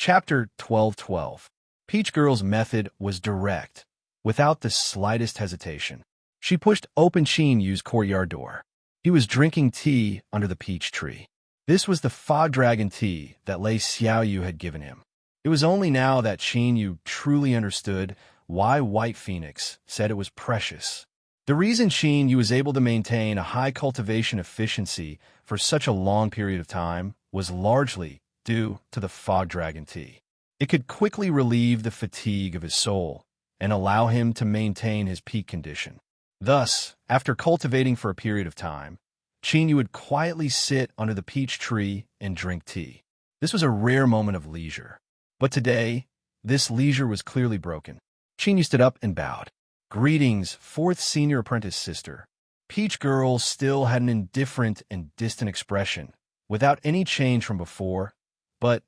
Chapter 12:12. Peach Girl's method was direct, without the slightest hesitation. She pushed open Qin Yu's courtyard door. He was drinking tea under the peach tree. This was the fog dragon tea that Lei Xiaoyu had given him. It was only now that Qin Yu truly understood why White Phoenix said it was precious. The reason Qin Yu was able to maintain a high cultivation efficiency for such a long period of time was largely due to the fog dragon tea. It could quickly relieve the fatigue of his soul and allow him to maintain his peak condition. Thus, after cultivating for a period of time, Qin Yu would quietly sit under the peach tree and drink tea. This was a rare moment of leisure. But today, this leisure was clearly broken. Qin Yu stood up and bowed. "Greetings, fourth senior apprentice sister." Peach Girl still had an indifferent and distant expression, without any change from before, but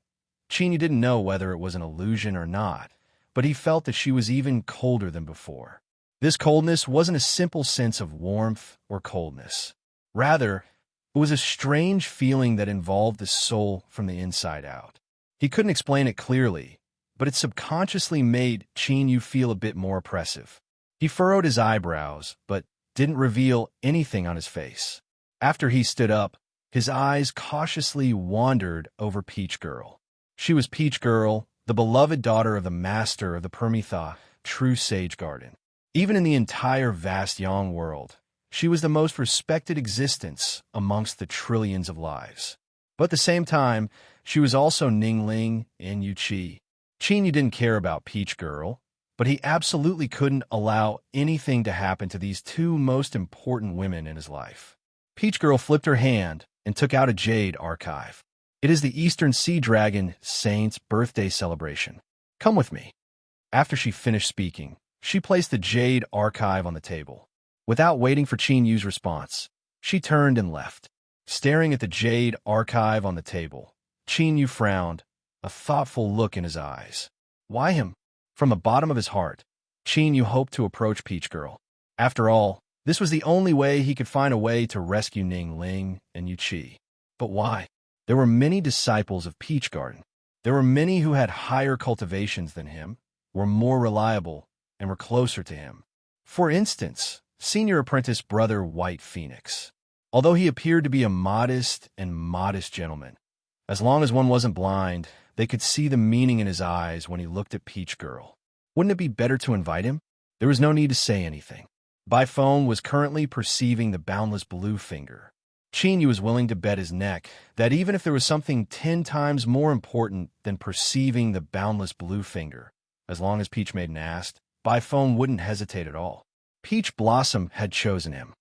Qin Yu didn't know whether it was an illusion or not, but he felt that she was even colder than before. This coldness wasn't a simple sense of warmth or coldness. Rather, it was a strange feeling that involved the soul from the inside out. He couldn't explain it clearly, but it subconsciously made Qin Yu feel a bit more oppressive. He furrowed his eyebrows, but didn't reveal anything on his face. After he stood up, his eyes cautiously wandered over Peach Girl. She was Peach Girl, the beloved daughter of the master of the Permitha, true sage garden. Even in the entire vast Yang world, she was the most respected existence amongst the trillions of lives. But at the same time, she was also Ningling and Yuqi. Qin Yu didn't care about Peach Girl, but he absolutely couldn't allow anything to happen to these two most important women in his life. Peach Girl flipped her hand and took out a jade archive. "It is the Eastern Sea Dragon Saint's birthday celebration. Come with me." After she finished speaking, she placed the jade archive on the table. Without waiting for Qin Yu's response, she turned and left. Staring at the jade archive on the table, Qin Yu frowned, a thoughtful look in his eyes. Why him? From the bottom of his heart, Qin Yu hoped to approach Peach Girl. After all, this was the only way he could find a way to rescue Ning Ling and Yuqi. But why? There were many disciples of Peach Garden. There were many who had higher cultivations than him, were more reliable, and were closer to him. For instance, senior apprentice brother White Phoenix. Although he appeared to be a modest gentleman, as long as one wasn't blind, they could see the meaning in his eyes when he looked at Peach Girl. Wouldn't it be better to invite him? There was no need to say anything. By phone was currently perceiving the boundless blue finger. Qin Yu was willing to bet his neck that even if there was something 10 times more important than perceiving the boundless blue finger, as long as Peach Maiden asked, By phone wouldn't hesitate at all. Peach Blossom had chosen him.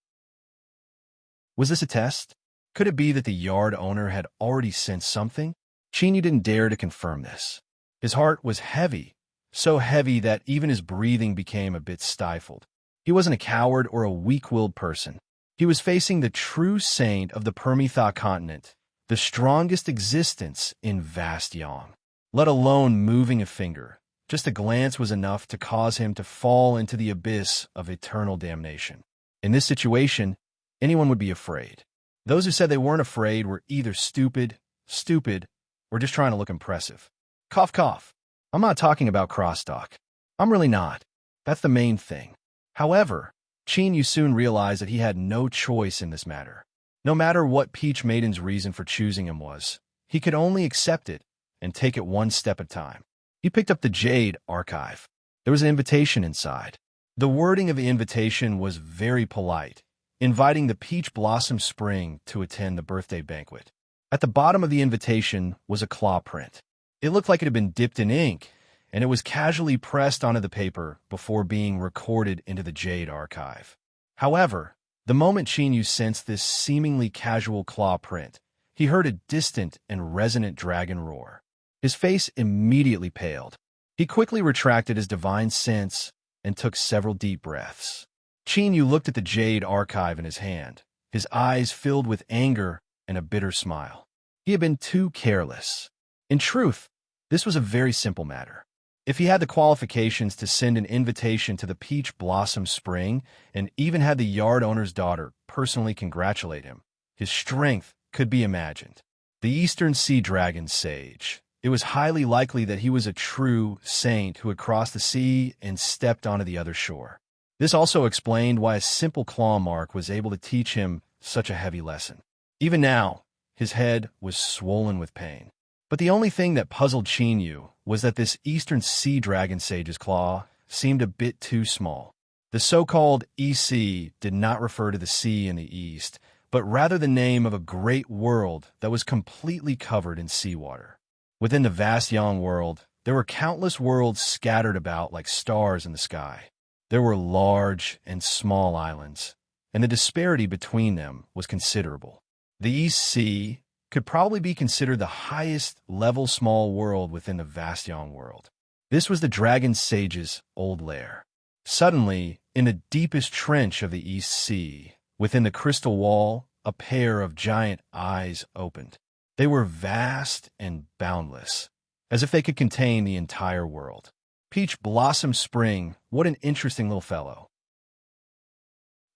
Was this a test? Could it be that the yard owner had already sensed something? Qin Yu didn't dare to confirm this. His heart was heavy, so heavy that even his breathing became a bit stifled. He wasn't a coward or a weak-willed person. He was facing the true saint of the Permitha continent, the strongest existence in vast Yang. Let alone moving a finger, just a glance was enough to cause him to fall into the abyss of eternal damnation. In this situation, anyone would be afraid. Those who said they weren't afraid were either stupid, or just trying to look impressive. Cough, cough. I'm not talking about crosstalk. I'm really not. That's the main thing. However, Qin Yu soon realized that he had no choice in this matter. No matter what Peach Maiden's reason for choosing him was, he could only accept it and take it one step at a time. He picked up the Jade archive. There was an invitation inside. The wording of the invitation was very polite, inviting the Peach Blossom Spring to attend the birthday banquet. At the bottom of the invitation was a claw print. It looked like it had been dipped in ink, and it was casually pressed onto the paper before being recorded into the Jade archive. However, the moment Qin Yu sensed this seemingly casual claw print, he heard a distant and resonant dragon roar. His face immediately paled. He quickly retracted his divine sense and took several deep breaths. Qin Yu looked at the Jade archive in his hand, his eyes filled with anger and a bitter smile. He had been too careless. In truth, this was a very simple matter. If he had the qualifications to send an invitation to the Peach Blossom Spring and even had the yard owner's daughter personally congratulate him, his strength could be imagined. The Eastern Sea Dragon Sage, It was highly likely that he was a true saint who had crossed the sea and stepped onto the other shore. This also explained why a simple claw mark was able to teach him such a heavy lesson. Even now, his head was swollen with pain. But the only thing that puzzled Chinyu was that this eastern sea dragon sage's claw seemed a bit too small. The so-called EC did not refer to the sea in the east, but rather the name of a great world that was completely covered in seawater. Within the vast Yang world, there were countless worlds scattered about like stars in the sky. There were large and small islands, and the disparity between them was considerable. The East Sea could probably be considered the highest level small world within the vast Yang world. This was the dragon sage's old lair. Suddenly, in the deepest trench of the East Sea, within the crystal wall, a pair of giant eyes opened. They were vast and boundless, as if they could contain the entire world. Peach Blossom Spring, what an interesting little fellow.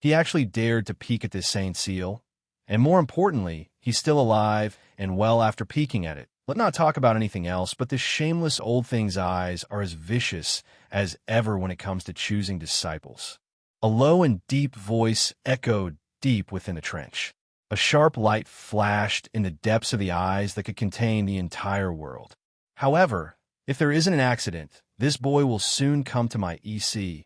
He actually dared to peek at this saint seal, and more importantly, he's still alive and well after peeking at it. Let's not talk about anything else, but this shameless old thing's eyes are as vicious as ever when it comes to choosing disciples. A low and deep voice echoed deep within the trench. A sharp light flashed in the depths of the eyes that could contain the entire world. However, if there isn't an accident, this boy will soon come to my EC.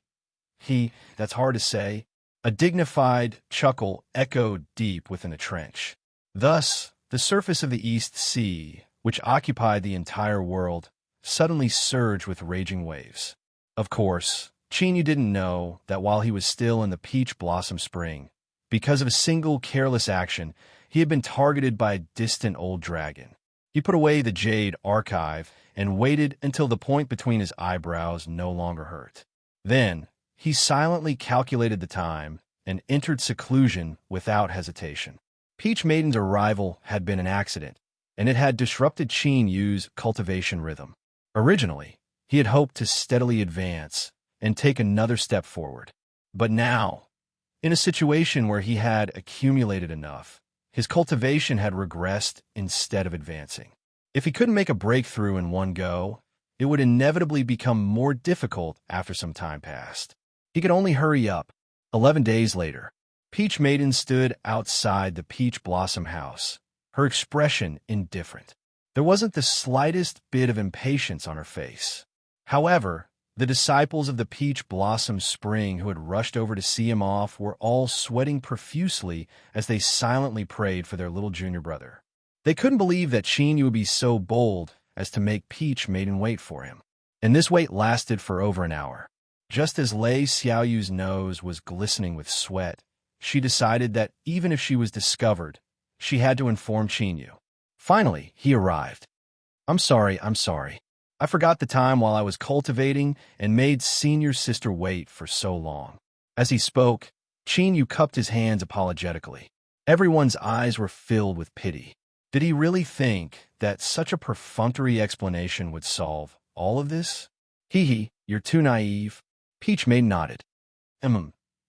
That's hard to say. A dignified chuckle echoed deep within the trench. Thus, the surface of the East Sea, which occupied the entire world, suddenly surged with raging waves. Of course, Chinyu didn't know that while he was still in the Peach Blossom Spring, because of a single careless action, he had been targeted by a distant old dragon. He put away the Jade Archive and waited until the point between his eyebrows no longer hurt. Then, he silently calculated the time and entered seclusion without hesitation. Peach Maiden's arrival had been an accident, and it had disrupted Chinyu's cultivation rhythm. Originally, he had hoped to steadily advance and take another step forward. But now, in a situation where he had accumulated enough, his cultivation had regressed instead of advancing. If he couldn't make a breakthrough in one go, it would inevitably become more difficult after some time passed. He could only hurry up. 11 days later, Peach Maiden stood outside the Peach Blossom house, her expression indifferent. There wasn't the slightest bit of impatience on her face. However, the disciples of the Peach Blossom Spring who had rushed over to see him off were all sweating profusely as they silently prayed for their little junior brother. They couldn't believe that Chinyu would be so bold as to make Peach Maiden wait for him. And this wait lasted for over an hour. Just as Lei Xiaoyu's nose was glistening with sweat, she decided that even if she was discovered, she had to inform Chinyu. Finally, he arrived. I'm sorry. I forgot the time while I was cultivating and made senior sister wait for so long. As he spoke, Chinyu cupped his hands apologetically. Everyone's eyes were filled with pity. Did he really think that such a perfunctory explanation would solve all of this? You're too naive. Peach Maiden nodded.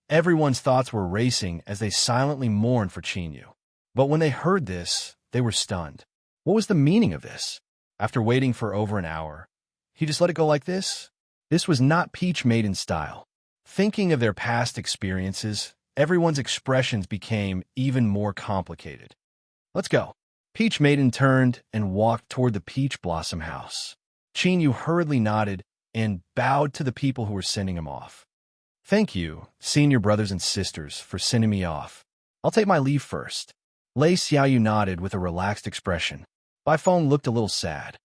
Everyone's thoughts were racing as they silently mourned for Chinyu. But when they heard this, they were stunned. What was the meaning of this? After waiting for over an hour, he just let it go like this? This was not Peach Maiden's style. Thinking of their past experiences, everyone's expressions became even more complicated. Let's go. Peach Maiden turned and walked toward the Peach Blossom house. Chinyu hurriedly nodded and bowed to the people who were sending him off. Thank you, senior brothers and sisters, for sending me off. I'll take my leave first. Lei Xiaoyu nodded with a relaxed expression. Baifeng looked a little sad.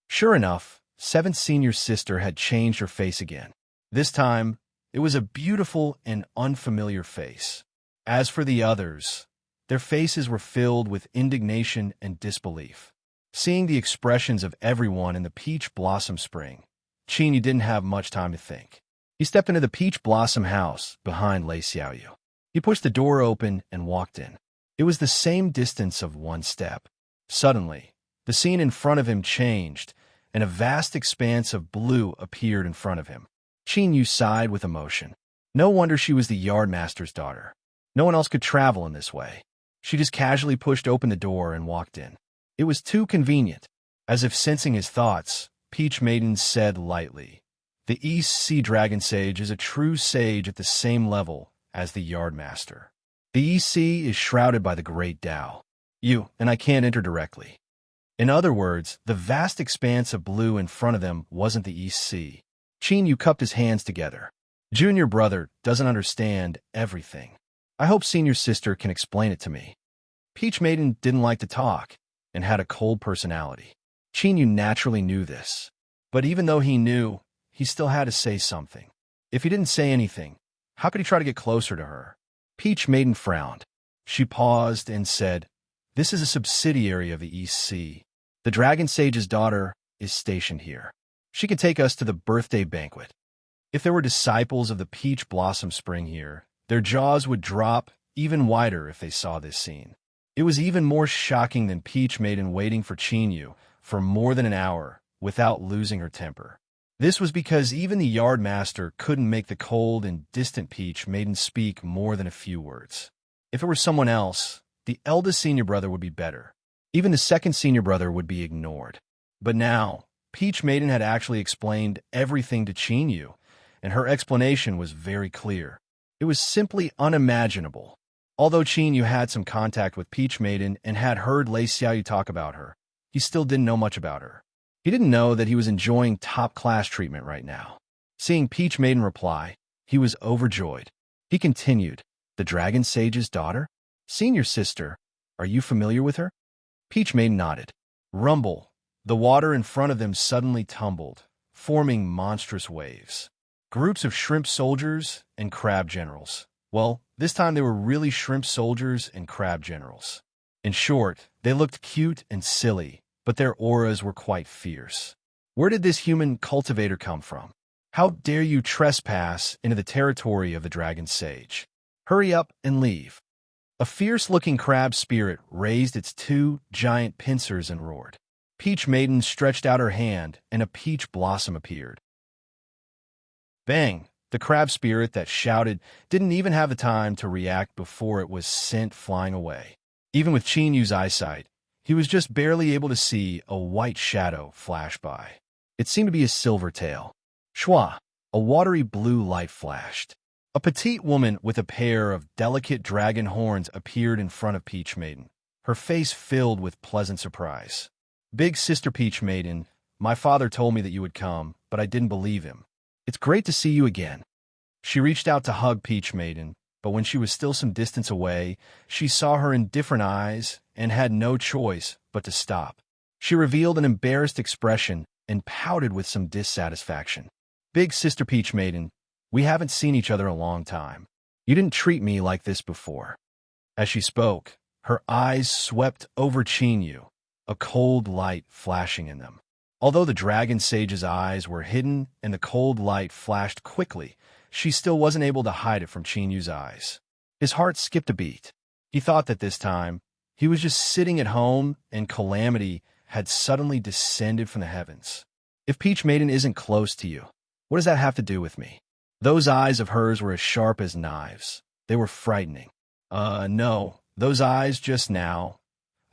Sure enough, seventh senior sister had changed her face again. This time, it was a beautiful and unfamiliar face. As for the others, their faces were filled with indignation and disbelief. Seeing the expressions of everyone in the Peach Blossom Spring, Chinyu didn't have much time to think. He stepped into the Peach Blossom house behind Lei Xiaoyu. He pushed the door open and walked in. It was the same distance of one step. Suddenly, the scene in front of him changed, and a vast expanse of blue appeared in front of him. Chinyu sighed with emotion. No wonder she was the yardmaster's daughter. No one else could travel in this way. She just casually pushed open the door and walked in. It was too convenient. As if sensing his thoughts, Peach Maiden said lightly, "The East Sea Dragon Sage is a true sage at the same level as the Yardmaster. The East Sea is shrouded by the Great Tao. You and I can't enter directly." In other words, the vast expanse of blue in front of them wasn't the East Sea. Qin Yu cupped his hands together. Junior brother doesn't understand everything. I hope senior sister can explain it to me. Peach Maiden didn't like to talk and had a cold personality. Qin Yu naturally knew this. But even though he knew, he still had to say something. If he didn't say anything, how could he try to get closer to her? Peach Maiden frowned. She paused and said, "This is a subsidiary of the East Sea. The Dragon Sage's daughter is stationed here. She can take us to the birthday banquet." If there were disciples of the Peach Blossom Spring here, their jaws would drop even wider if they saw this scene. It was even more shocking than Peach Maiden waiting for Qin Yu for more than an hour without losing her temper. This was because even the Yardmaster couldn't make the cold and distant Peach Maiden speak more than a few words. If it were someone else, the eldest senior brother would be better. Even the second senior brother would be ignored. But now, Peach Maiden had actually explained everything to Qin Yu, and her explanation was very clear. It was simply unimaginable. Although Qin Yu had some contact with Peach Maiden and had heard Lei Xiaoyu talk about her, he still didn't know much about her. He didn't know that he was enjoying top-class treatment right now. Seeing Peach Maiden reply, he was overjoyed. He continued, "The Dragon Sage's daughter? Senior sister, are you familiar with her?" Peach Maiden nodded. Rumble. The water in front of them suddenly tumbled, forming monstrous waves. Groups of shrimp soldiers and crab generals. Well, this time they were really shrimp soldiers and crab generals. In short, they looked cute and silly, but their auras were quite fierce. Where did this human cultivator come from? How dare you trespass into the territory of the Dragon Sage? Hurry up and leave. A fierce-looking crab spirit raised its two giant pincers and roared. Peach Maiden stretched out her hand, and a peach blossom appeared. Bang! The crab spirit that shouted didn't even have the time to react before it was sent flying away. Even with Qin Yu's eyesight, he was just barely able to see a white shadow flash by. It seemed to be a silver tail. Shwa! A watery blue light flashed. A petite woman with a pair of delicate dragon horns appeared in front of Peach Maiden, her face filled with pleasant surprise. "Big Sister Peach Maiden, my father told me that you would come, but I didn't believe him. It's great to see you again." She reached out to hug Peach Maiden, but when she was still some distance away, she saw her indifferent eyes and had no choice but to stop. She revealed an embarrassed expression and pouted with some dissatisfaction. "Big Sister Peach Maiden, we haven't seen each other in a long time. You didn't treat me like this before." As she spoke, her eyes swept over Qin Yu, a cold light flashing in them. Although the Dragon Sage's eyes were hidden and the cold light flashed quickly, she still wasn't able to hide it from Qin Yu's eyes. His heart skipped a beat. He thought that this time, he was just sitting at home and calamity had suddenly descended from the heavens. If Peach Maiden isn't close to you, what does that have to do with me? Those eyes of hers were as sharp as knives. They were frightening. No, those eyes just now.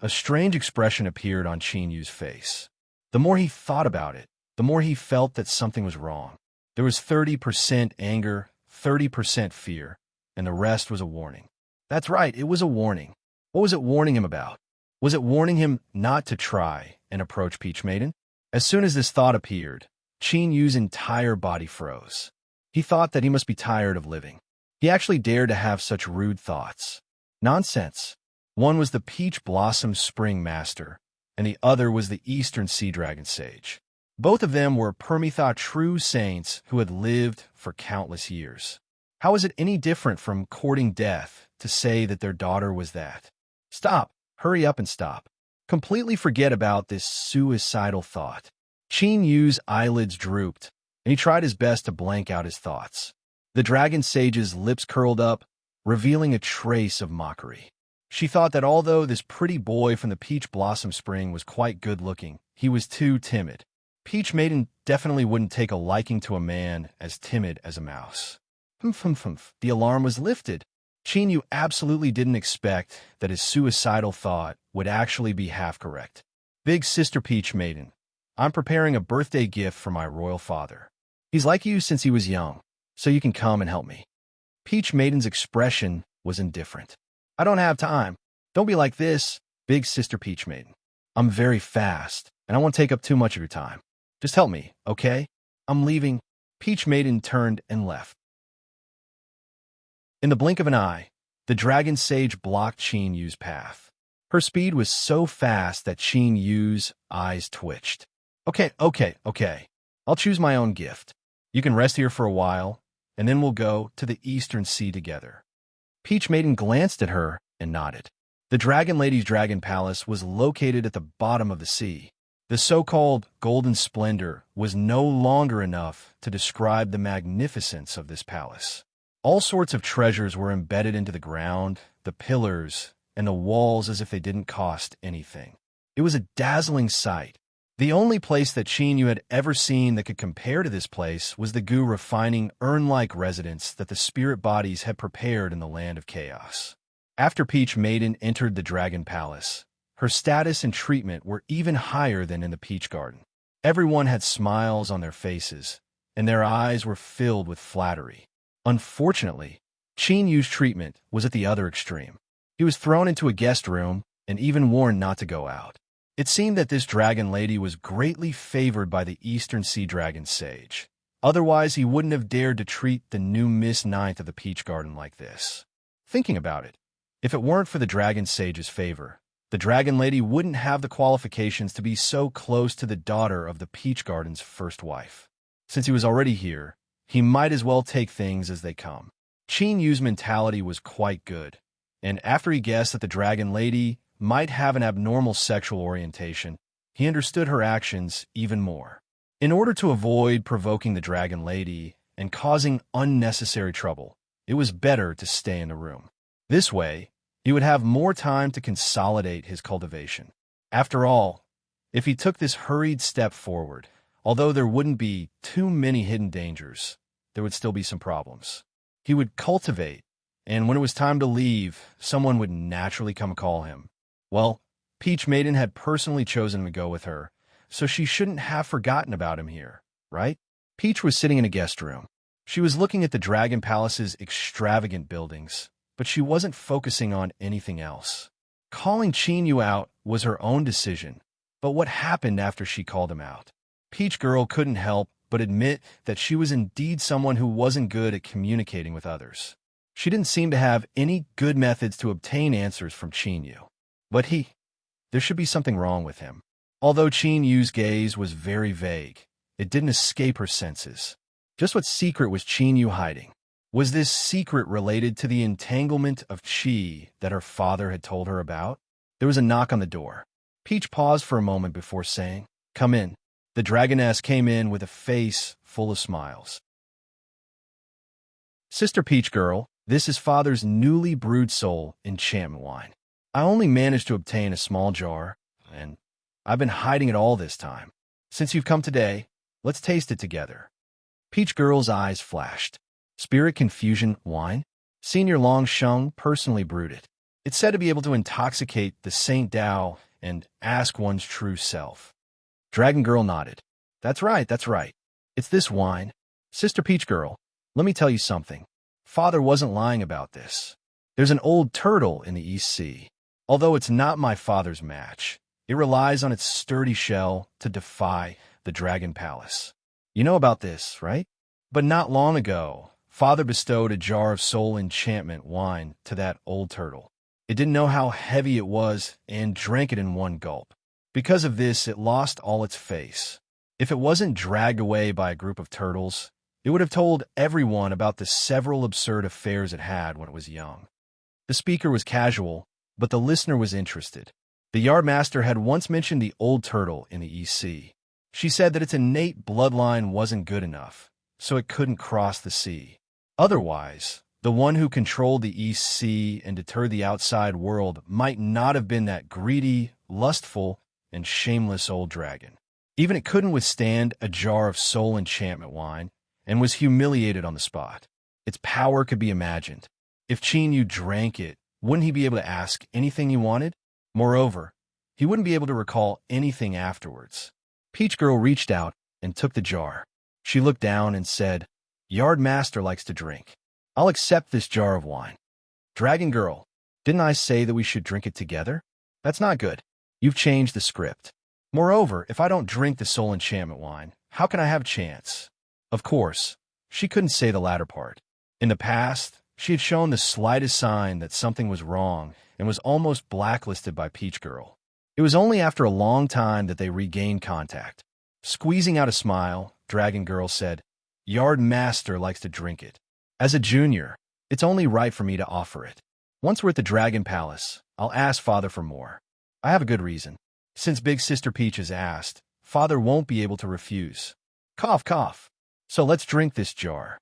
A strange expression appeared on Qin Yu's face. The more he thought about it, the more he felt that something was wrong. There was 30% anger, 30% fear, and the rest was a warning. That's right, it was a warning. What was it warning him about? Was it warning him not to try and approach Peach Maiden? As soon as this thought appeared, Qin Yu's entire body froze. He thought that he must be tired of living. He actually dared to have such rude thoughts. Nonsense. One was the Peach Blossom Spring Master, and the other was the Eastern Sea Dragon Sage. Both of them were Permitha true saints who had lived for countless years. How was it any different from courting death to say that their daughter was that? Stop. Hurry up and stop. Completely forget about this suicidal thought. Qin Yu's eyelids drooped, and he tried his best to blank out his thoughts. The Dragon Sage's lips curled up, revealing a trace of mockery. She thought that although this pretty boy from the Peach Blossom Spring was quite good-looking, he was too timid. Peach Maiden definitely wouldn't take a liking to a man as timid as a mouse. The alarm was lifted. Qin Yu absolutely didn't expect that his suicidal thought would actually be half correct. Big Sister Peach Maiden, I'm preparing a birthday gift for my royal father. He's like you since he was young, so you can come and help me. Peach Maiden's expression was indifferent. I don't have time. Don't be like this, Big Sister Peach Maiden. I'm very fast, and I won't take up too much of your time. Just help me, okay? I'm leaving. Peach Maiden turned and left. In the blink of an eye, the dragon sage blocked Qin Yu's path. Her speed was so fast that Qin Yu's eyes twitched. Okay. I'll choose my own gift. You can rest here for a while, and then we'll go to the Eastern Sea together. Peach Maiden glanced at her and nodded. The Dragon Lady's dragon palace was located at the bottom of the sea. The so-called golden splendor was no longer enough to describe the magnificence of this palace. All sorts of treasures were embedded into the ground, the pillars, and the walls as if they didn't cost anything. It was a dazzling sight. The only place that Qin Yu had ever seen that could compare to this place was the Gu refining urn-like residence that the spirit bodies had prepared in the land of chaos. After Peach Maiden entered the Dragon Palace, her status and treatment were even higher than in the Peach Garden. Everyone had smiles on their faces, and their eyes were filled with flattery. Unfortunately, Qin Yu's treatment was at the other extreme. He was thrown into a guest room and even warned not to go out. It seemed that this dragon lady was greatly favored by the Eastern Sea Dragon Sage. Otherwise, he wouldn't have dared to treat the new Miss Ninth of the Peach Garden like this. Thinking about it, if it weren't for the Dragon Sage's favor, the dragon lady wouldn't have the qualifications to be so close to the daughter of the Peach Garden's first wife. Since he was already here, he might as well take things as they come. Qin Yu's mentality was quite good, and after he guessed that the dragon lady might have an abnormal sexual orientation, he understood her actions even more. In order to avoid provoking the dragon lady and causing unnecessary trouble, it was better to stay in the room. This way, he would have more time to consolidate his cultivation. After all, if he took this hurried step forward, although there wouldn't be too many hidden dangers, there would still be some problems. He would cultivate, and when it was time to leave, someone would naturally come call him. Well, Peach Maiden had personally chosen to go with her, so she shouldn't have forgotten about him here, right? Peach was sitting in a guest room. She was looking at the Dragon Palace's extravagant buildings, but she wasn't focusing on anything else. Calling Qin Yu out was her own decision, but what happened after she called him out? Peach Girl couldn't help but admit that she was indeed someone who wasn't good at communicating with others. She didn't seem to have any good methods to obtain answers from Qin Yu. But there should be something wrong with him. Although Qin Yu's gaze was very vague, it didn't escape her senses. Just what secret was Qin Yu hiding? Was this secret related to the entanglement of qi that her father had told her about? There was a knock on the door. Peach paused for a moment before saying, "Come in." The dragoness came in with a face full of smiles. "Sister Peach Girl, this is Father's newly brewed soul enchantment wine. I only managed to obtain a small jar, and I've been hiding it all this time. Since you've come today, let's taste it together." Peach Girl's eyes flashed. Spirit Confusion wine? Senior Long Sheng personally brewed it. It's said to be able to intoxicate the Saint Tao and ask one's true self. Dragon Girl nodded. That's right. It's this wine. Sister Peach Girl, let me tell you something. Father wasn't lying about this. There's an old turtle in the East Sea. Although it's not my father's match, it relies on its sturdy shell to defy the Dragon Palace. You know about this, right? But not long ago, Father bestowed a jar of soul enchantment wine to that old turtle. It didn't know how heavy it was and drank it in one gulp. Because of this, it lost all its face. If it wasn't dragged away by a group of turtles, it would have told everyone about the several absurd affairs it had when it was young. The speaker was casual, but the listener was interested. The yardmaster had once mentioned the old turtle in the East Sea. She said that its innate bloodline wasn't good enough, so it couldn't cross the sea. Otherwise, the one who controlled the East Sea and deterred the outside world might not have been that greedy, lustful, and shameless old dragon. Even it couldn't withstand a jar of soul enchantment wine and was humiliated on the spot. Its power could be imagined. If Qin Yu drank it, wouldn't he be able to ask anything he wanted? Moreover, he He wouldn't be able to recall anything afterwards. Peach Girl reached out and took the jar. She looked down and said, "Yard Master likes to drink. I'll accept this jar of wine." Dragon Girl, didn't I say that we should drink it together? That's not good. You've changed the script. Moreover, if I don't drink the soul enchantment wine, how can I have a chance? Of course, she couldn't say the latter part. In the past, she had shown the slightest sign that something was wrong and was almost blacklisted by Peach Girl. It was only after a long time that they regained contact. Squeezing out a smile, Dragon Girl said, "Yard Master likes to drink it. As a junior, it's only right for me to offer it. Once we're at the Dragon Palace, I'll ask Father for more. I have a good reason. Since Big Sister Peach has asked, Father won't be able to refuse. Cough, cough. So let's drink this jar."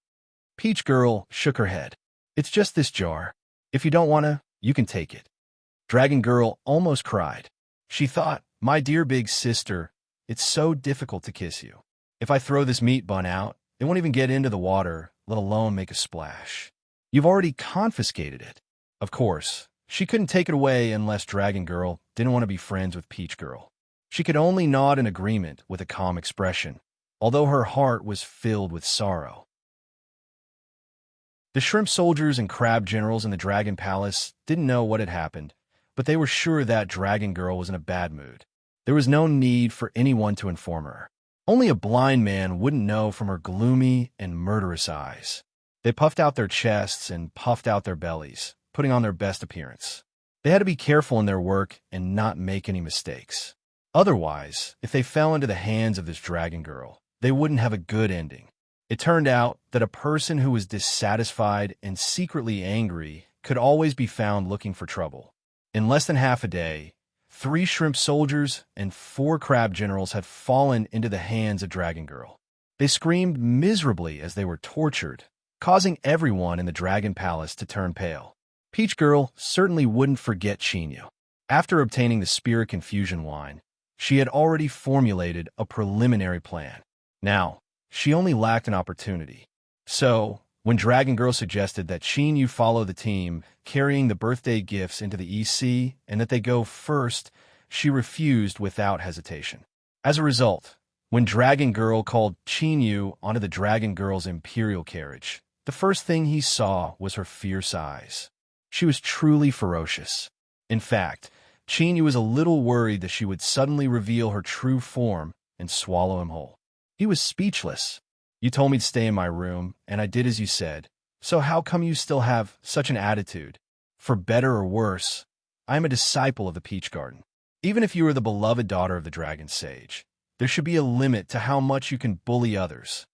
Peach Girl shook her head. "It's just this jar. If you don't want to, you can take it." Dragon Girl almost cried. She thought, "My dear big sister, it's so difficult to kiss you. If I throw this meat bun out, it won't even get into the water, let alone make a splash. You've already confiscated it." Of course, she couldn't take it away unless Dragon Girl didn't want to be friends with Peach Girl. She could only nod in agreement with a calm expression, although her heart was filled with sorrow. The shrimp soldiers and crab generals in the Dragon Palace didn't know what had happened, but they were sure that Dragon Girl was in a bad mood. There was no need for anyone to inform her. Only a blind man wouldn't know from her gloomy and murderous eyes. They puffed out their chests and puffed out their bellies, putting on their best appearance. They had to be careful in their work and not make any mistakes. Otherwise, if they fell into the hands of this Dragon Girl, they wouldn't have a good ending. It turned out that a person who was dissatisfied and secretly angry could always be found looking for trouble. In less than half a day, 3 shrimp soldiers and 4 crab generals had fallen into the hands of Dragon Girl. They screamed miserably as they were tortured, causing everyone in the Dragon Palace to turn pale. Peach Girl certainly wouldn't forget Chinyu. After obtaining the Spirit Confusion wine, she had already formulated a preliminary plan. Now, she only lacked an opportunity. So, when Dragon Girl suggested that Chinyu follow the team, carrying the birthday gifts into the EC, and that they go first, she refused without hesitation. As a result, when Dragon Girl called Chinyu onto the Dragon Girl's Imperial carriage, the first thing he saw was her fierce eyes. She was truly ferocious. In fact, Chinyu was a little worried that she would suddenly reveal her true form and swallow him whole. He was speechless. "You told me to stay in my room, and I did as you said. So how come you still have such an attitude? For better or worse, I am a disciple of the Peach Garden. Even if you are the beloved daughter of the Dragon Sage, there should be a limit to how much you can bully others."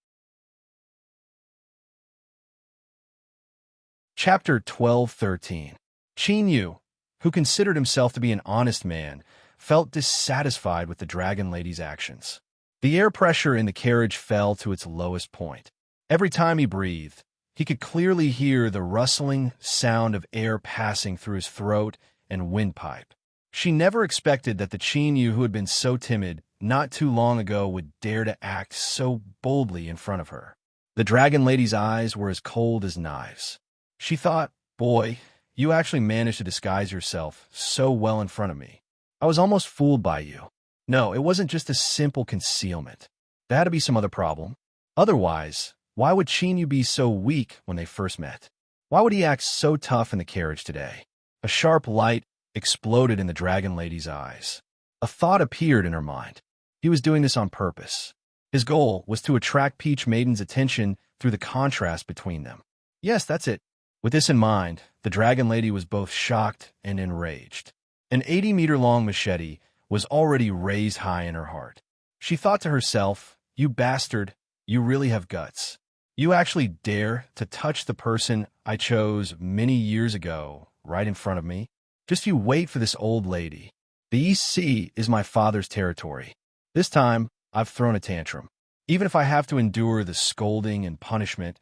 Chapter 12-13. Chinyu, who considered himself to be an honest man, felt dissatisfied with the Dragon Lady's actions. The air pressure in the carriage fell to its lowest point. Every time he breathed, he could clearly hear the rustling sound of air passing through his throat and windpipe. She never expected that the Chinyu who had been so timid not too long ago would dare to act so boldly in front of her. The Dragon Lady's eyes were as cold as knives. She thought, "Boy, you actually managed to disguise yourself so well in front of me. I was almost fooled by you. No, it wasn't just a simple concealment. There had to be some other problem. Otherwise, why would Chinyu be so weak when they first met? Why would he act so tough in the carriage today?" A sharp light exploded in the Dragon Lady's eyes. A thought appeared in her mind. He was doing this on purpose. His goal was to attract Peach Maiden's attention through the contrast between them. Yes, that's it. With this in mind, the Dragon Lady was both shocked and enraged. An 80-meter-long machete was already raised high in her heart. She thought to herself, "You bastard, you really have guts. You actually dare to touch the person I chose many years ago right in front of me? Just you wait for this old lady. The East Sea is my father's territory. This time, I've thrown a tantrum. Even if I have to endure the scolding and punishment,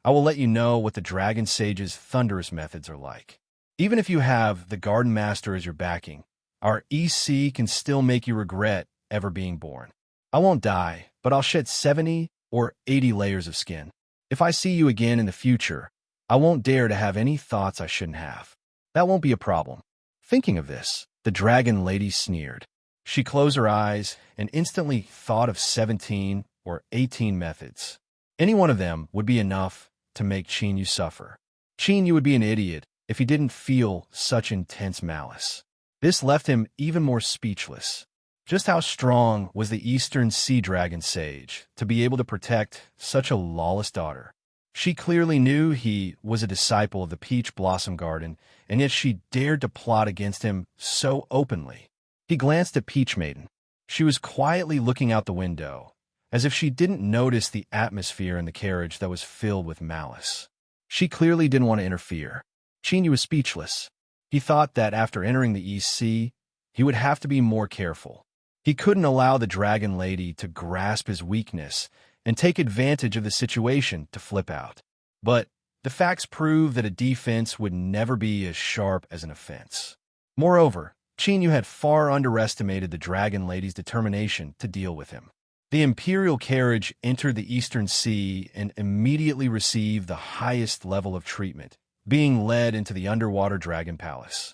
I will let you know what the Dragon Sage's thunderous methods are like. Even if you have the Garden Master as your backing, our EC can still make you regret ever being born. I won't die, but I'll shed 70 or 80 layers of skin. If I see you again in the future, I won't dare to have any thoughts I shouldn't have. That won't be a problem." Thinking of this, the Dragon Lady sneered. She closed her eyes and instantly thought of 17 or 18 methods. Any one of them would be enough to make Chinyu suffer. Chinyu would be an idiot if he didn't feel such intense malice. This left him even more speechless. Just how strong was the Eastern Sea Dragon Sage to be able to protect such a lawless daughter? She clearly knew he was a disciple of the Peach Blossom Garden, and yet she dared to plot against him so openly. He glanced at Peach Maiden. She was quietly looking out the window, as if she didn't notice the atmosphere in the carriage that was filled with malice. She clearly didn't want to interfere. Chinyu was speechless. He thought that after entering the East Sea, he would have to be more careful. He couldn't allow the Dragon Lady to grasp his weakness and take advantage of the situation to flip out. But the facts prove that a defense would never be as sharp as an offense. Moreover, Chinyu had far underestimated the Dragon Lady's determination to deal with him. The Imperial carriage entered the Eastern Sea and immediately received the highest level of treatment, being led into the underwater Dragon Palace.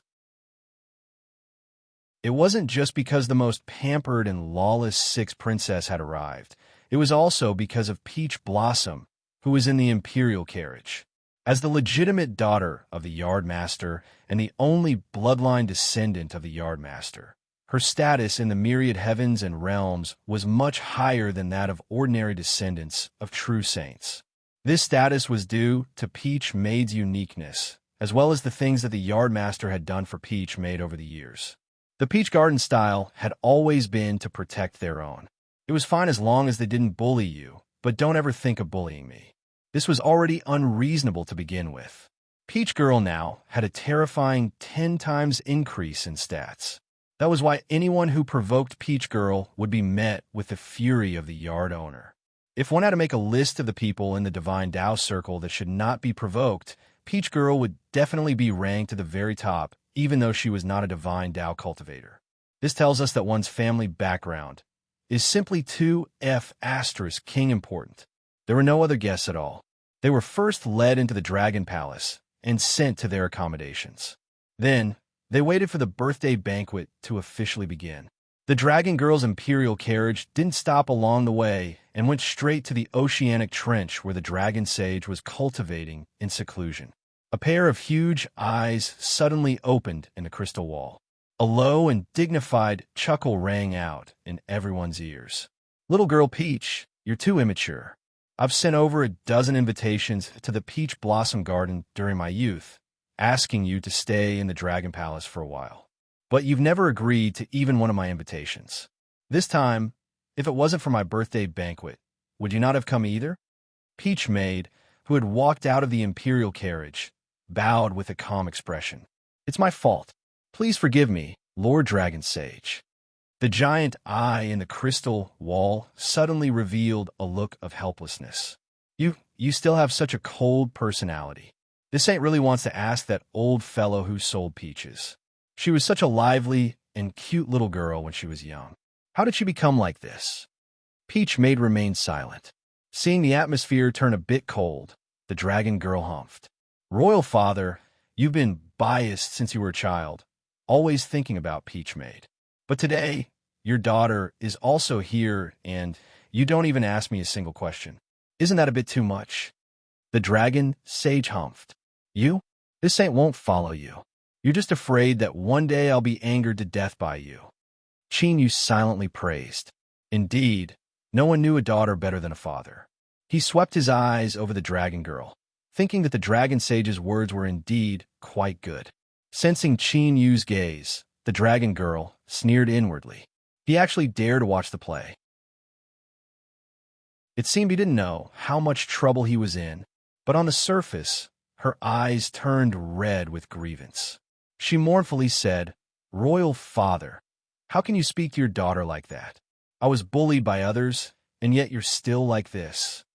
It wasn't just because the most pampered and lawless sixth princess had arrived. It was also because of Peach Blossom, who was in the Imperial carriage. As the legitimate daughter of the Yardmaster and the only bloodline descendant of the Yardmaster, her status in the myriad heavens and realms was much higher than that of ordinary descendants of true saints. This status was due to Peach Maid's uniqueness, as well as the things that the Yardmaster had done for Peach Maid over the years. The Peach Garden style had always been to protect their own. It was fine as long as they didn't bully you, but don't ever think of bullying me. This was already unreasonable to begin with. Peach Girl now had a terrifying 10 times increase in stats. That was why anyone who provoked Peach Girl would be met with the fury of the yard owner. If one had to make a list of the people in the Divine Tao Circle that should not be provoked, Peach Girl would definitely be ranked to the very top, even though she was not a Divine Tao cultivator. This tells us that one's family background is simply too king important. There were no other guests at all. They were first led into the Dragon Palace and sent to their accommodations. Then, they waited for the birthday banquet to officially begin. The Dragon Girl's Imperial carriage didn't stop along the way and went straight to the oceanic trench where the Dragon Sage was cultivating in seclusion. A pair of huge eyes suddenly opened in the crystal wall. A low and dignified chuckle rang out in everyone's ears. "Little girl Peach, you're too immature. I've sent over a dozen invitations to the Peach Blossom Garden during my youth, asking you to stay in the Dragon Palace for a while. But you've never agreed to even one of my invitations. This time, if it wasn't for my birthday banquet, would you not have come either?" Peach Maid, who had walked out of the Imperial carriage, bowed with a calm expression. "It's my fault. Please forgive me, Lord Dragon Sage." The giant eye in the crystal wall suddenly revealed a look of helplessness. You still have such a cold personality. This saint really wants to ask that old fellow who sold peaches. She was such a lively and cute little girl when she was young. How did she become like this?" Peach Maid remained silent. Seeing the atmosphere turn a bit cold, the Dragon Girl humphed. "Royal Father, you've been biased since you were a child, always thinking about Peach Maid. But today, your daughter is also here and you don't even ask me a single question. Isn't that a bit too much?" The Dragon Sage humphed. "You? This saint won't follow you. You're just afraid that one day I'll be angered to death by you." Chinyu silently praised. Indeed, no one knew a daughter better than a father. He swept his eyes over the Dragon Girl, thinking that the Dragon Sage's words were indeed quite good. Sensing Chinyu's gaze, the Dragon Girl sneered inwardly. He actually dared to watch the play. It seemed he didn't know how much trouble he was in, but on the surface, her eyes turned red with grievance. She mournfully said, "Royal Father, how can you speak to your daughter like that? I was bullied by others, and yet you're still like this."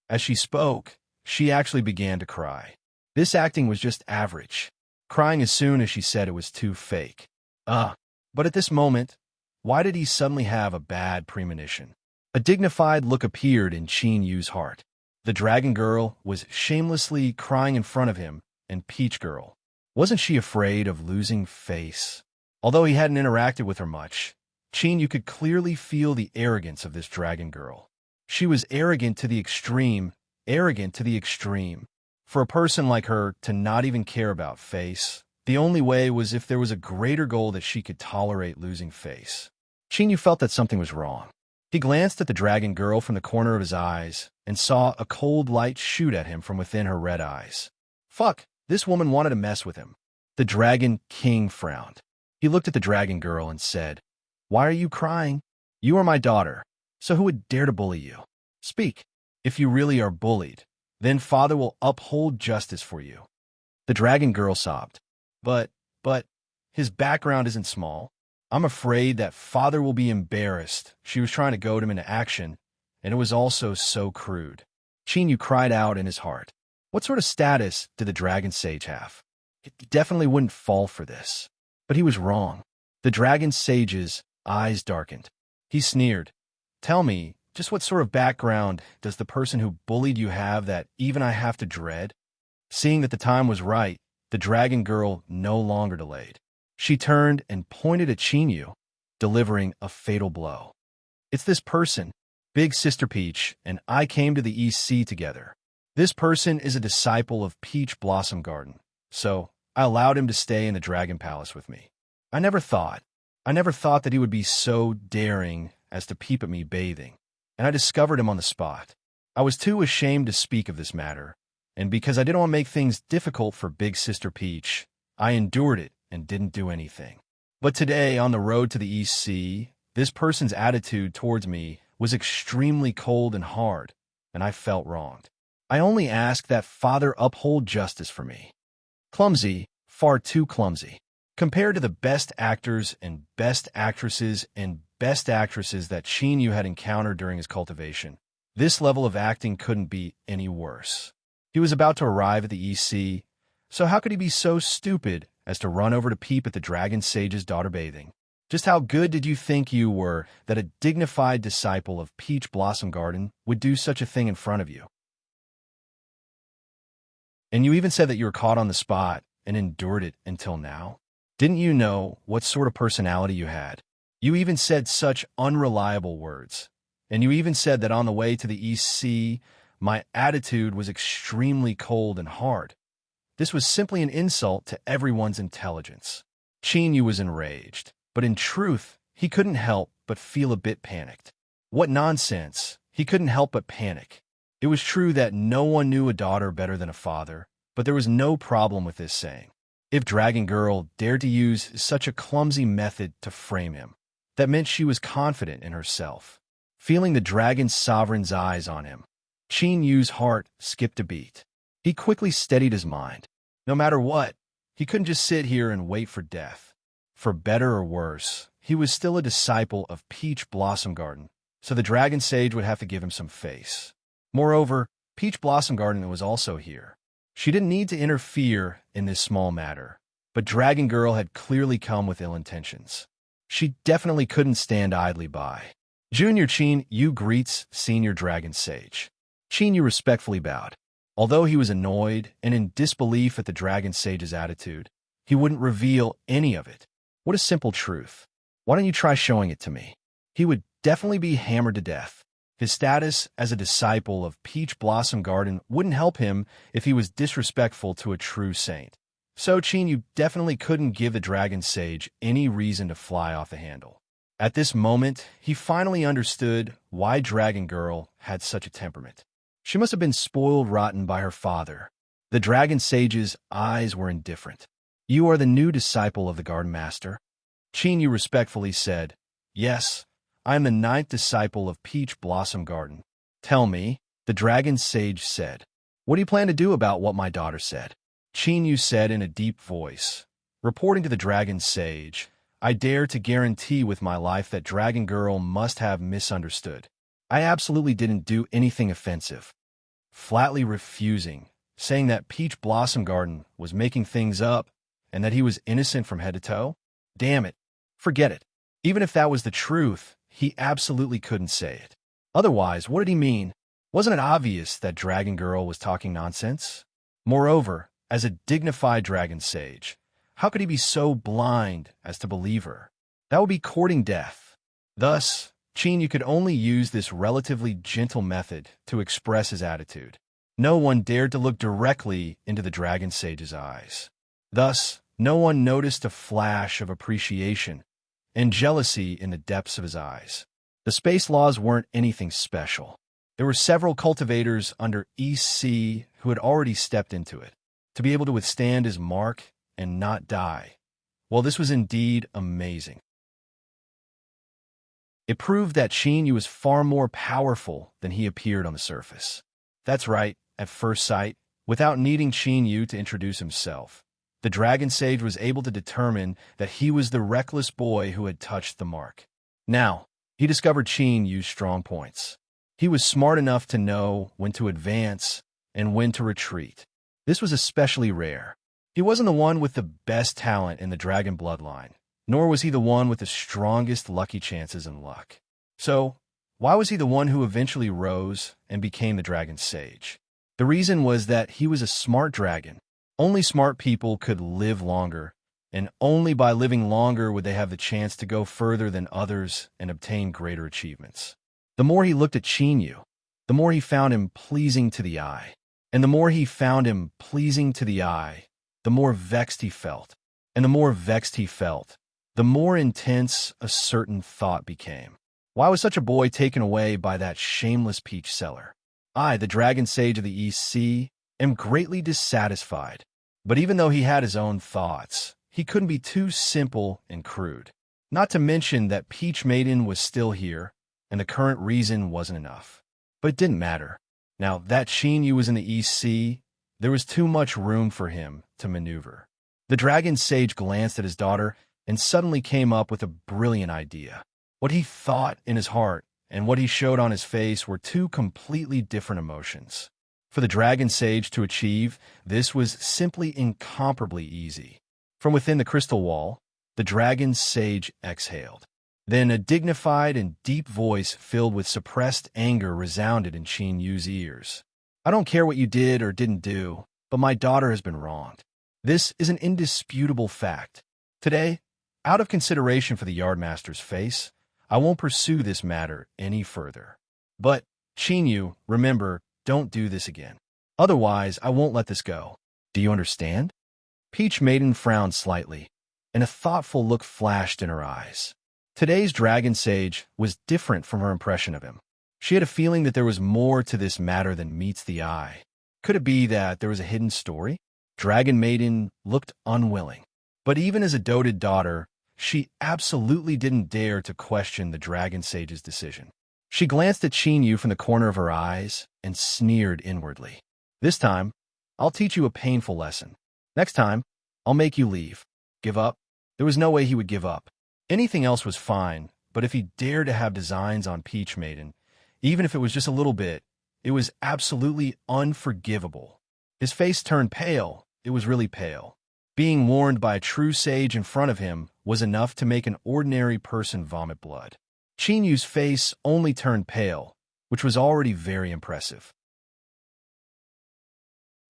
As she spoke, she actually began to cry. This acting was just average, crying as soon as she said it was too fake. But at this moment, why did he suddenly have a bad premonition? A dignified look appeared in Chinyu's heart. The Dragon Girl was shamelessly crying in front of him, and Peach Girl. Wasn't she afraid of losing face? Although he hadn't interacted with her much, Chin, you could clearly feel the arrogance of this dragon girl. She was arrogant to the extreme, arrogant to the extreme. For a person like her to not even care about face, the only way was if there was a greater goal that she could tolerate losing face. Chin felt that something was wrong. He glanced at the dragon girl from the corner of his eyes and saw a cold light shoot at him from within her red eyes. Fuck, this woman wanted to mess with him. The dragon king frowned. He looked at the dragon girl and said, "Why are you crying? You are my daughter, so who would dare to bully you? Speak. If you really are bullied, then Father will uphold justice for you." The dragon girl sobbed. But, his background isn't small. I'm afraid that Father will be embarrassed." She was trying to goad him into action, and it was also so crude. Chin cried out in his heart. What sort of status did the dragon sage have? He definitely wouldn't fall for this. But he was wrong. The dragon sage's eyes darkened. He sneered. "Tell me, just what sort of background does the person who bullied you have that even I have to dread?" Seeing that the time was right, the dragon girl no longer delayed. She turned and pointed at Chin, delivering a fatal blow. "It's this person. Big Sister Peach and I came to the East Sea together. This person is a disciple of Peach Blossom Garden, so I allowed him to stay in the Dragon Palace with me. I never thought that he would be so daring as to peep at me bathing, and I discovered him on the spot. I was too ashamed to speak of this matter, and because I didn't want to make things difficult for Big Sister Peach, I endured it and didn't do anything. But today, on the road to the East Sea, this person's attitude towards me was extremely cold and hard, and I felt wronged. I only ask that Father uphold justice for me." Clumsy, far too clumsy. Compared to the best actors and best actresses that Chin had encountered during his cultivation, this level of acting couldn't be any worse. He was about to arrive at the East Sea, so how could he be so stupid as to run over to peep at the dragon sage's daughter bathing? Just how good did you think you were that a dignified disciple of Peach Blossom Garden would do such a thing in front of you? And you even said that you were caught on the spot and endured it until now? Didn't you know what sort of personality you had? You even said such unreliable words. And you even said that on the way to the East Sea, my attitude was extremely cold and hard. This was simply an insult to everyone's intelligence. Chin was enraged, but in truth, he couldn't help but feel a bit panicked. What nonsense! He couldn't help but panic. It was true that no one knew a daughter better than a father, but there was no problem with this saying. If Dragon Girl dared to use such a clumsy method to frame him, that meant she was confident in herself. Feeling the dragon sovereign's eyes on him, Chin's heart skipped a beat. He quickly steadied his mind. No matter what, he couldn't just sit here and wait for death. For better or worse, he was still a disciple of Peach Blossom Garden, so the dragon sage would have to give him some face. Moreover, Peach Blossom Garden was also here. She didn't need to interfere in this small matter, but Dragon Girl had clearly come with ill intentions. She definitely couldn't stand idly by. Junior Chin greets Senior Dragon Sage. Chin respectfully bowed. Although he was annoyed and in disbelief at the Dragon Sage's attitude, he wouldn't reveal any of it. What a simple truth. Why don't you try showing it to me? He would definitely be hammered to death. His status as a disciple of Peach Blossom Garden wouldn't help him if he was disrespectful to a true saint. So Chin definitely couldn't give the Dragon Sage any reason to fly off the handle. At this moment, he finally understood why Dragon Girl had such a temperament. She must have been spoiled rotten by her father. The Dragon Sage's eyes were indifferent. "You are the new disciple of the Garden Master?" Chin respectfully said, "Yes, I am the 9th disciple of Peach Blossom Garden." "Tell me," the Dragon Sage said, "what do you plan to do about what my daughter said?" Chin said in a deep voice, reporting to the Dragon Sage, "I dare to guarantee with my life that Dragon Girl must have misunderstood. I absolutely didn't do anything offensive." Flatly refusing, saying that Peach Blossom Garden was making things up and that he was innocent from head to toe? Damn it. Forget it. Even if that was the truth, he absolutely couldn't say it. Otherwise, what did he mean? Wasn't it obvious that Dragon Girl was talking nonsense? Moreover, as a dignified Dragon Sage, how could he be so blind as to believe her? That would be courting death. Thus, Chinyu could only use this relatively gentle method to express his attitude. No one dared to look directly into the dragon sage's eyes. Thus, no one noticed a flash of appreciation and jealousy in the depths of his eyes. The space laws weren't anything special. There were several cultivators under East Sea who had already stepped into it, to be able to withstand his mark and not die. Well, this was indeed amazing. It proved that Chinyu was far more powerful than he appeared on the surface. That's right, at first sight, without needing Chinyu to introduce himself, the dragon sage was able to determine that he was the reckless boy who had touched the mark. Now, he discovered Chinyu's strong points. He was smart enough to know when to advance and when to retreat. This was especially rare. He wasn't the one with the best talent in the dragon bloodline, nor was he the one with the strongest lucky chances in luck. So, why was he the one who eventually rose and became the dragon sage? The reason was that he was a smart dragon. Only smart people could live longer, and only by living longer would they have the chance to go further than others and obtain greater achievements. The more he looked at Chinyu, the more he found him pleasing to the eye. And the more he found him pleasing to the eye, the more vexed he felt. And the more vexed he felt, the more intense a certain thought became. Why was such a boy taken away by that shameless peach seller? I, the dragon sage of the East Sea, am greatly dissatisfied. But even though he had his own thoughts, he couldn't be too simple and crude. Not to mention that Peach Maiden was still here, and the current reason wasn't enough. But it didn't matter. Now that Chinyu was in the East Sea, there was too much room for him to maneuver. The dragon sage glanced at his daughter and suddenly came up with a brilliant idea. What he thought in his heart and what he showed on his face were two completely different emotions. For the dragon sage to achieve, this was simply incomparably easy. From within the crystal wall, the dragon sage exhaled. Then a dignified and deep voice filled with suppressed anger resounded in Chinyu's ears. I don't care what you did or didn't do, but my daughter has been wronged. This is an indisputable fact. Today, out of consideration for the yardmaster's face, I won't pursue this matter any further. But, Chinyu, remember, don't do this again. Otherwise, I won't let this go. Do you understand? Peach Maiden frowned slightly, and a thoughtful look flashed in her eyes. Today's dragon sage was different from her impression of him. She had a feeling that there was more to this matter than meets the eye. Could it be that there was a hidden story? Dragon Maiden looked unwilling. But even as a doted daughter, she absolutely didn't dare to question the dragon sage's decision. She glanced at Chinyu from the corner of her eyes and sneered inwardly. This time, I'll teach you a painful lesson. Next time, I'll make you leave. Give up? There was no way he would give up. Anything else was fine, but if he dared to have designs on Peach Maiden, even if it was just a little bit, it was absolutely unforgivable. His face turned pale. It was really pale. Being warned by a true sage in front of him was enough to make an ordinary person vomit blood. Chinyu's face only turned pale, which was already very impressive.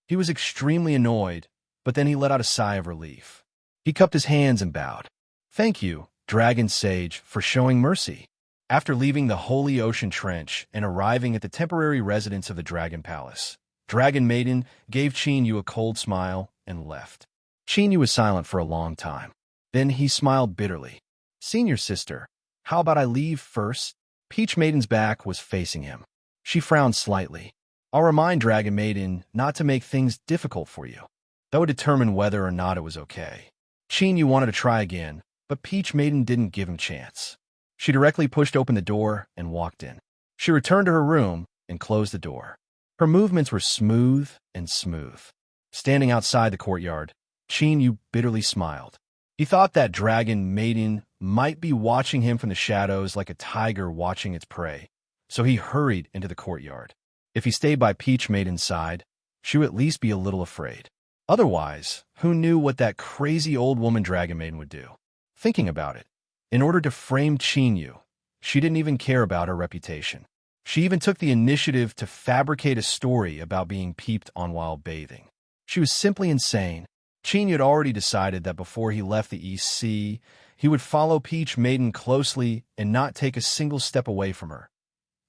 He was extremely annoyed, but then he let out a sigh of relief. He cupped his hands and bowed. Thank you, Dragon Sage, for showing mercy. After leaving the Holy Ocean Trench and arriving at the temporary residence of the Dragon Palace, Dragon Maiden gave Chinyu a cold smile and left. Chinyu was silent for a long time. Then he smiled bitterly. Senior sister, how about I leave first? Peach Maiden's back was facing him. She frowned slightly. I'll remind Dragon Maiden not to make things difficult for you. That would determine whether or not it was okay. Chinyu wanted to try again, but Peach Maiden didn't give him a chance. She directly pushed open the door and walked in. She returned to her room and closed the door. Her movements were smooth and smooth. Standing outside the courtyard, Chinyu bitterly smiled. He thought that Dragon Maiden might be watching him from the shadows like a tiger watching its prey, so he hurried into the courtyard. If he stayed by Peach Maiden's side, she would at least be a little afraid. Otherwise, who knew what that crazy old woman Dragon Maiden would do? Thinking about it, in order to frame Chinyu, she didn't even care about her reputation. She even took the initiative to fabricate a story about being peeped on while bathing. She was simply insane. Chinyu had already decided that before he left the East Sea, He would follow Peach Maiden closely and not take a single step away from her.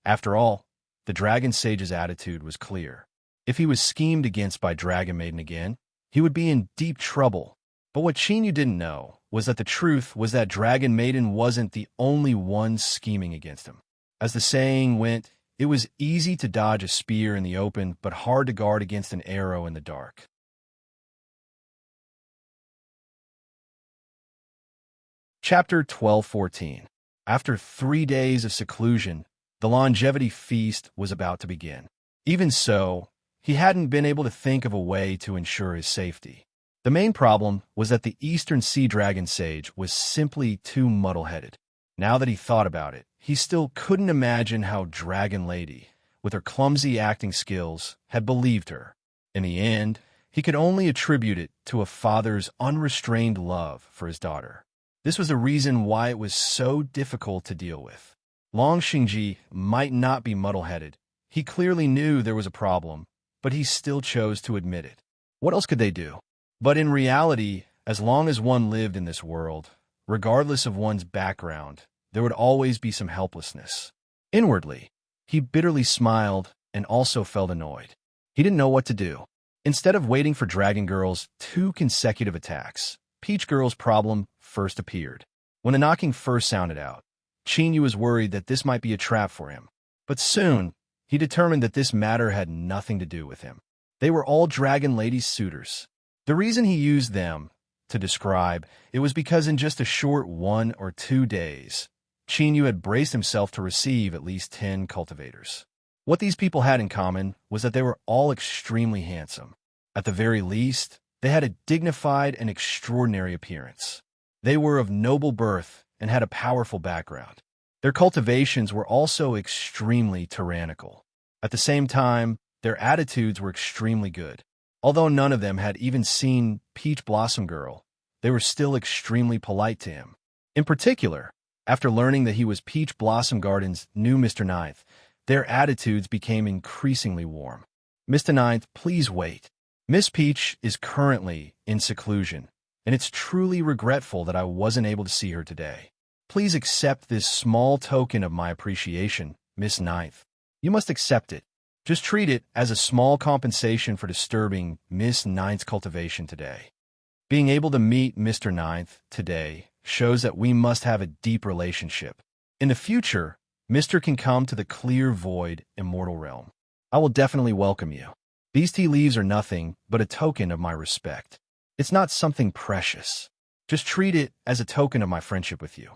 After all, the Dragon Sage's attitude was clear. If he was schemed against by Dragon Maiden again, he would be in deep trouble. But what Chinyu didn't know was that the truth was that Dragon Maiden wasn't the only one scheming against him. As the saying went, it was easy to dodge a spear in the open, but hard to guard against an arrow in the dark. Chapter 12:14. After 3 days of seclusion, the longevity feast was about to begin. Even so, he hadn't been able to think of a way to ensure his safety. The main problem was that the Eastern Sea Dragon Sage was simply too muddle-headed. Now that he thought about it, he still couldn't imagine how Dragon Lady, with her clumsy acting skills, had believed her. In the end, he could only attribute it to a father's unrestrained love for his daughter. This was the reason why it was so difficult to deal with. Long Xingji might not be muddle-headed. He clearly knew there was a problem, but he still chose to admit it. What else could they do? But in reality, as long as one lived in this world, regardless of one's background, there would always be some helplessness. Inwardly, he bitterly smiled and also felt annoyed. He didn't know what to do. Instead of waiting for Dragon Girl's 2 consecutive attacks, Peach Girl's problem first appeared. When the knocking first sounded out, Chinyu was worried that this might be a trap for him. But soon, he determined that this matter had nothing to do with him. They were all Dragon Lady's suitors. The reason he used them to describe it was because in just a short 1 or 2 days, Chinyu had braced himself to receive at least 10 cultivators. What these people had in common was that they were all extremely handsome. At the very least, they had a dignified and extraordinary appearance. They were of noble birth and had a powerful background. Their cultivations were also extremely tyrannical. At the same time, their attitudes were extremely good. Although none of them had even seen Peach Blossom Girl, they were still extremely polite to him. In particular, after learning that he was Peach Blossom Garden's new Mr. Ninth, their attitudes became increasingly warm. Mr. Ninth, please wait. Miss Peach is currently in seclusion, and it's truly regretful that I wasn't able to see her today. Please accept this small token of my appreciation, Miss Ninth. You must accept it. Just treat it as a small compensation for disturbing Miss Ninth's cultivation today. Being able to meet Mr. Ninth today shows that we must have a deep relationship. In the future, Mr. can come to the clear void immortal realm. I will definitely welcome you. These tea leaves are nothing but a token of my respect. It's not something precious. Just treat it as a token of my friendship with you.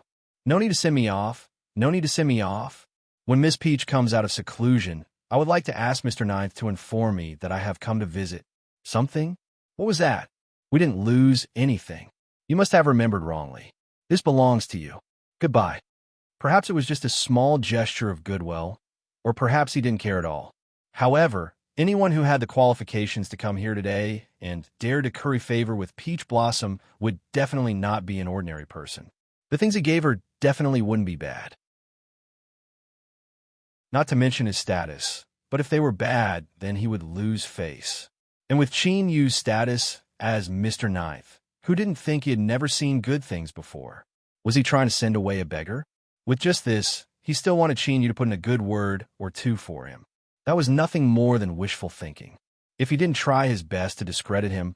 No need to send me off. No need to send me off. When Miss Peach comes out of seclusion, I would like to ask Mr. Ninth to inform me that I have come to visit. Something? What was that? We didn't lose anything. You must have remembered wrongly. This belongs to you. Goodbye. Perhaps it was just a small gesture of goodwill, or perhaps he didn't care at all. However, anyone who had the qualifications to come here today and dared to curry favor with Peach Blossom would definitely not be an ordinary person. The things he gave her definitely wouldn't be bad. Not to mention his status, but if they were bad, then he would lose face. And with Chinyu's status as Mr. Ninth, who didn't think he had never seen good things before? Was he trying to send away a beggar? With just this, he still wanted Chinyu to put in a good word or 2 for him. That was nothing more than wishful thinking. If he didn't try his best to discredit him,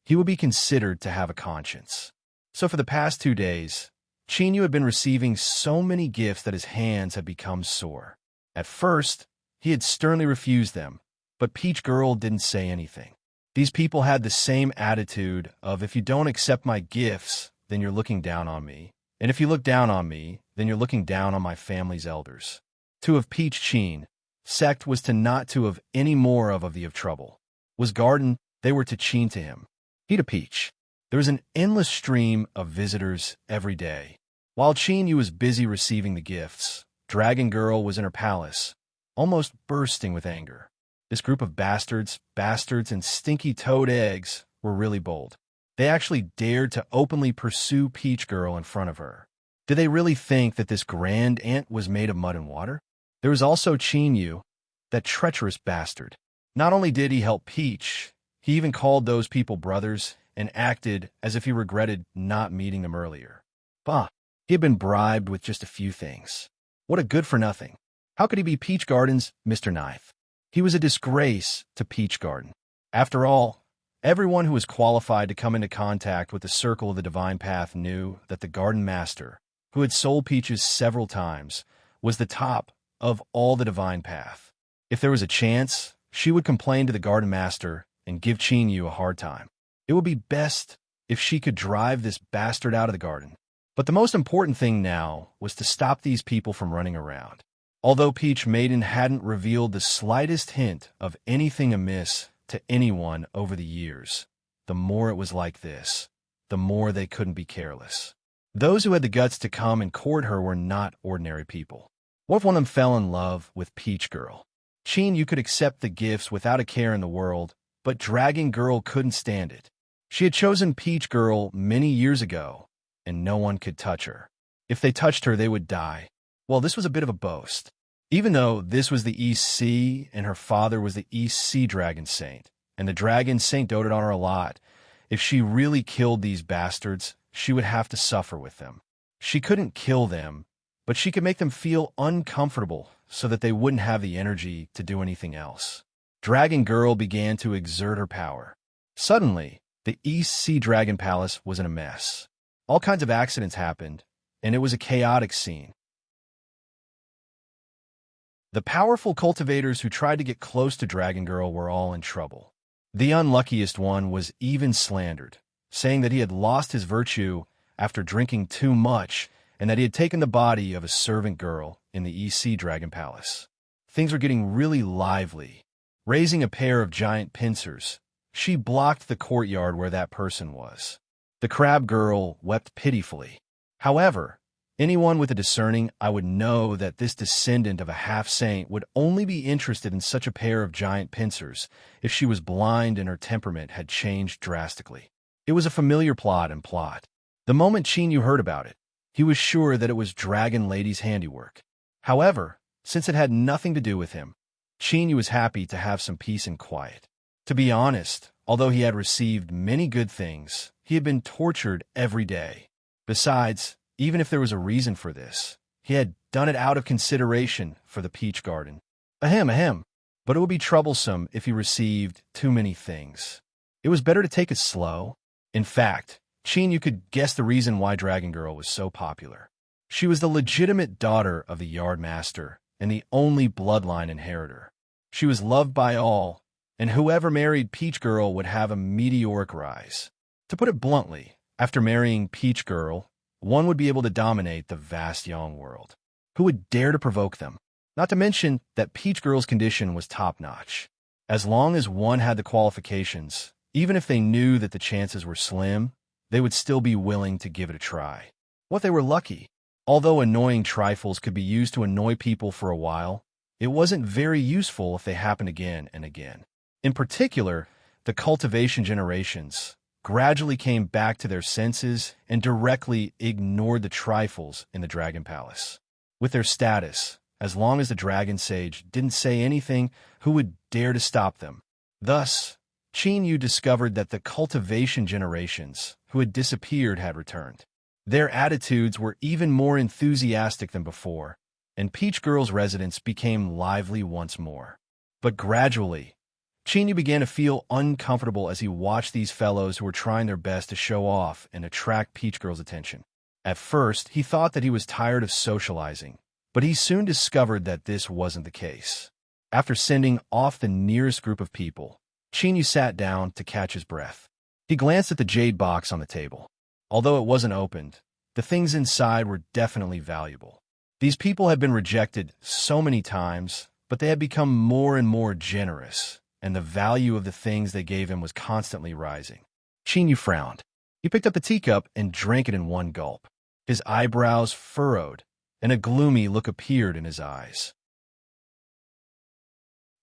he would be considered to have a conscience. So for the past 2 days, Chinyu had been receiving so many gifts that his hands had become sore. At first, he had sternly refused them, but Peach Girl didn't say anything. These people had the same attitude of, if you don't accept my gifts, then you're looking down on me. And if you look down on me, then you're looking down on my family's elders. To of Peach Chin, sect was to not to of any more of the of trouble. Was garden, they were to Chin to him. He to Peach. There was an endless stream of visitors every day. While Chinyu was busy receiving the gifts, Dragon Girl was in her palace, almost bursting with anger. This group of bastards, and stinky toad eggs were really bold. They actually dared to openly pursue Peach Girl in front of her. Did they really think that this grand ant was made of mud and water? There was also Chinyu, that treacherous bastard. Not only did he help Peach, he even called those people brothers and acted as if he regretted not meeting them earlier. Bah, he had been bribed with just a few things. What a good-for-nothing. How could he be Peach Garden's Mr. Ninth? He was a disgrace to Peach Garden. After all, everyone who was qualified to come into contact with the circle of the divine path knew that the garden master, who had sold peaches several times, was the top of all the divine path. If there was a chance, she would complain to the garden master and give Chinyu a hard time. It would be best if she could drive this bastard out of the garden. But the most important thing now was to stop these people from running around. Although Peach Maiden hadn't revealed the slightest hint of anything amiss to anyone over the years, the more it was like this, the more they couldn't be careless. Those who had the guts to come and court her were not ordinary people. What if one of them fell in love with Peach Girl? You could accept the gifts without a care in the world, but Dragon Girl couldn't stand it. She had chosen Peach Girl many years ago, and no one could touch her. If they touched her, they would die. Well, this was a bit of a boast. Even though this was the East Sea, and her father was the East Sea Dragon Saint, and the Dragon Saint doted on her a lot, if she really killed these bastards, she would have to suffer with them. She couldn't kill them, but she could make them feel uncomfortable so that they wouldn't have the energy to do anything else. Dragon Girl began to exert her power. Suddenly, the East Sea Dragon Palace was in a mess. All kinds of accidents happened, and it was a chaotic scene. The powerful cultivators who tried to get close to Dragon Girl were all in trouble. The unluckiest one was even slandered, saying that he had lost his virtue after drinking too much and that he had taken the body of a servant girl in the East Sea Dragon Palace. Things were getting really lively. Raising a pair of giant pincers, she blocked the courtyard where that person was. The crab girl wept pitifully. However, anyone with a discerning eye would know that this descendant of a half-saint would only be interested in such a pair of giant pincers if she was blind and her temperament had changed drastically. It was a familiar plot and plot. The moment Chinyu heard about it, he was sure that it was Dragon Lady's handiwork. However, since it had nothing to do with him, Chinyu was happy to have some peace and quiet. To be honest, although he had received many good things, he had been tortured every day. Besides, even if there was a reason for this, he had done it out of consideration for the Peach Garden. Ahem. But it would be troublesome if he received too many things. It was better to take it slow. In fact, Chinyu could guess the reason why Dragon Girl was so popular. She was the legitimate daughter of the Yard Master and the only bloodline inheritor. She was loved by all, and whoever married Peach Girl would have a meteoric rise. To put it bluntly, after marrying Peach Girl, one would be able to dominate the vast young world. Who would dare to provoke them? Not to mention that Peach Girl's condition was top-notch. As long as one had the qualifications, even if they knew that the chances were slim, they would still be willing to give it a try. What they were lucky. Although annoying trifles could be used to annoy people for a while, it wasn't very useful if they happened again and again. In particular, the cultivation generations gradually came back to their senses and directly ignored the trifles in the Dragon Palace. With their status, as long as the Dragon Sage didn't say anything, who would dare to stop them? Thus, Chinyu discovered that the cultivation generations who had disappeared had returned. Their attitudes were even more enthusiastic than before, and Peach Girl's residence became lively once more. But gradually, Chinyu began to feel uncomfortable as he watched these fellows who were trying their best to show off and attract Peach Girl's attention. At first, he thought that he was tired of socializing, but he soon discovered that this wasn't the case. After sending off the nearest group of people, Chinyu sat down to catch his breath. He glanced at the jade box on the table. Although it wasn't opened, the things inside were definitely valuable. These people had been rejected so many times, but they had become more and more generous, and the value of the things they gave him was constantly rising. Chinyu frowned. He picked up the teacup and drank it in one gulp. His eyebrows furrowed, and a gloomy look appeared in his eyes.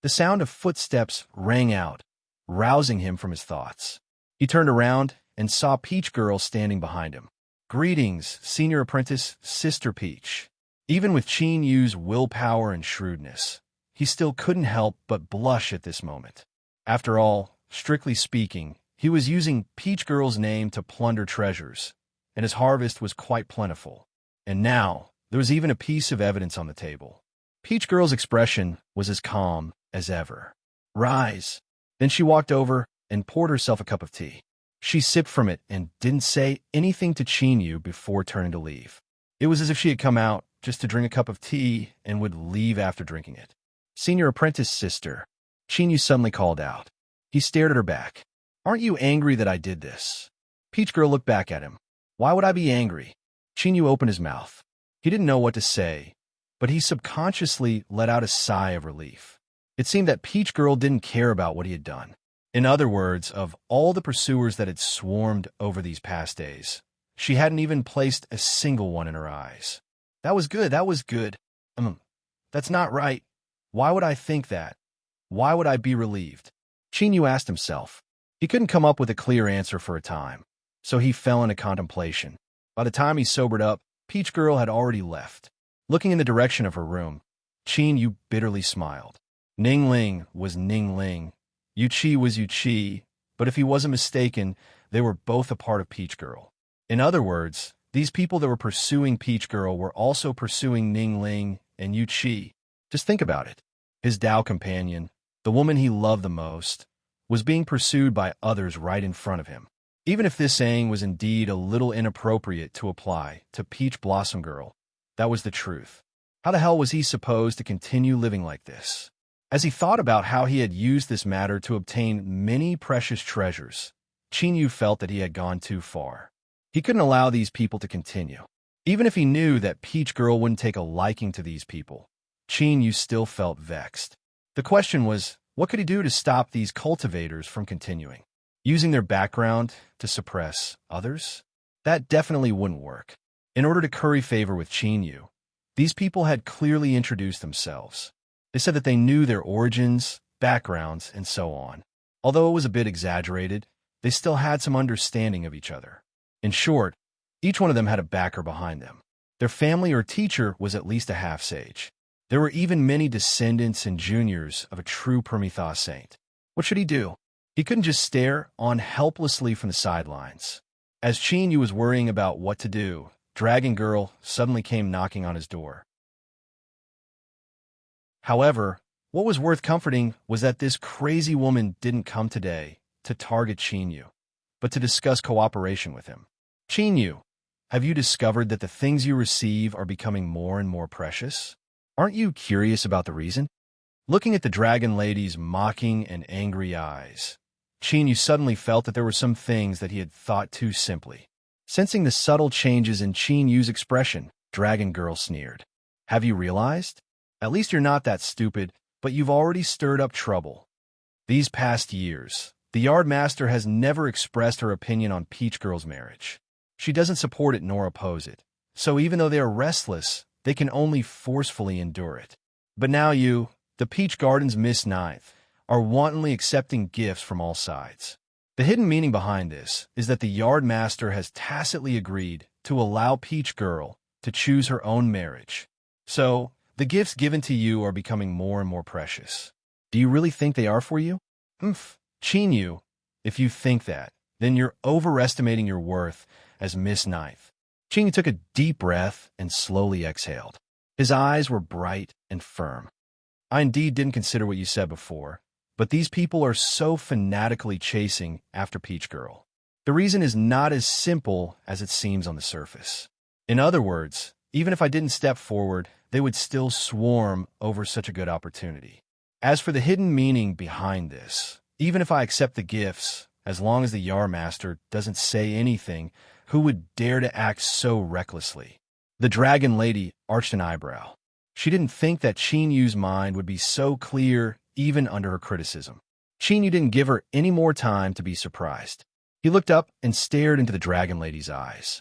The sound of footsteps rang out, rousing him from his thoughts. He turned around and saw Peach Girl standing behind him. Greetings, Senior Apprentice, Sister Peach. Even with Chinyu's willpower and shrewdness, he still couldn't help but blush at this moment. After all, strictly speaking, he was using Peach Girl's name to plunder treasures, and his harvest was quite plentiful. And now, there was even a piece of evidence on the table. Peach Girl's expression was as calm as ever. "Rise." Then she walked over and poured herself a cup of tea. She sipped from it and didn't say anything to Chinyu before turning to leave. It was as if she had come out just to drink a cup of tea and would leave after drinking it. "Senior apprentice sister," Chinyu suddenly called out. He stared at her back. "Aren't you angry that I did this?" Peach Girl looked back at him. "Why would I be angry?" Chinyu opened his mouth. He didn't know what to say, but he subconsciously let out a sigh of relief. It seemed that Peach Girl didn't care about what he had done. In other words, of all the pursuers that had swarmed over these past days, she hadn't even placed a single one in her eyes. That was good. That's not right. Why would I think that? Why would I be relieved? Chinyu asked himself. He couldn't come up with a clear answer for a time, so he fell into contemplation. By the time he sobered up, Peach Girl had already left. Looking in the direction of her room, Chinyu bitterly smiled. Ning Ling was Ning Ling. Yu Chi was Yu Chi, but if he wasn't mistaken, they were both a part of Peach Girl. In other words, these people that were pursuing Peach Girl were also pursuing Ning Ling and Yu Chi. Just think about it. His Tao companion, the woman he loved the most, was being pursued by others right in front of him. Even if this saying was indeed a little inappropriate to apply to Peach Blossom Girl, that was the truth. How the hell was he supposed to continue living like this? As he thought about how he had used this matter to obtain many precious treasures, Chinyu felt that he had gone too far. He couldn't allow these people to continue. Even if he knew that Peach Girl wouldn't take a liking to these people, Chinyu still felt vexed. The question was, what could he do to stop these cultivators from continuing? Using their background to suppress others? That definitely wouldn't work. In order to curry favor with Chinyu, these people had clearly introduced themselves. They said that they knew their origins, backgrounds, and so on. Although it was a bit exaggerated, they still had some understanding of each other. In short, each one of them had a backer behind them. Their family or teacher was at least a half-sage. There were even many descendants and juniors of a true Prometheus saint. What should he do? He couldn't just stare on helplessly from the sidelines. As Chinyu was worrying about what to do, Dragon Girl suddenly came knocking on his door. However, what was worth comforting was that this crazy woman didn't come today to target Chinyu, but to discuss cooperation with him. Chinyu, have you discovered that the things you receive are becoming more and more precious? Aren't you curious about the reason? Looking at the Dragon Lady's mocking and angry eyes, Chinyu suddenly felt that there were some things that he had thought too simply. Sensing the subtle changes in Chinyu's expression, Dragon Girl sneered. Have you realized? At least you're not that stupid, but you've already stirred up trouble. These past years, the Yard Master has never expressed her opinion on Peach Girl's marriage. She doesn't support it nor oppose it, so even though they are restless, they can only forcefully endure it. But now you, the Peach Garden's Miss Ninth, are wantonly accepting gifts from all sides. The hidden meaning behind this is that the Yard Master has tacitly agreed to allow Peach Girl to choose her own marriage. So, the gifts given to you are becoming more and more precious. Do you really think they are for you? Chinyu, if you think that, then you're overestimating your worth as Miss Ninth. Chinyu took a deep breath and slowly exhaled. His eyes were bright and firm. I indeed didn't consider what you said before, but these people are so fanatically chasing after Peach Girl. The reason is not as simple as it seems on the surface. In other words, even if I didn't step forward, they would still swarm over such a good opportunity. As for the hidden meaning behind this, even if I accept the gifts, as long as the Yard Master doesn't say anything, who would dare to act so recklessly? The Dragon Lady arched an eyebrow. She didn't think that Chinyu's mind would be so clear even under her criticism. Chinyu didn't give her any more time to be surprised. He looked up and stared into the Dragon Lady's eyes.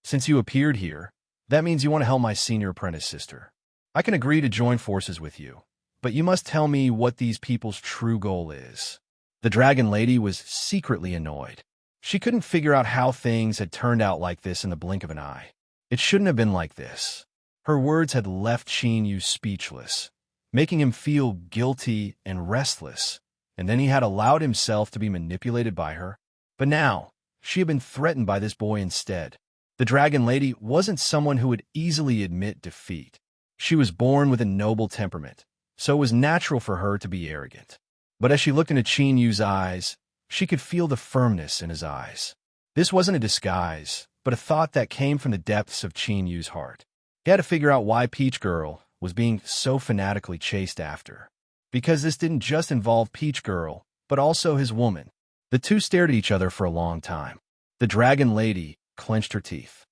Since you appeared here, that means you want to help my senior apprentice sister. I can agree to join forces with you, but you must tell me what these people's true goal is. The Dragon Lady was secretly annoyed. She couldn't figure out how things had turned out like this in the blink of an eye. It shouldn't have been like this. Her words had left Chinyu speechless, making him feel guilty and restless, and then he had allowed himself to be manipulated by her. But now, she had been threatened by this boy instead. The Dragon Lady wasn't someone who would easily admit defeat. She was born with a noble temperament, so it was natural for her to be arrogant. But as she looked into Qin Yu's eyes, she could feel the firmness in his eyes. This wasn't a disguise, but a thought that came from the depths of Qin Yu's heart. He had to figure out why Peach Girl was being so fanatically chased after. Because this didn't just involve Peach Girl, but also his woman. The two stared at each other for a long time. The Dragon Lady clenched her teeth.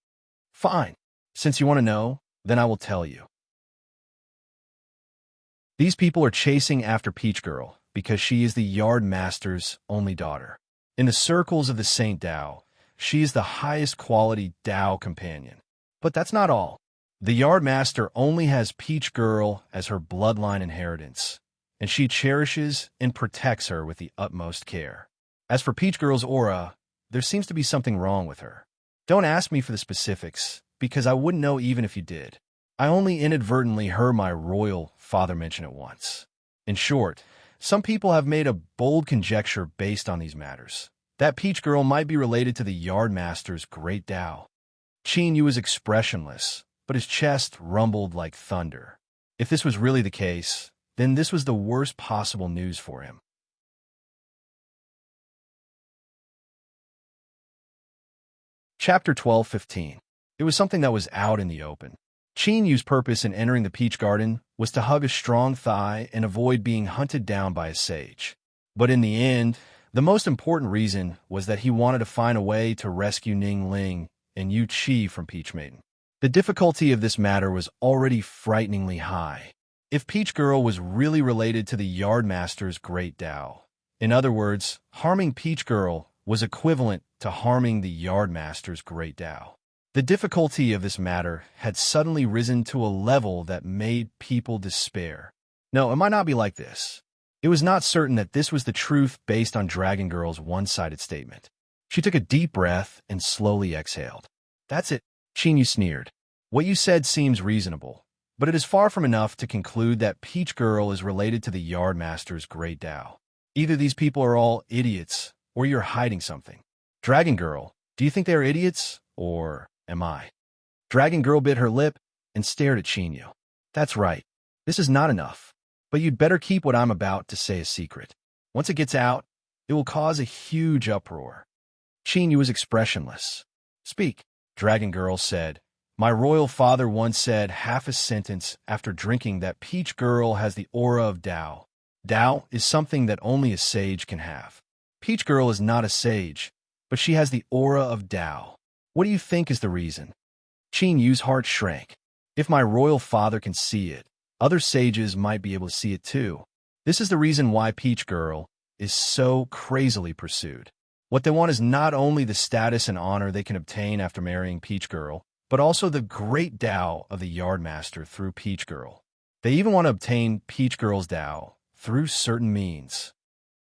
Fine. Since you want to know, then I will tell you. These people are chasing after Peach Girl because she is the Yard Master's only daughter. In the circles of the Saint Tao, she is the highest quality Tao companion. But that's not all. The Yard Master only has Peach Girl as her bloodline inheritance, and she cherishes and protects her with the utmost care. As for Peach Girl's aura, there seems to be something wrong with her. Don't ask me for the specifics, because I wouldn't know even if you did. I only inadvertently heard my royal father mention it once. In short, some people have made a bold conjecture based on these matters, that Peach Girl might be related to the Yard Master's great Tao. Qin Yu was expressionless, but his chest rumbled like thunder. If this was really the case, then this was the worst possible news for him. Chapter 12:15. It was something that was out in the open. Qin Yu's purpose in entering the peach garden was to hug a strong thigh and avoid being hunted down by a sage. But in the end, the most important reason was that he wanted to find a way to rescue Ning Ling and Yu Qi from Peach Maiden. The difficulty of this matter was already frighteningly high. If Peach Girl was really related to the Yard Master's great Tao, in other words, harming Peach Girl was equivalent to harming the Yard Master's great Tao. The difficulty of this matter had suddenly risen to a level that made people despair. No, it might not be like this. It was not certain that this was the truth based on Dragon Girl's one-sided statement. She took a deep breath and slowly exhaled. That's it, Qin Yu sneered. What you said seems reasonable, but it is far from enough to conclude that Peach Girl is related to the Yard Master's great Tao. Either these people are all idiots, or you're hiding something. Dragon Girl, do you think they are idiots, or am I? Dragon Girl bit her lip and stared at Qin Yu. That's right. This is not enough. But you'd better keep what I'm about to say a secret. Once it gets out, it will cause a huge uproar. Qin Yu was expressionless. Speak, Dragon Girl said. My royal father once said half a sentence after drinking that Peach Girl has the aura of Tao. Tao is something that only a sage can have. Peach Girl is not a sage, but she has the aura of Tao. What do you think is the reason? Qin Yu's heart shrank. If my royal father can see it, other sages might be able to see it too. This is the reason why Peach Girl is so crazily pursued. What they want is not only the status and honor they can obtain after marrying Peach Girl, but also the great Tao of the Yard Master through Peach Girl. They even want to obtain Peach Girl's Tao through certain means.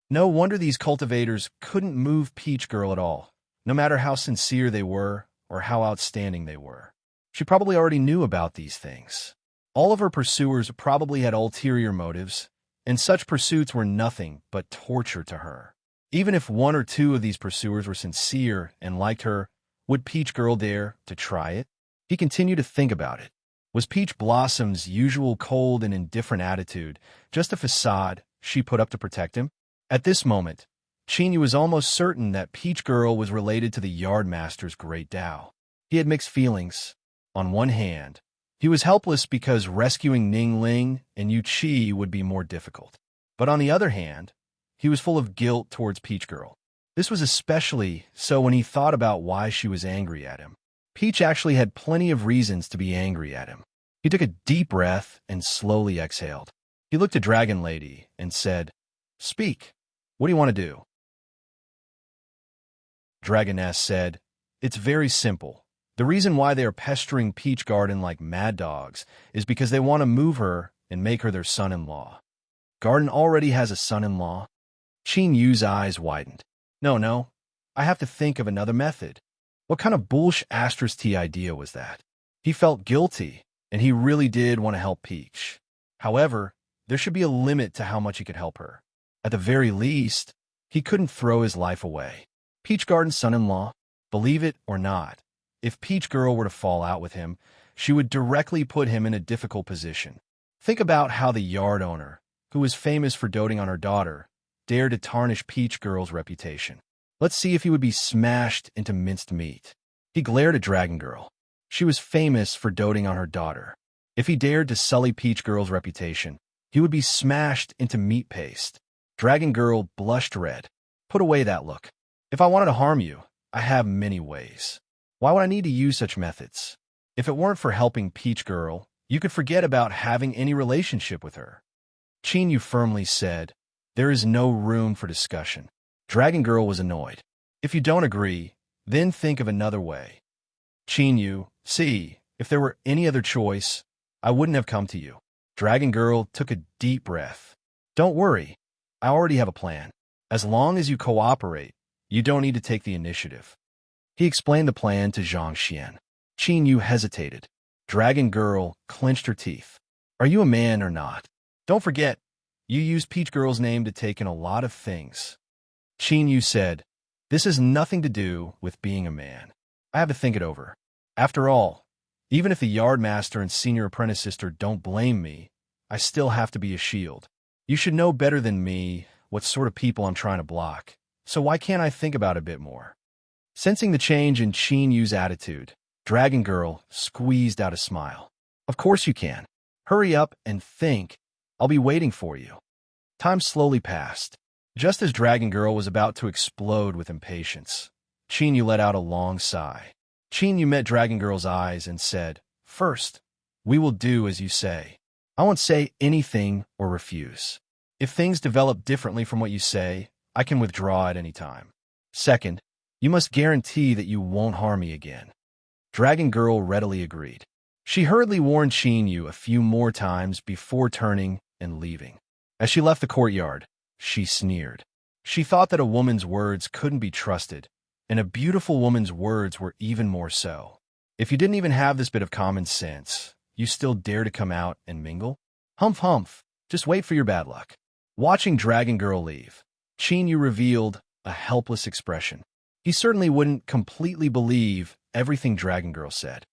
No wonder these cultivators couldn't move Peach Girl at all, no matter how sincere they were or how outstanding they were. She probably already knew about these things. All of her pursuers probably had ulterior motives, and such pursuits were nothing but torture to her. Even if one or two of these pursuers were sincere and liked her, would Peach Girl dare to try it? He continued to think about it. Was Peach Blossom's usual cold and indifferent attitude just a facade she put up to protect him? At this moment, Qin Yu was almost certain that Peach Girl was related to the Yard Master's great Tao. He had mixed feelings. On one hand, he was helpless because rescuing Ning Ling and Yu Qi would be more difficult. But on the other hand, he was full of guilt towards Peach Girl. This was especially so when he thought about why she was angry at him. Peach actually had plenty of reasons to be angry at him. He took a deep breath and slowly exhaled. He looked at Dragon Lady and said, Speak. What do you want to do? Dragoness said, It's very simple. The reason why they are pestering Peach Garden like mad dogs is because they want to move her and make her their son-in-law. Garden already has a son-in-law. Qin Yu's eyes widened. No, I have to think of another method. What kind of bullsh asterisk T idea was that? He felt guilty, and he really did want to help Peach. However, there should be a limit to how much he could help her. At the very least, he couldn't throw his life away. Peach Garden's son-in-law, believe it or not, if Peach Girl were to fall out with him, she would directly put him in a difficult position. Think about how the yard owner, who was famous for doting on her daughter, dared to tarnish Peach Girl's reputation. Let's see if he would be smashed into minced meat. He glared at Dragon Girl. She was famous for doting on her daughter. If he dared to sully Peach Girl's reputation, he would be smashed into meat paste. Dragon Girl blushed red. Put away that look. If I wanted to harm you, I have many ways. Why would I need to use such methods? If it weren't for helping Peach Girl, you could forget about having any relationship with her. Yu firmly said, there is no room for discussion. Dragon Girl was annoyed. If you don't agree, then think of another way. Yu, see, if there were any other choice, I wouldn't have come to you. Dragon Girl took a deep breath. Don't worry, I already have a plan. As long as you cooperate, you don't need to take the initiative. He explained the plan to Zhang Xian. Yu hesitated. Dragon Girl clenched her teeth. Are you a man or not? Don't forget, you used Peach Girl's name to take in a lot of things. Yu said, this has nothing to do with being a man. I have to think it over. After all, even if the yard master and senior apprentice sister don't blame me, I still have to be a shield. You should know better than me what sort of people I'm trying to block, so why can't I think about it a bit more? Sensing the change in Yu's attitude, Dragon Girl squeezed out a smile. Of course you can. Hurry up and think. I'll be waiting for you. Time slowly passed. Just as Dragon Girl was about to explode with impatience, Yu let out a long sigh. Yu met Dragon Girl's eyes and said, first, we will do as you say. I won't say anything or refuse. If things develop differently from what you say, I can withdraw at any time. Second, you must guarantee that you won't harm me again. Dragon Girl readily agreed. She hurriedly warned Yu a few more times before turning and leaving. As she left the courtyard, she sneered. She thought that a woman's words couldn't be trusted, and a beautiful woman's words were even more so. If you didn't even have this bit of common sense, you still dare to come out and mingle? Humph humph, just wait for your bad luck. Watching Dragon Girl leave, Yu revealed a helpless expression. He certainly wouldn't completely believe everything Dragon Girl said.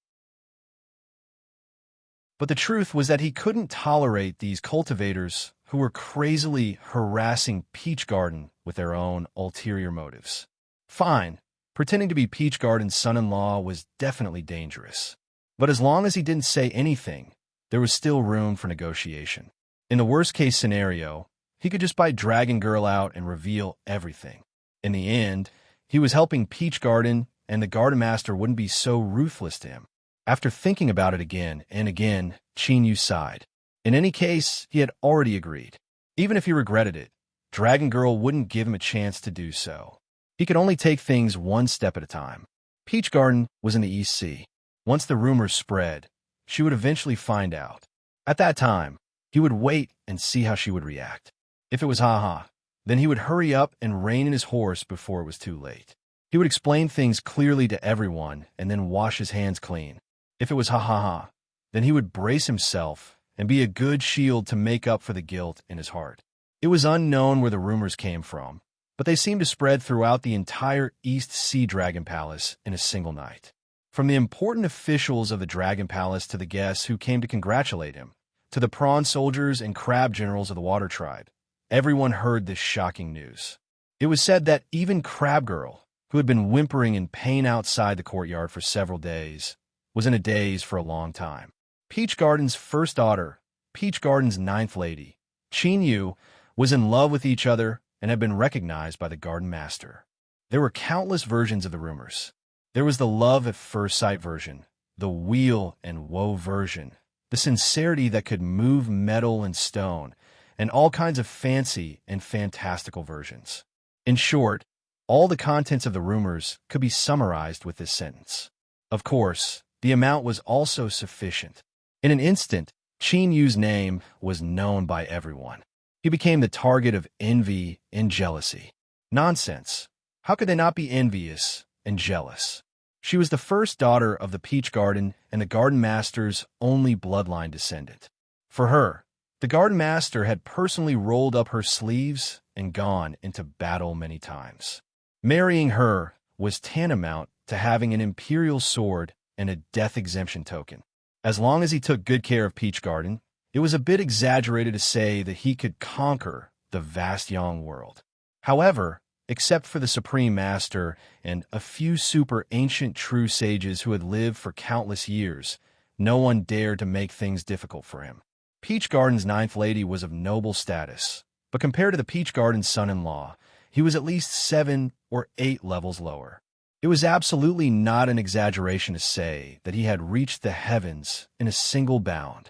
But the truth was that he couldn't tolerate these cultivators who were crazily harassing Peach Garden with their own ulterior motives. Fine, pretending to be Peach Garden's son-in-law was definitely dangerous. But as long as he didn't say anything, there was still room for negotiation. In the worst-case scenario, he could just buy Dragon Girl out and reveal everything. In the end, he was helping Peach Garden, and the Garden Master wouldn't be so ruthless to him. After thinking about it again and again, Yu sighed. In any case, he had already agreed. Even if he regretted it, Dragon Girl wouldn't give him a chance to do so. He could only take things one step at a time. Peach Garden was in the East Sea. Once the rumors spread, she would eventually find out. At that time, he would wait and see how she would react. If it was ha-ha, then he would hurry up and rein in his horse before it was too late. He would explain things clearly to everyone and then wash his hands clean. If it was ha-ha-ha, then he would brace himself and be a good shield to make up for the guilt in his heart. It was unknown where the rumors came from, but they seemed to spread throughout the entire East Sea Dragon Palace in a single night. From the important officials of the Dragon Palace to the guests who came to congratulate him, to the prawn soldiers and crab generals of the Water Tribe, everyone heard this shocking news. It was said that even Crab Girl, who had been whimpering in pain outside the courtyard for several days, was in a daze for a long time. Peach Garden's first daughter, Peach Garden's ninth lady, Yu, was in love with each other and had been recognized by the Garden Master. There were countless versions of the rumors. There was the love at first sight version, the wheel and woe version, the sincerity that could move metal and stone, and all kinds of fancy and fantastical versions. In short, all the contents of the rumors could be summarized with this sentence. Of course, the amount was also sufficient. In an instant, Yu's name was known by everyone. He became the target of envy and jealousy. Nonsense. How could they not be envious and jealous? She was the first daughter of the Peach Garden and the Garden Master's only bloodline descendant. For her, the Garden Master had personally rolled up her sleeves and gone into battle many times. Marrying her was tantamount to having an imperial sword and a death exemption token. As long as he took good care of Peach Garden, it was a bit exaggerated to say that he could conquer the vast young world. However, except for the Supreme Master and a few super ancient true sages who had lived for countless years, no one dared to make things difficult for him. Peach Garden's ninth lady was of noble status, but compared to the Peach Garden's son-in-law, he was at least 7 or 8 levels lower. It was absolutely not an exaggeration to say that he had reached the heavens in a single bound.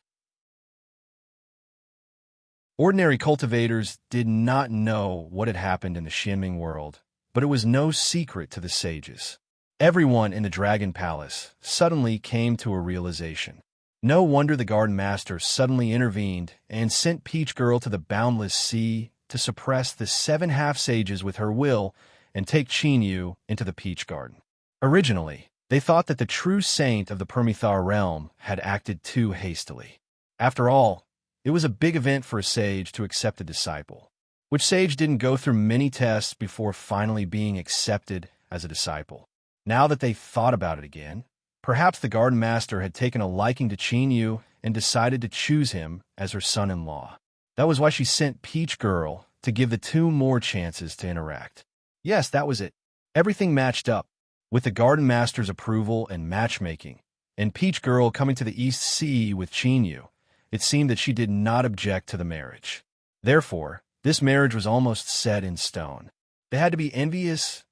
Ordinary cultivators did not know what had happened in the shimming world, but it was no secret to the sages. Everyone in the Dragon Palace suddenly came to a realization. No wonder the Garden Master suddenly intervened and sent Peach Girl to the boundless sea to suppress the 7 half-sages with her will and take Chinyu into the Peach Garden. Originally, they thought that the true saint of the Permethar realm had acted too hastily. After all, it was a big event for a sage to accept a disciple. Which sage didn't go through many tests before finally being accepted as a disciple? Now that they thought about it again, perhaps the Garden Master had taken a liking to Chinyu and decided to choose him as her son-in-law. That was why she sent Peach Girl to give the two more chances to interact. Yes, that was it. Everything matched up. With the Garden Master's approval and matchmaking, and Peach Girl coming to the East Sea with Chinyu, it seemed that she did not object to the marriage. Therefore, this marriage was almost set in stone. They had to be envious,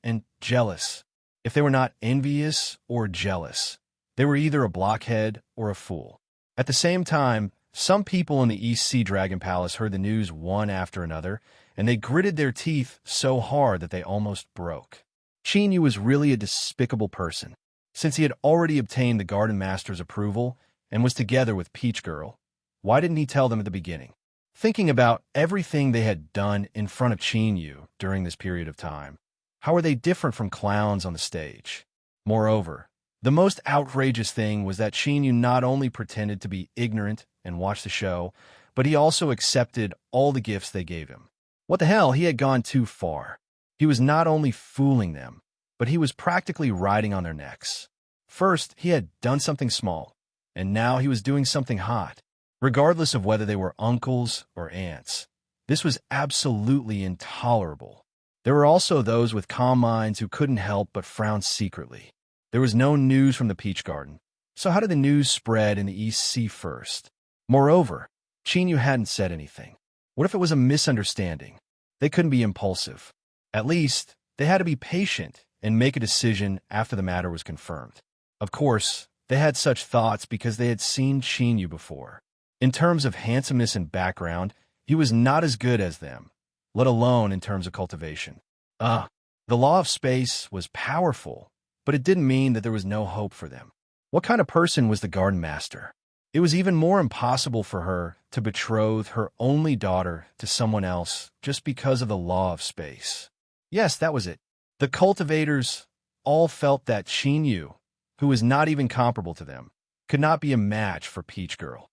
and jealous. If they were not envious or jealous, they were either a blockhead or a fool. At the same time, some people in the East Sea Dragon Palace heard the news one after another, and they gritted their teeth so hard that they almost broke. Chinyu was really a despicable person. Since he had already obtained the Garden Master's approval and was together with Peach Girl, why didn't he tell them at the beginning? Thinking about everything they had done in front of Chinyu during this period of time, how were they different from clowns on the stage? Moreover, the most outrageous thing was that Chinyu not only pretended to be ignorant and watch the show, but he also accepted all the gifts they gave him. What the hell, he had gone too far. He was not only fooling them, but he was practically riding on their necks. First, he had done something small, and now he was doing something hot. Regardless of whether they were uncles or aunts, this was absolutely intolerable. There were also those with calm minds who couldn't help but frown secretly. There was no news from the Peach Garden, so how did the news spread in the East Sea first? Moreover, Chinyu hadn't said anything. What if it was a misunderstanding? They couldn't be impulsive. At least, they had to be patient and make a decision after the matter was confirmed. Of course, they had such thoughts because they had seen Chinyu before. In terms of handsomeness and background, he was not as good as them, let alone in terms of cultivation. The law of space was powerful, but it didn't mean that there was no hope for them. What kind of person was the Garden Master? It was even more impossible for her to betroth her only daughter to someone else just because of the law of space. Yes, that was it. The cultivators all felt that Chinyu, who was not even comparable to them, could not be a match for Peach Girl.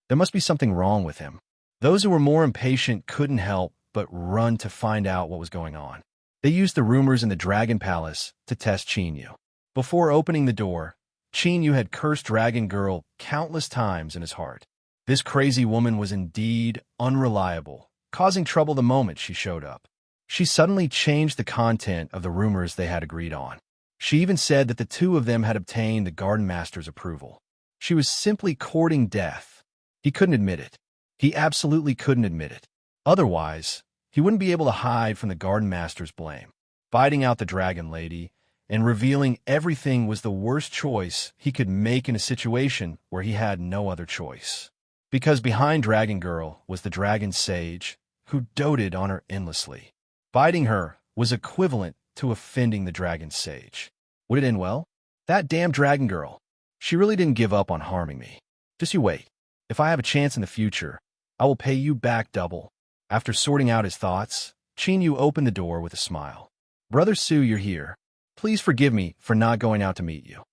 There must be something wrong with him. Those who were more impatient couldn't help but run to find out what was going on. They used the rumors in the Dragon Palace to test Chinyu. Before opening the door, Chinyu had cursed Dragon Girl countless times in his heart. This crazy woman was indeed unreliable, causing trouble the moment she showed up. She suddenly changed the content of the rumors they had agreed on. She even said that the two of them had obtained the Garden Master's approval. She was simply courting death. He couldn't admit it. He absolutely couldn't admit it. Otherwise, he wouldn't be able to hide from the Garden Master's blame. Biting out the Dragon Lady and revealing everything was the worst choice he could make in a situation where he had no other choice. Because behind Dragon Girl was the Dragon Sage, who doted on her endlessly. Biting her was equivalent to offending the Dragon Sage. Would it end well? That damn Dragon Girl. She really didn't give up on harming me. Just you wait. If I have a chance in the future, I will pay you back double. After sorting out his thoughts, Chinyu opened the door with a smile. Brother Su, you're here. Please forgive me for not going out to meet you.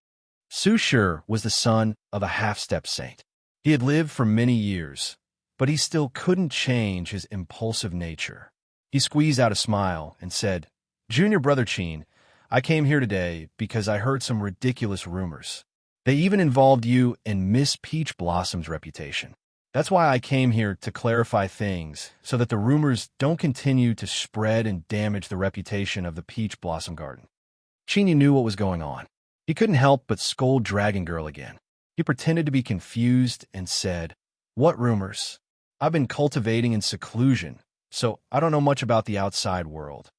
Su Shi was the son of a half-step saint. He had lived for many years, but he still couldn't change his impulsive nature. He squeezed out a smile and said, Junior brother Chin, I came here today because I heard some ridiculous rumors. They even involved you and Miss Peach Blossom's reputation. That's why I came here to clarify things so that the rumors don't continue to spread and damage the reputation of the Peach Blossom Garden. Chin knew what was going on. He couldn't help but scold Dragon Girl again. He pretended to be confused and said, "What rumors? I've been cultivating in seclusion, so I don't know much about the outside world."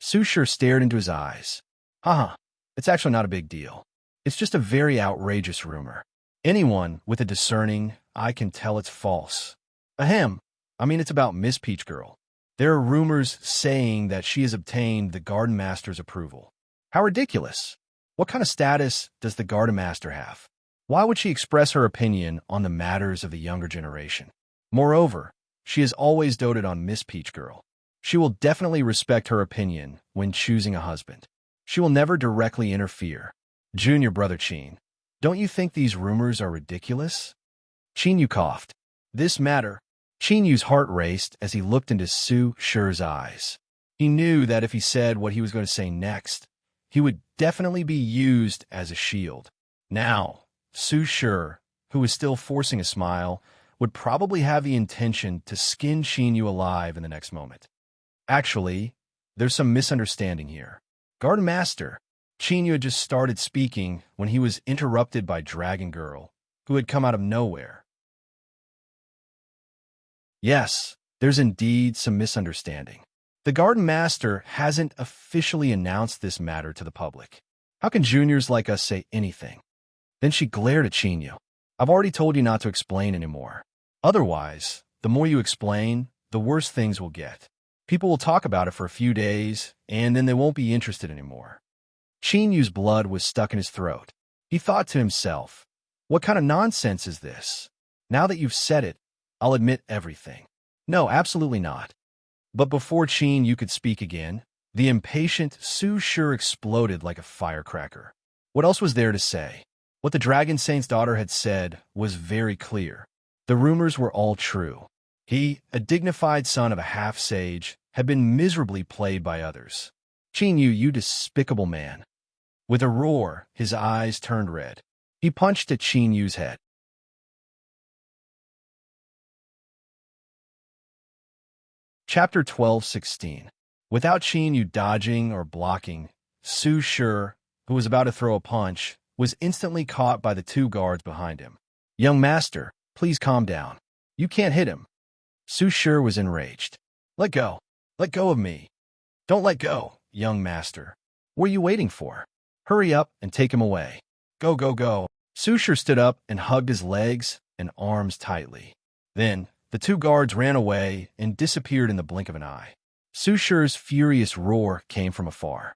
Sushir stared into his eyes. Haha, it's actually not a big deal. It's just a very outrageous rumor. Anyone with a discerning eye can tell it's false. Ahem, I mean it's about Miss Peach Girl. There are rumors saying that she has obtained the Garden Master's approval. How ridiculous! What kind of status does the Garden Master have? Why would she express her opinion on the matters of the younger generation? Moreover, she has always doted on Miss Peach Girl. She will definitely respect her opinion when choosing a husband. She will never directly interfere. Junior brother Chin, don't you think these rumors are ridiculous? Chin Yu coughed. This matter. Chin Yu's heart raced as he looked into Su Shir's eyes. He knew that if he said what he was going to say next, he would definitely be used as a shield. Now, Su Shir, who was still forcing a smile, would probably have the intention to skin Chin Yu alive in the next moment. Actually, there's some misunderstanding here. Garden Master, Chin Yu had just started speaking when he was interrupted by Dragon Girl, who had come out of nowhere. Yes, there's indeed some misunderstanding. The Garden Master hasn't officially announced this matter to the public. How can juniors like us say anything? Then she glared at Chin Yu. I've already told you not to explain anymore. Otherwise, the more you explain, the worse things will get. People will talk about it for a few days, and then they won't be interested anymore. Chin Yu's blood was stuck in his throat. He thought to himself, what kind of nonsense is this? Now that you've said it, I'll admit everything. No, absolutely not. But before Chin Yu could speak again, the impatient Su Shir exploded like a firecracker. What else was there to say? What the Dragon Saint's daughter had said was very clear. The rumors were all true. He, a dignified son of a half-sage, had been miserably played by others. Chin Yu, you despicable man. With a roar, his eyes turned red. He punched at Chin Yu's head. Chapter 12:16. Without Chin Yu dodging or blocking, Su Shir, who was about to throw a punch, was instantly caught by the two guards behind him. Young master, please calm down. You can't hit him. Su Shir was enraged. Let go. Let go of me. Don't let go, young master. What are you waiting for? Hurry up and take him away. Go, go, go. Su Shir stood up and hugged his legs and arms tightly. Then, the two guards ran away and disappeared in the blink of an eye. Su Shir's furious roar came from afar.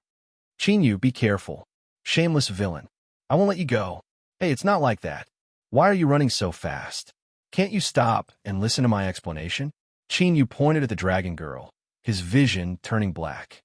Chin Yu, be careful. Shameless villain. I won't let you go. Hey, it's not like that. Why are you running so fast? Can't you stop and listen to my explanation? Chin Yu pointed at the Dragon Girl, his vision turning black.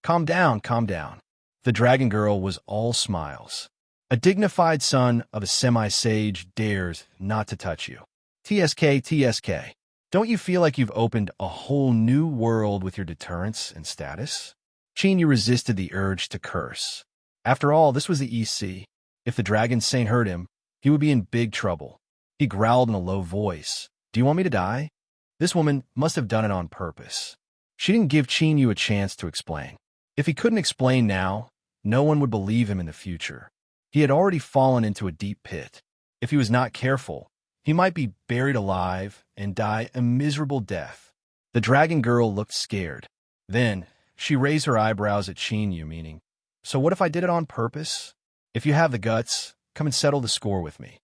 Calm down, calm down. The Dragon Girl was all smiles. A dignified son of a semi-sage dares not to touch you. TSK, TSK. Don't you feel like you've opened a whole new world with your deterrence and status? Chin Yu resisted the urge to curse. After all, this was the EC. If the Dragon Saint heard him, he would be in big trouble. He growled in a low voice. Do you want me to die? This woman must have done it on purpose. She didn't give Chin Yu a chance to explain. If he couldn't explain now, no one would believe him in the future. He had already fallen into a deep pit. If he was not careful, he might be buried alive and die a miserable death. The Dragon Girl looked scared. Then, she raised her eyebrows at Chin Yu, meaning, so what if I did it on purpose? If you have the guts, come and settle the score with me.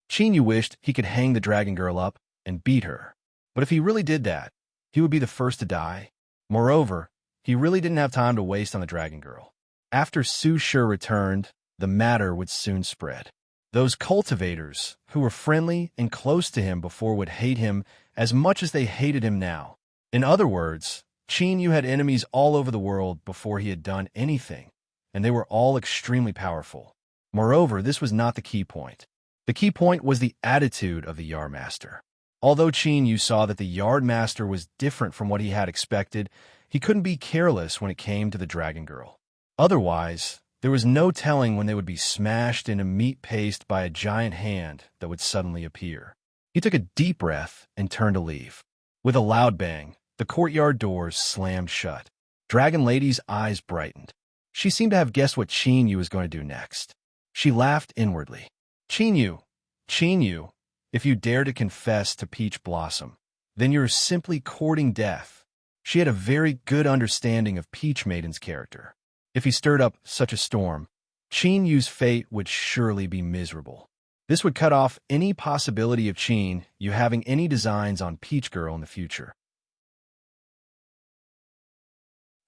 Chin Yu wished he could hang the Dragon Girl up and beat her. But if he really did that, he would be the first to die. Moreover, he really didn't have time to waste on the Dragon Girl. After Su Shir returned, the matter would soon spread. Those cultivators, who were friendly and close to him before, would hate him as much as they hated him now. In other words, Chin Yu had enemies all over the world before he had done anything, and they were all extremely powerful. Moreover, this was not the key point. The key point was the attitude of the Yard Master. Although Chin Yu saw that the Yard Master was different from what he had expected, He couldn't be careless when it came to the dragon girl. Otherwise, there was no telling when they would be smashed into meat paste by a giant hand that would suddenly appear. He took a deep breath and turned to leave. With a loud bang, the courtyard doors slammed shut. Dragon Lady's eyes brightened. She seemed to have guessed what Chin-yu was going to do next. She laughed inwardly. Chin-yu, Chin-yu, if you dare to confess to Peach Blossom, then you're simply courting death. She had a very good understanding of Peach Maiden's character. If he stirred up such a storm, Chin-yu's fate would surely be miserable. This would cut off any possibility of Chin-yu having any designs on Peach Girl in the future.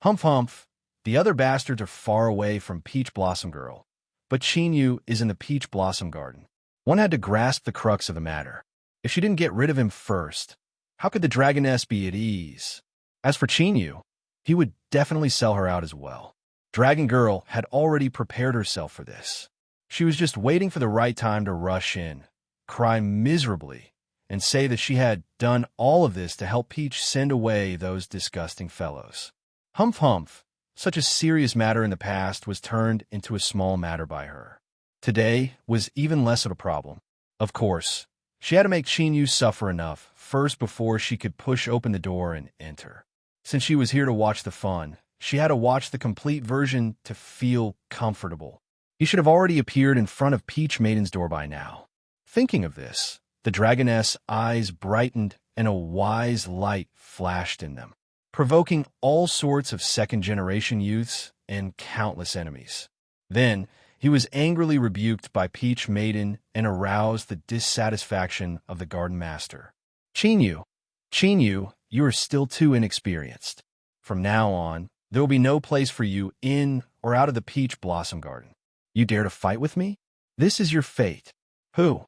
Humph humph, the other bastards are far away from Peach Blossom Girl, but Chin-yu is in the Peach Blossom Garden. One had to grasp the crux of the matter. If she didn't get rid of him first, how could the dragoness be at ease? As for Chin-yu, he would definitely sell her out as well. Dragon Girl had already prepared herself for this. She was just waiting for the right time to rush in, cry miserably, and say that she had done all of this to help Peach send away those disgusting fellows. Humph humph, such a serious matter in the past was turned into a small matter by her. Today was even less of a problem. Of course, she had to make Chin-yu suffer enough first before she could push open the door and enter. Since she was here to watch the fun, she had to watch the complete version to feel comfortable. He should have already appeared in front of Peach Maiden's door by now. Thinking of this, the dragoness' eyes brightened and a wise light flashed in them, provoking all sorts of second-generation youths and countless enemies. Then, he was angrily rebuked by Peach Maiden and aroused the dissatisfaction of the Garden Master. Chin-yu, Chin-yu, you are still too inexperienced. From now on, there will be no place for you in or out of the Peach Blossom Garden. You dare to fight with me? This is your fate. Who?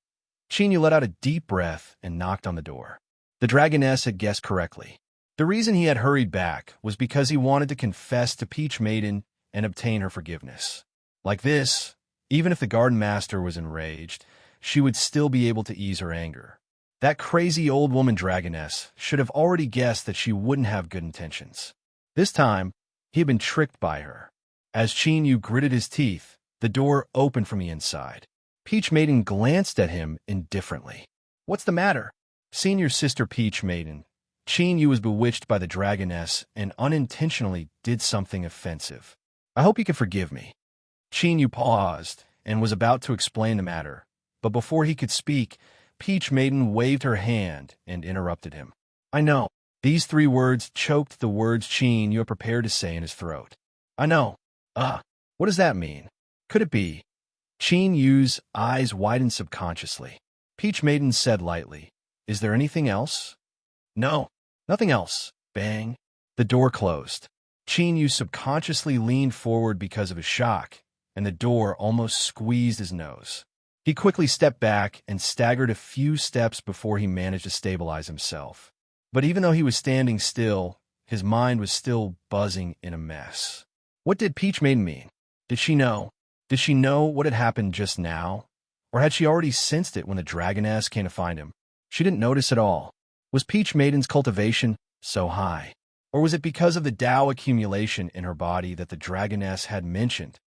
Chin-yu let out a deep breath and knocked on the door. The dragoness had guessed correctly. The reason he had hurried back was because he wanted to confess to Peach Maiden and obtain her forgiveness. Like this, even if the Garden Master was enraged, she would still be able to ease her anger. That crazy old woman dragoness should have already guessed that she wouldn't have good intentions. This time, he had been tricked by her. As Chin-yu gritted his teeth, the door opened from the inside. Peach Maiden glanced at him indifferently. What's the matter? Seeing your sister Peach Maiden, Chin-yu was bewitched by the dragoness and unintentionally did something offensive. I hope you can forgive me. Chin-yu paused and was about to explain the matter, but before he could speak, Peach Maiden waved her hand and interrupted him. I know. These three words choked the words Chin-yu had prepared to say in his throat. I know. What does that mean? Could it be? Chin-yu's eyes widened subconsciously. Peach Maiden said lightly, Is there anything else? No, nothing else. Bang. The door closed. Chin-yu subconsciously leaned forward because of his shock, and the door almost squeezed his nose. He quickly stepped back and staggered a few steps before he managed to stabilize himself. But even though he was standing still, his mind was still buzzing in a mess. What did Peach Maiden mean? Did she know? Did she know what had happened just now? Or had she already sensed it when the dragoness came to find him? She didn't notice at all. Was Peach Maiden's cultivation so high? Or was it because of the Tao accumulation in her body that the dragoness had mentioned?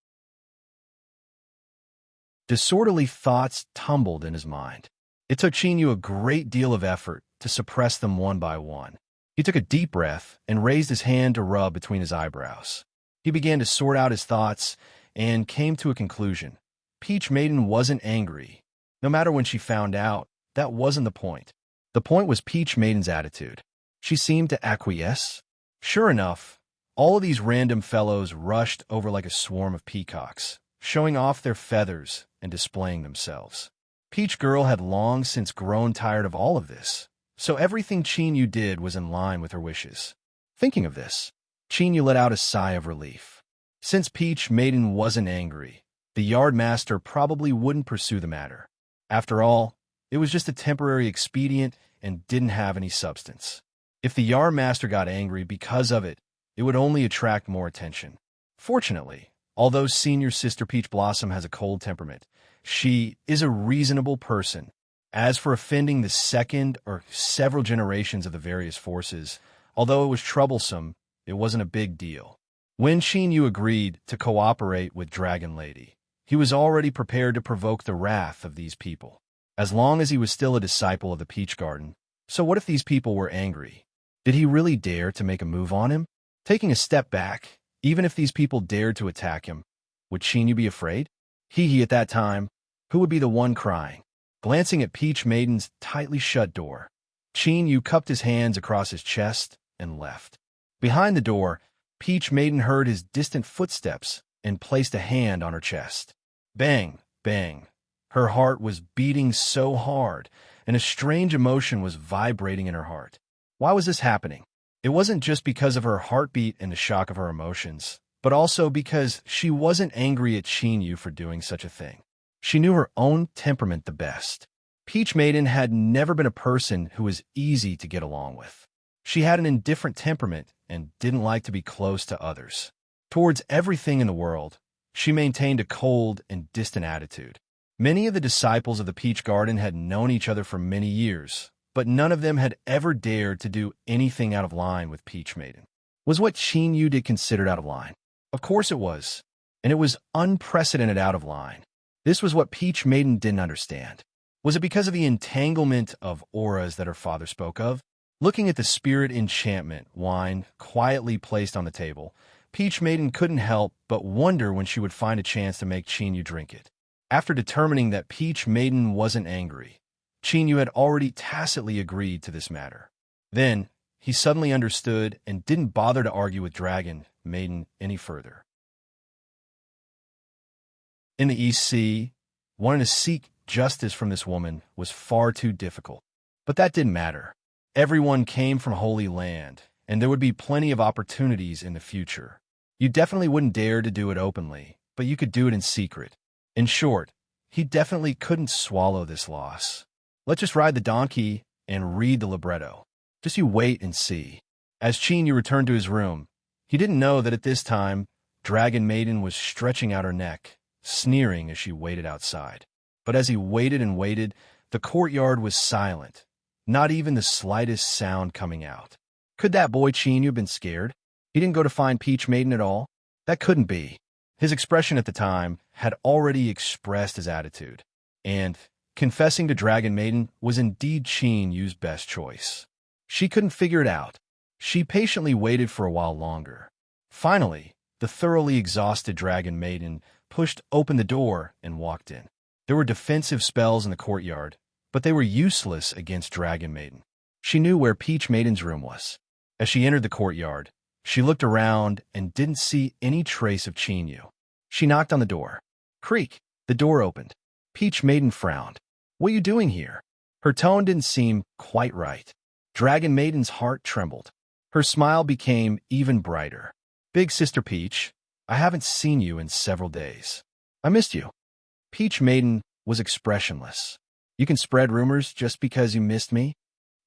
Disorderly thoughts tumbled in his mind. It took Chin-yu a great deal of effort to suppress them one by one. He took a deep breath and raised his hand to rub between his eyebrows. He began to sort out his thoughts and came to a conclusion. Peach Maiden wasn't angry. No matter when she found out, that wasn't the point. The point was Peach Maiden's attitude. She seemed to acquiesce. Sure enough, all of these random fellows rushed over like a swarm of peacocks, showing off their feathers and displaying themselves. Peach Girl had long since grown tired of all of this, so everything Chin-yu did was in line with her wishes. Thinking of this, Chin-yu let out a sigh of relief. Since Peach Maiden wasn't angry, the yard master probably wouldn't pursue the matter. After all, it was just a temporary expedient and didn't have any substance. If the yard master got angry because of it, it would only attract more attention. Fortunately, although senior sister Peach Blossom has a cold temperament, she is a reasonable person. As for offending the second or several generations of the various forces, although it was troublesome, it wasn't a big deal. When Shinyu agreed to cooperate with Dragon Lady, he was already prepared to provoke the wrath of these people. As long as he was still a disciple of the Peach Garden, so what if these people were angry? Did he really dare to make a move on him? Taking a step back, even if these people dared to attack him, would Shinyu be afraid? He at that time, who would be the one crying? Glancing at Peach Maiden's tightly shut door, Shinyu cupped his hands across his chest and left. Behind the door, Peach Maiden heard his distant footsteps and placed a hand on her chest. Bang, bang. Her heart was beating so hard, and a strange emotion was vibrating in her heart. Why was this happening? It wasn't just because of her heartbeat and the shock of her emotions, but also because she wasn't angry at Shinyu for doing such a thing. She knew her own temperament the best. Peach Maiden had never been a person who was easy to get along with. She had an indifferent temperament and didn't like to be close to others. Towards everything in the world, she maintained a cold and distant attitude. Many of the disciples of the Peach Garden had known each other for many years, but none of them had ever dared to do anything out of line with Peach Maiden. Was what Shinyu did considered out of line? Of course it was, and it was unprecedented out of line. This was what Peach Maiden didn't understand. Was it because of the entanglement of auras that her father spoke of? Looking at the spirit enchantment wine quietly placed on the table, Peach Maiden couldn't help but wonder when she would find a chance to make Shinyu drink it. After determining that Peach Maiden wasn't angry, Shinyu had already tacitly agreed to this matter. Then, he suddenly understood and didn't bother to argue with Dragon Maiden any further. In the East Sea, wanting to seek justice from this woman was far too difficult. But that didn't matter. Everyone came from Holy Land, and there would be plenty of opportunities in the future. You definitely wouldn't dare to do it openly, but you could do it in secret. In short, he definitely couldn't swallow this loss. Let's just ride the donkey and read the libretto. Just you wait and see. As Shinyu returned to his room, he didn't know that at this time, Dragon Maiden was stretching out her neck, sneering as she waited outside. But as he waited and waited, the courtyard was silent, not even the slightest sound coming out. Could that boy Shinyu have been scared? He didn't go to find Peach Maiden at all? That couldn't be. His expression at the time had already expressed his attitude, and confessing to Dragon Maiden was indeed Shinyu's best choice. She couldn't figure it out. She patiently waited for a while longer. Finally, the thoroughly exhausted Dragon Maiden pushed open the door and walked in. There were defensive spells in the courtyard, but they were useless against Dragon Maiden. She knew where Peach Maiden's room was. As she entered the courtyard, she looked around and didn't see any trace of Shinyu. She knocked on the door. Creak! The door opened. Peach Maiden frowned. What are you doing here? Her tone didn't seem quite right. Dragon Maiden's heart trembled. Her smile became even brighter. Big Sister Peach, I haven't seen you in several days. I missed you. Peach Maiden was expressionless. You can spread rumors just because you missed me?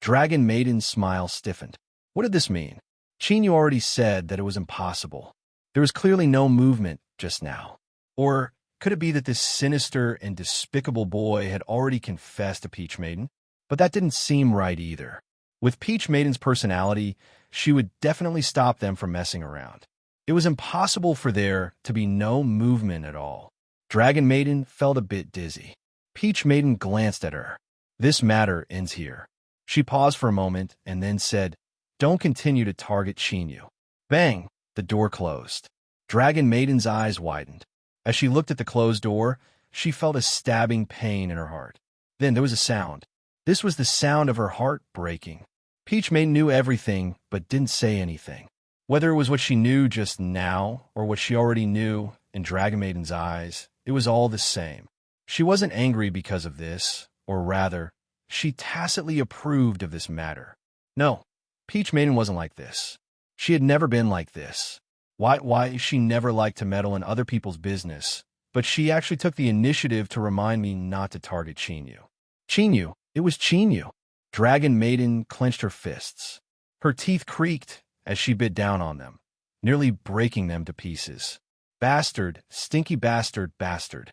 Dragon Maiden's smile stiffened. What did this mean? Shinyu already said that it was impossible. There was clearly no movement just now. Or could it be that this sinister and despicable boy had already confessed to Peach Maiden? But that didn't seem right either. With Peach Maiden's personality, she would definitely stop them from messing around. It was impossible for there to be no movement at all. Dragon Maiden felt a bit dizzy. Peach Maiden glanced at her. This matter ends here. She paused for a moment and then said, Don't continue to target Shinyu. Bang! The door closed. Dragon Maiden's eyes widened. As she looked at the closed door, she felt a stabbing pain in her heart. Then there was a sound. This was the sound of her heart breaking. Peach Maiden knew everything, but didn't say anything. Whether it was what she knew just now, or what she already knew in Dragon Maiden's eyes, it was all the same. She wasn't angry because of this, or rather, she tacitly approved of this matter. No, Peach Maiden wasn't like this. She had never been like this. Why she never liked to meddle in other people's business, but she actually took the initiative to remind me not to target Shinyu. Shinyu, it was Shinyu. Dragon Maiden clenched her fists. Her teeth creaked as she bit down on them, nearly breaking them to pieces. Bastard, stinky bastard, bastard.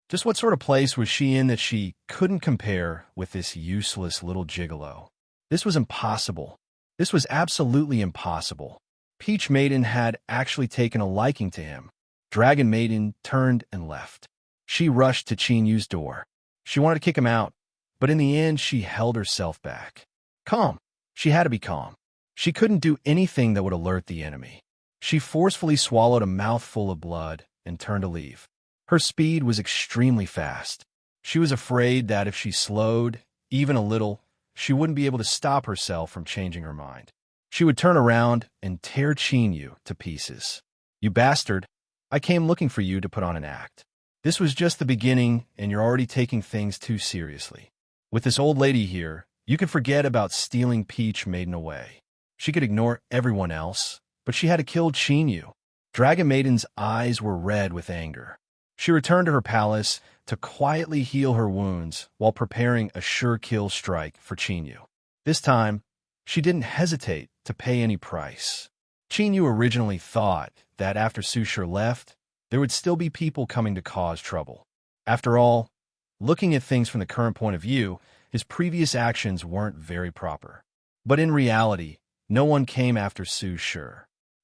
Just what sort of place was she in that she couldn't compare with this useless little gigolo? This was impossible. This was absolutely impossible. Peach Maiden had actually taken a liking to him. Dragon Maiden turned and left. She rushed to Qin Yu's door. She wanted to kick him out, but in the end she held herself back. Calm. She had to be calm. She couldn't do anything that would alert the enemy. She forcefully swallowed a mouthful of blood and turned to leave. Her speed was extremely fast. She was afraid that if she slowed, even a little, she wouldn't be able to stop herself from changing her mind. She would turn around and tear Qin Yu to pieces. You bastard, I came looking for you to put on an act. This was just the beginning, and you're already taking things too seriously. With this old lady here, you could forget about stealing Peach Maiden away. She could ignore everyone else, but she had to kill Qin Yu. Dragon Maiden's eyes were red with anger. She returned to her palace to quietly heal her wounds while preparing a sure kill strike for Qin Yu. This time, she didn't hesitate to pay any price. Qin Yu originally thought that after Su Shi left, there would still be people coming to cause trouble. After all, looking at things from the current point of view, his previous actions weren't very proper. But in reality, no one came after Su Shi.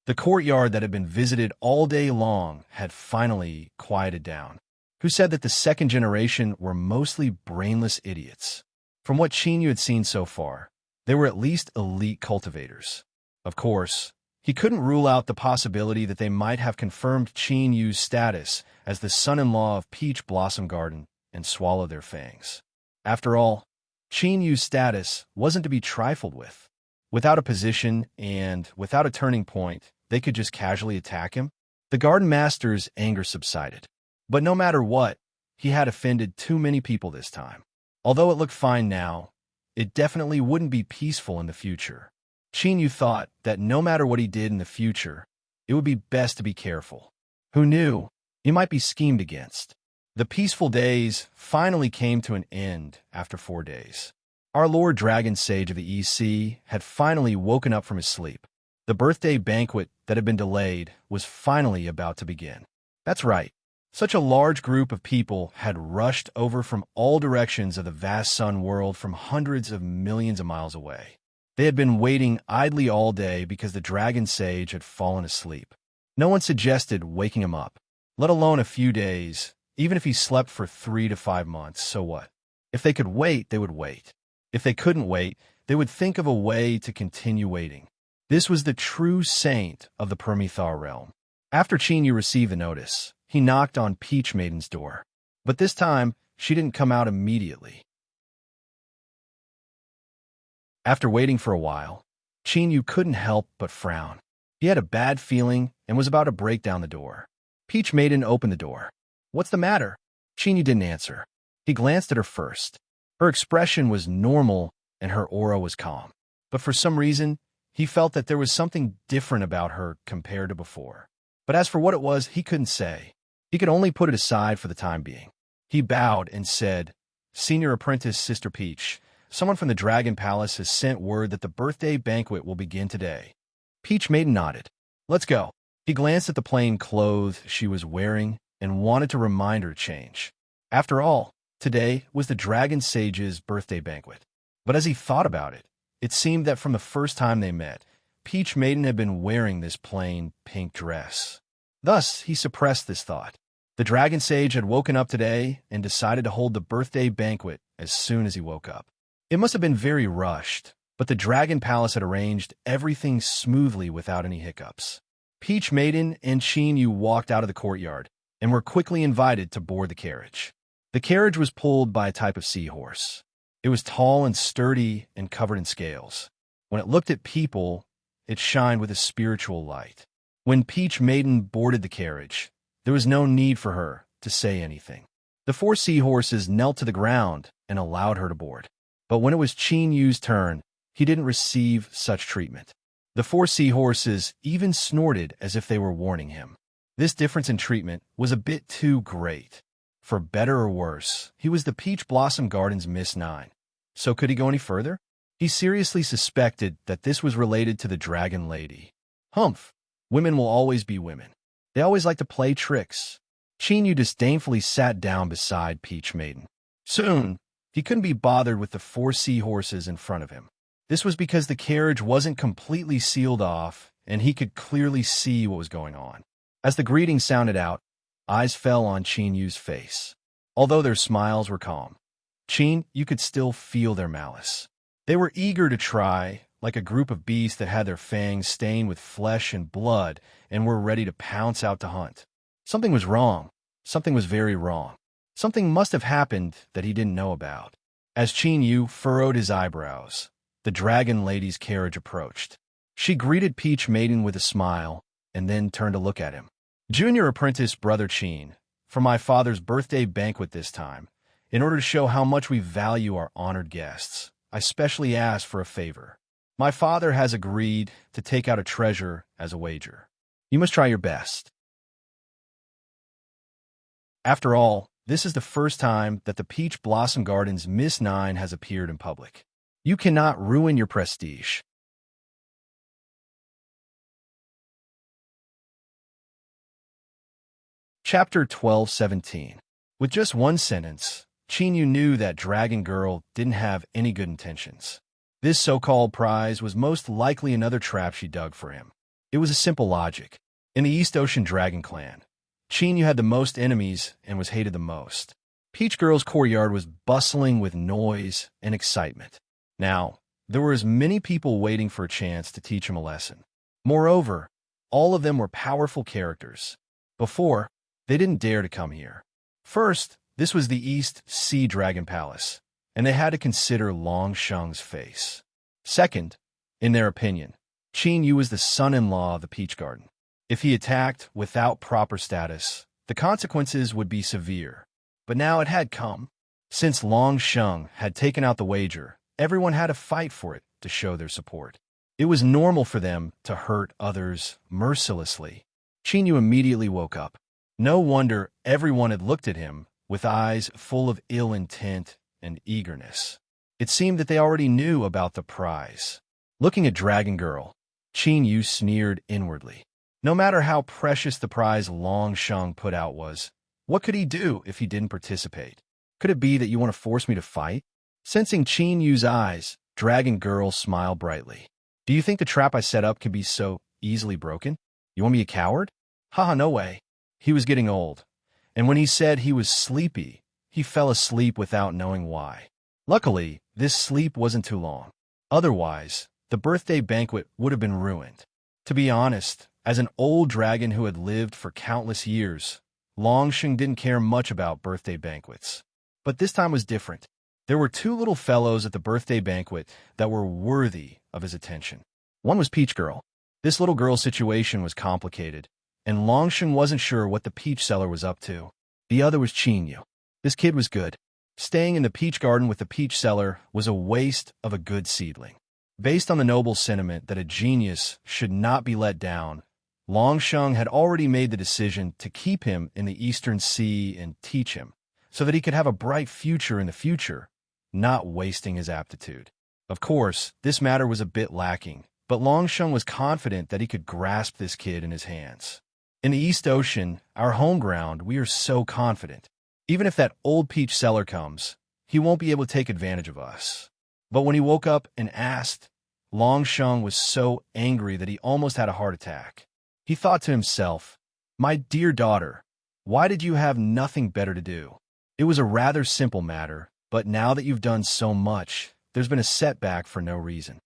The courtyard that had been visited all day long had finally quieted down. Who said that the second generation were mostly brainless idiots? From what Qin Yu had seen so far, they were at least elite cultivators. Of course, he couldn't rule out the possibility that they might have confirmed Qin Yu's status as the son-in-law of Peach Blossom Garden and swallowed their fangs. After all, Qin Yu's status wasn't to be trifled with. Without a position and without a turning point, they could just casually attack him. The Garden Master's anger subsided. But no matter what, he had offended too many people this time. Although it looked fine now, it definitely wouldn't be peaceful in the future. Qin Yu thought that no matter what he did in the future, it would be best to be careful. Who knew? He might be schemed against. The peaceful days finally came to an end after 4 days. Our Lord Dragon Sage of the East Sea had finally woken up from his sleep. The birthday banquet that had been delayed was finally about to begin. That's right. Such a large group of people had rushed over from all directions of the vast sun world from hundreds of millions of miles away. They had been waiting idly all day because the Dragon Sage had fallen asleep. No one suggested waking him up, let alone a few days. Even if he slept for 3 to 5 months, so what? If they could wait, they would wait. If they couldn't wait, they would think of a way to continue waiting. This was the true saint of the Permethar realm. After Qin Yu received the notice, he knocked on Peach Maiden's door. But this time, she didn't come out immediately. After waiting for a while, Qin Yu couldn't help but frown. He had a bad feeling and was about to break down the door. Peach Maiden opened the door. What's the matter? Qin Yu didn't answer. He glanced at her first. Her expression was normal and her aura was calm. But for some reason, he felt that there was something different about her compared to before. But as for what it was, he couldn't say. He could only put it aside for the time being. He bowed and said, Senior Apprentice Sister Peach, someone from the Dragon Palace has sent word that the birthday banquet will begin today. Peach Maiden nodded. Let's go. He glanced at the plain clothes she was wearing and wanted to remind her to change. After all, today was the Dragon Sage's birthday banquet. But as he thought about it, it seemed that from the first time they met, Peach Maiden had been wearing this plain pink dress. Thus, he suppressed this thought. The Dragon Sage had woken up today and decided to hold the birthday banquet as soon as he woke up. It must have been very rushed, but the Dragon Palace had arranged everything smoothly without any hiccups. Peach Maiden and Qin Yu walked out of the courtyard and were quickly invited to board the carriage. The carriage was pulled by a type of seahorse. It was tall and sturdy and covered in scales. When it looked at people, it shined with a spiritual light. When Peach Maiden boarded the carriage, there was no need for her to say anything. The 4 seahorses knelt to the ground and allowed her to board. But when it was Qin Yu's turn, he didn't receive such treatment. The 4 seahorses even snorted as if they were warning him. This difference in treatment was a bit too great. For better or worse, he was the Peach Blossom Garden's Miss 9. So could he go any further? He seriously suspected that this was related to the Dragon Lady. Humph! Women will always be women. They always like to play tricks. Qin Yu disdainfully sat down beside Peach Maiden. Soon, he couldn't be bothered with the 4 seahorses in front of him. This was because the carriage wasn't completely sealed off, and he could clearly see what was going on. As the greeting sounded out, eyes fell on Qin Yu's face. Although their smiles were calm, Qin Yu could still feel their malice. They were eager to try, like a group of beasts that had their fangs stained with flesh and blood and were ready to pounce out to hunt. Something was wrong. Something was very wrong. Something must have happened that he didn't know about. As Qin Yu furrowed his eyebrows, the dragon lady's carriage approached. She greeted Peach Maiden with a smile and then turned to look at him. Junior apprentice Brother Qin, for my father's birthday banquet this time, in order to show how much we value our honored guests, I specially asked for a favor. My father has agreed to take out a treasure as a wager. You must try your best. After all, this is the first time that the Peach Blossom Garden's Miss Nine has appeared in public. You cannot ruin your prestige. Chapter 12:17. With just one sentence, Qin Yu knew that Dragon Girl didn't have any good intentions. This so-called prize was most likely another trap she dug for him. It was a simple logic. In the East Ocean Dragon Clan, Qin Yu had the most enemies and was hated the most. Peach Girl's courtyard was bustling with noise and excitement. Now, there were as many people waiting for a chance to teach him a lesson. Moreover, all of them were powerful characters. Before, they didn't dare to come here. First, this was the East Sea Dragon Palace, and they had to consider Long Sheng's face. Second, in their opinion, Qin Yu was the son-in-law of the Peach Garden. If he attacked without proper status, the consequences would be severe. But now it had come. Since Long Sheng had taken out the wager, everyone had to fight for it to show their support. It was normal for them to hurt others mercilessly. Qin Yu immediately woke up. No wonder everyone had looked at him with eyes full of ill intent and eagerness. It seemed that they already knew about the prize. Looking at Dragon Girl, Qin Yu sneered inwardly. No matter how precious the prize Long Sheng put out was, what could he do if he didn't participate? Could it be that you want to force me to fight? Sensing Qin Yu's eyes, Dragon Girl smiled brightly. Do you think the trap I set up can be so easily broken? You want me a coward? Haha, no way. He was getting old, and when he said he was sleepy, he fell asleep without knowing why. Luckily, this sleep wasn't too long. Otherwise, the birthday banquet would have been ruined. To be honest, as an old dragon who had lived for countless years, Long Sheng didn't care much about birthday banquets. But this time was different. There were two little fellows at the birthday banquet that were worthy of his attention. One was Peach Girl. This little girl's situation was complicated, and Long Sheng wasn't sure what the peach seller was up to. The other was Qin Yu. This kid was good. Staying in the peach garden with the peach seller was a waste of a good seedling. Based on the noble sentiment that a genius should not be let down, Long Sheng had already made the decision to keep him in the Eastern Sea and teach him, so that he could have a bright future in the future, not wasting his aptitude. Of course, this matter was a bit lacking, but Long Sheng was confident that he could grasp this kid in his hands. In the East Ocean, our home ground, we are so confident. Even if that old peach seller comes, he won't be able to take advantage of us. But when he woke up and asked, Long Sheng was so angry that he almost had a heart attack. He thought to himself, "My dear daughter, why did you have nothing better to do? It was a rather simple matter, but now that you've done so much, there's been a setback for no reason."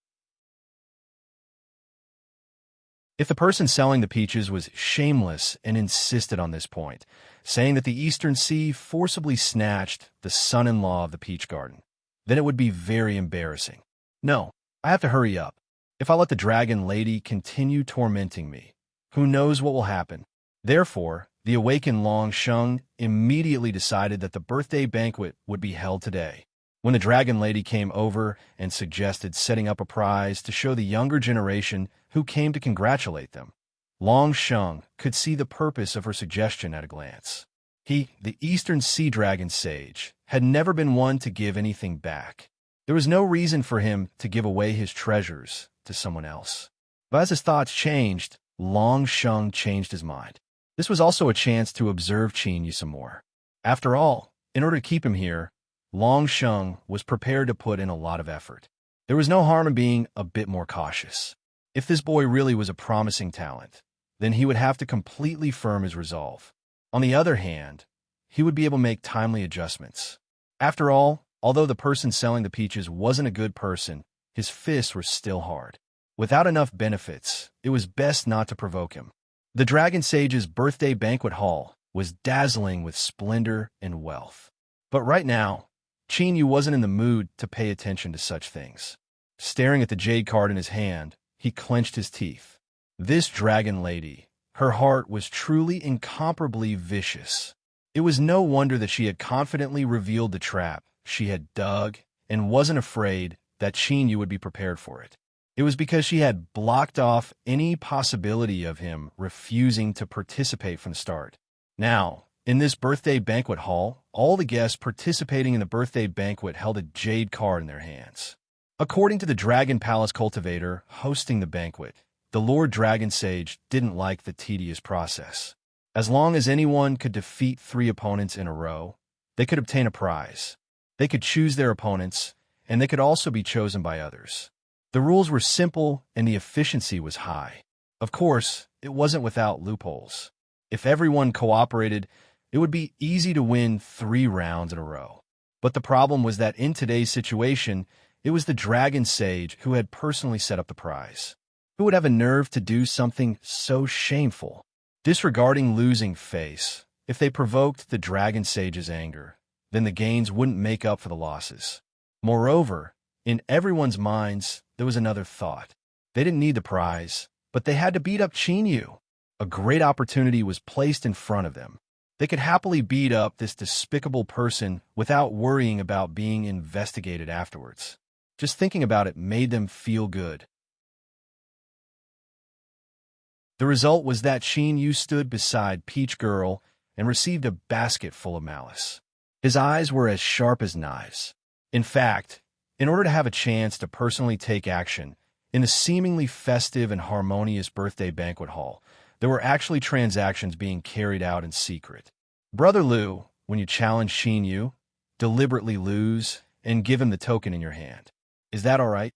If the person selling the peaches was shameless and insisted on this point, saying that the Eastern Sea forcibly snatched the son-in-law of the peach garden, then it would be very embarrassing. No, I have to hurry up. If I let the dragon lady continue tormenting me, who knows what will happen? Therefore, the awakened Long Sheng immediately decided that the birthday banquet would be held today. When the dragon lady came over and suggested setting up a prize to show the younger generation who came to congratulate them, Long Sheng could see the purpose of her suggestion at a glance. He, the Eastern Sea Dragon sage, had never been one to give anything back. There was no reason for him to give away his treasures to someone else. But as his thoughts changed, Long Sheng changed his mind. This was also a chance to observe Qin Yu some more. After all, in order to keep him here, Long Sheng was prepared to put in a lot of effort. There was no harm in being a bit more cautious. If this boy really was a promising talent, then he would have to completely firm his resolve. On the other hand, he would be able to make timely adjustments. After all, although the person selling the peaches wasn't a good person, his fists were still hard. Without enough benefits, it was best not to provoke him. The Dragon Sage's birthday banquet hall was dazzling with splendor and wealth. But right now, Chinyu wasn't in the mood to pay attention to such things. Staring at the jade card in his hand, he clenched his teeth. This dragon lady, her heart was truly incomparably vicious. It was no wonder that she had confidently revealed the trap she had dug and wasn't afraid that Chinyu would be prepared for it. It was because she had blocked off any possibility of him refusing to participate from the start. Now, in this birthday banquet hall, all the guests participating in the birthday banquet held a jade card in their hands. According to the Dragon Palace cultivator hosting the banquet, the Lord Dragon Sage didn't like the tedious process. As long as anyone could defeat 3 opponents in a row, they could obtain a prize. They could choose their opponents, and they could also be chosen by others. The rules were simple and the efficiency was high. Of course, it wasn't without loopholes. If everyone cooperated, it would be easy to win 3 rounds in a row. But the problem was that in today's situation, it was the Dragon Sage who had personally set up the prize. Who would have a nerve to do something so shameful? Disregarding losing face, if they provoked the Dragon Sage's anger, then the gains wouldn't make up for the losses. Moreover, in everyone's minds, there was another thought. They didn't need the prize, but they had to beat up Chinyu. A great opportunity was placed in front of them. They could happily beat up this despicable person without worrying about being investigated afterwards. Just thinking about it made them feel good. The result was that Chinyu stood beside Peach Girl and received a basket full of malice. His eyes were as sharp as knives. In fact, in order to have a chance to personally take action in the seemingly festive and harmonious birthday banquet hall, there were actually transactions being carried out in secret. Brother Liu, when you challenge Chinyu, deliberately lose and give him the token in your hand. Is that all right?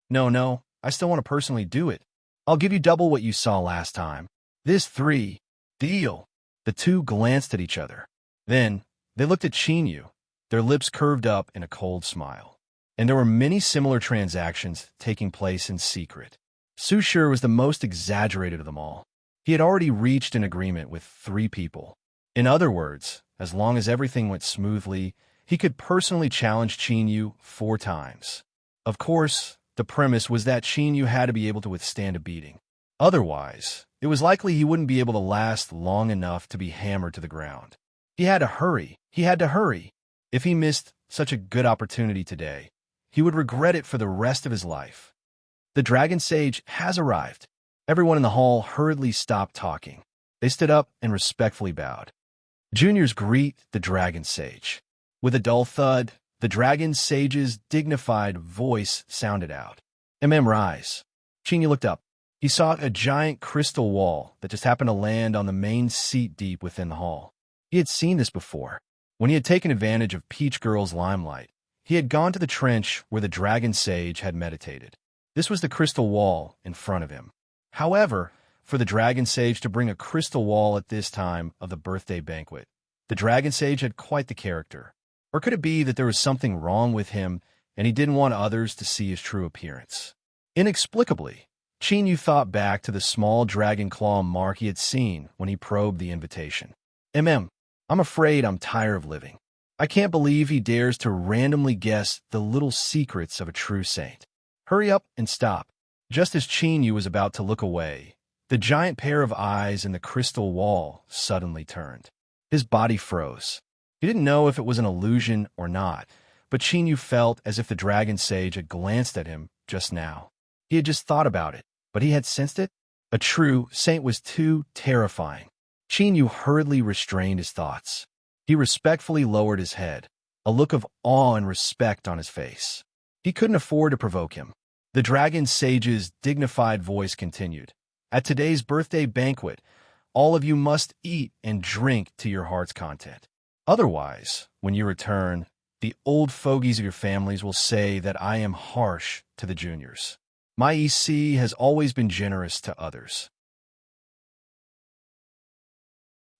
No, I still want to personally do it. I'll give you double what you saw last time. This 3. Deal. The two glanced at each other. Then, they looked at Chinyu, their lips curved up in a cold smile. And there were many similar transactions taking place in secret. Su Shi was the most exaggerated of them all. He had already reached an agreement with 3 people. In other words, as long as everything went smoothly, he could personally challenge Chinyu 4 times. Of course, the premise was that Chinyu had to be able to withstand a beating. Otherwise, it was likely he wouldn't be able to last long enough to be hammered to the ground. He had to hurry. If he missed such a good opportunity today, he would regret it for the rest of his life. The Dragon Sage has arrived. Everyone in the hall hurriedly stopped talking. They stood up and respectfully bowed. Juniors greet the Dragon Sage. With a dull thud, the Dragon Sage's dignified voice sounded out. Rise. Chinyu looked up. He saw a giant crystal wall that just happened to land on the main seat deep within the hall. He had seen this before. When he had taken advantage of Peach Girl's limelight, he had gone to the trench where the Dragon Sage had meditated. This was the crystal wall in front of him. However, for the Dragon Sage to bring a crystal wall at this time of the birthday banquet, the Dragon Sage had quite the character. Or could it be that there was something wrong with him and he didn't want others to see his true appearance? Inexplicably, Chinyu thought back to the small dragon claw mark he had seen when he probed the invitation. I'm afraid I'm tired of living. I can't believe he dares to randomly guess the little secrets of a true saint. Hurry up and stop. Just as Chinyu was about to look away, the giant pair of eyes in the crystal wall suddenly turned. His body froze. He didn't know if it was an illusion or not, but Chinyu felt as if the Dragon Sage had glanced at him just now. He had just thought about it, but he had sensed it. A true saint was too terrifying. Chinyu hurriedly restrained his thoughts. He respectfully lowered his head, a look of awe and respect on his face. He couldn't afford to provoke him. The Dragon Sage's dignified voice continued. At today's birthday banquet, all of you must eat and drink to your heart's content. Otherwise, when you return, The old fogies of your families will say that I am harsh to the juniors. My EC has always been generous to others.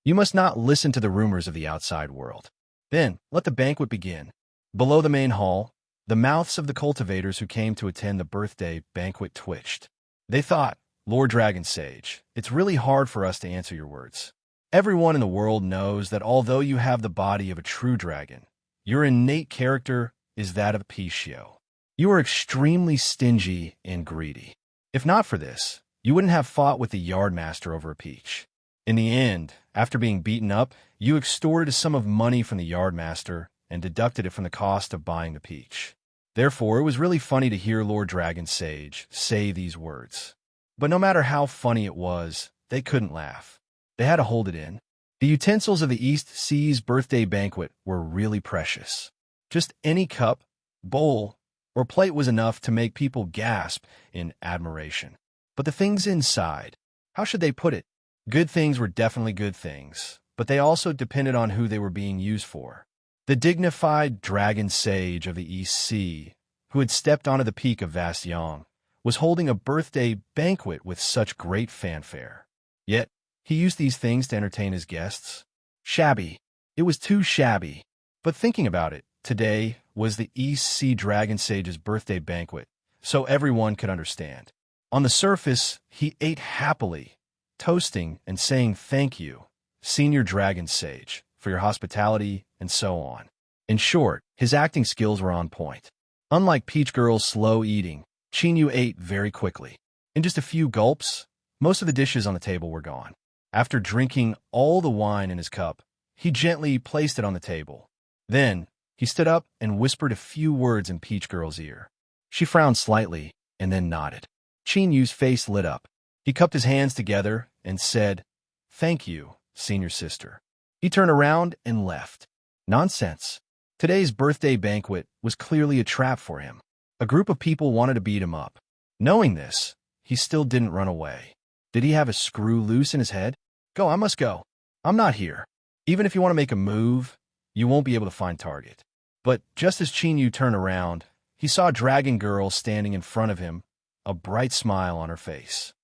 You must not listen to the rumors of the outside world. Then, let the banquet begin. Below the main hall, the mouths of the cultivators who came to attend the birthday banquet twitched. They thought, Lord Dragon Sage, it's really hard for us to answer your words. Everyone in the world knows that although you have the body of a true dragon, your innate character is that of a Pichio. You are extremely stingy and greedy. If not for this, you wouldn't have fought with the yardmaster over a peach. In the end, after being beaten up, you extorted a sum of money from the yardmaster and deducted it from the cost of buying the peach. Therefore, it was really funny to hear Lord Dragon Sage say these words. But no matter how funny it was, they couldn't laugh. They had to hold it in. The utensils of the East Sea's birthday banquet were really precious. Just any cup, bowl, or plate was enough to make people gasp in admiration. But the things inside, how should they put it? Good things were definitely good things, but they also depended on who they were being used for. The dignified dragon sage of the East Sea, who had stepped onto the peak of Vast Yang, was holding a birthday banquet with such great fanfare. Yet, he used these things to entertain his guests. Shabby. It was too shabby. But thinking about it, today was the East Sea Dragon Sage's birthday banquet, so everyone could understand. On the surface, he ate happily, toasting and saying thank you, Senior Dragon Sage, for your hospitality, and so on. In short, his acting skills were on point. Unlike Peach Girl's slow eating, Chinyu ate very quickly. In just a few gulps, most of the dishes on the table were gone. After drinking all the wine in his cup, he gently placed it on the table. Then, he stood up and whispered a few words in Peach Girl's ear. She frowned slightly and then nodded. Chinyu's face lit up. He cupped his hands together and said, "Thank you, senior sister." He turned around and left. Nonsense. Today's birthday banquet was clearly a trap for him. A group of people wanted to beat him up. Knowing this, he still didn't run away. Did he have a screw loose in his head? Go, I must go. I'm not here. Even if you want to make a move, you won't be able to find target. But just as Chinyu turned around, he saw Dragon Girl standing in front of him, a bright smile on her face.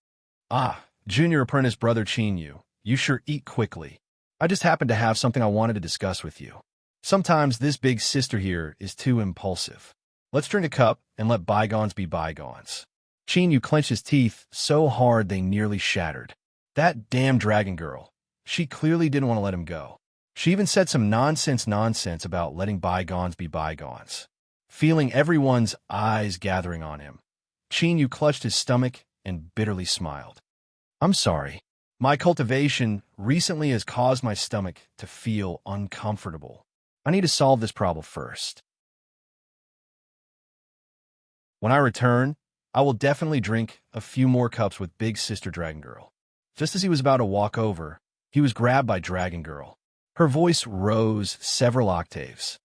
"Ah, Junior Apprentice Brother Chinyu, you sure eat quickly. I just happened to have something I wanted to discuss with you. Sometimes this big sister here is too impulsive. Let's drink a cup and let bygones be bygones." Chinyu clenched his teeth so hard they nearly shattered. That damn Dragon Girl. She clearly didn't want to let him go. She even said some nonsense about letting bygones be bygones. Feeling everyone's eyes gathering on him, Chinyu clutched his stomach and bitterly smiled. "I'm sorry. My cultivation recently has caused my stomach to feel uncomfortable. I need to solve this problem first. When I return, I will definitely drink a few more cups with Big Sister Dragon Girl." Just as he was about to walk over, he was grabbed by Dragon Girl. Her voice rose several octaves.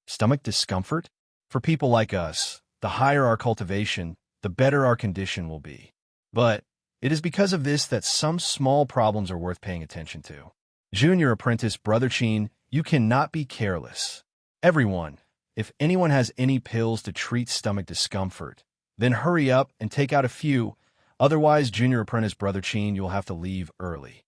"Stomach discomfort? For people like us, the higher our cultivation, the better our condition will be. But it is because of this that some small problems are worth paying attention to. Junior Apprentice Brother Chin, you cannot be careless. Everyone, if anyone has any pills to treat stomach discomfort, then hurry up and take out a few, otherwise Junior Apprentice Brother Chin, you'll have to leave early."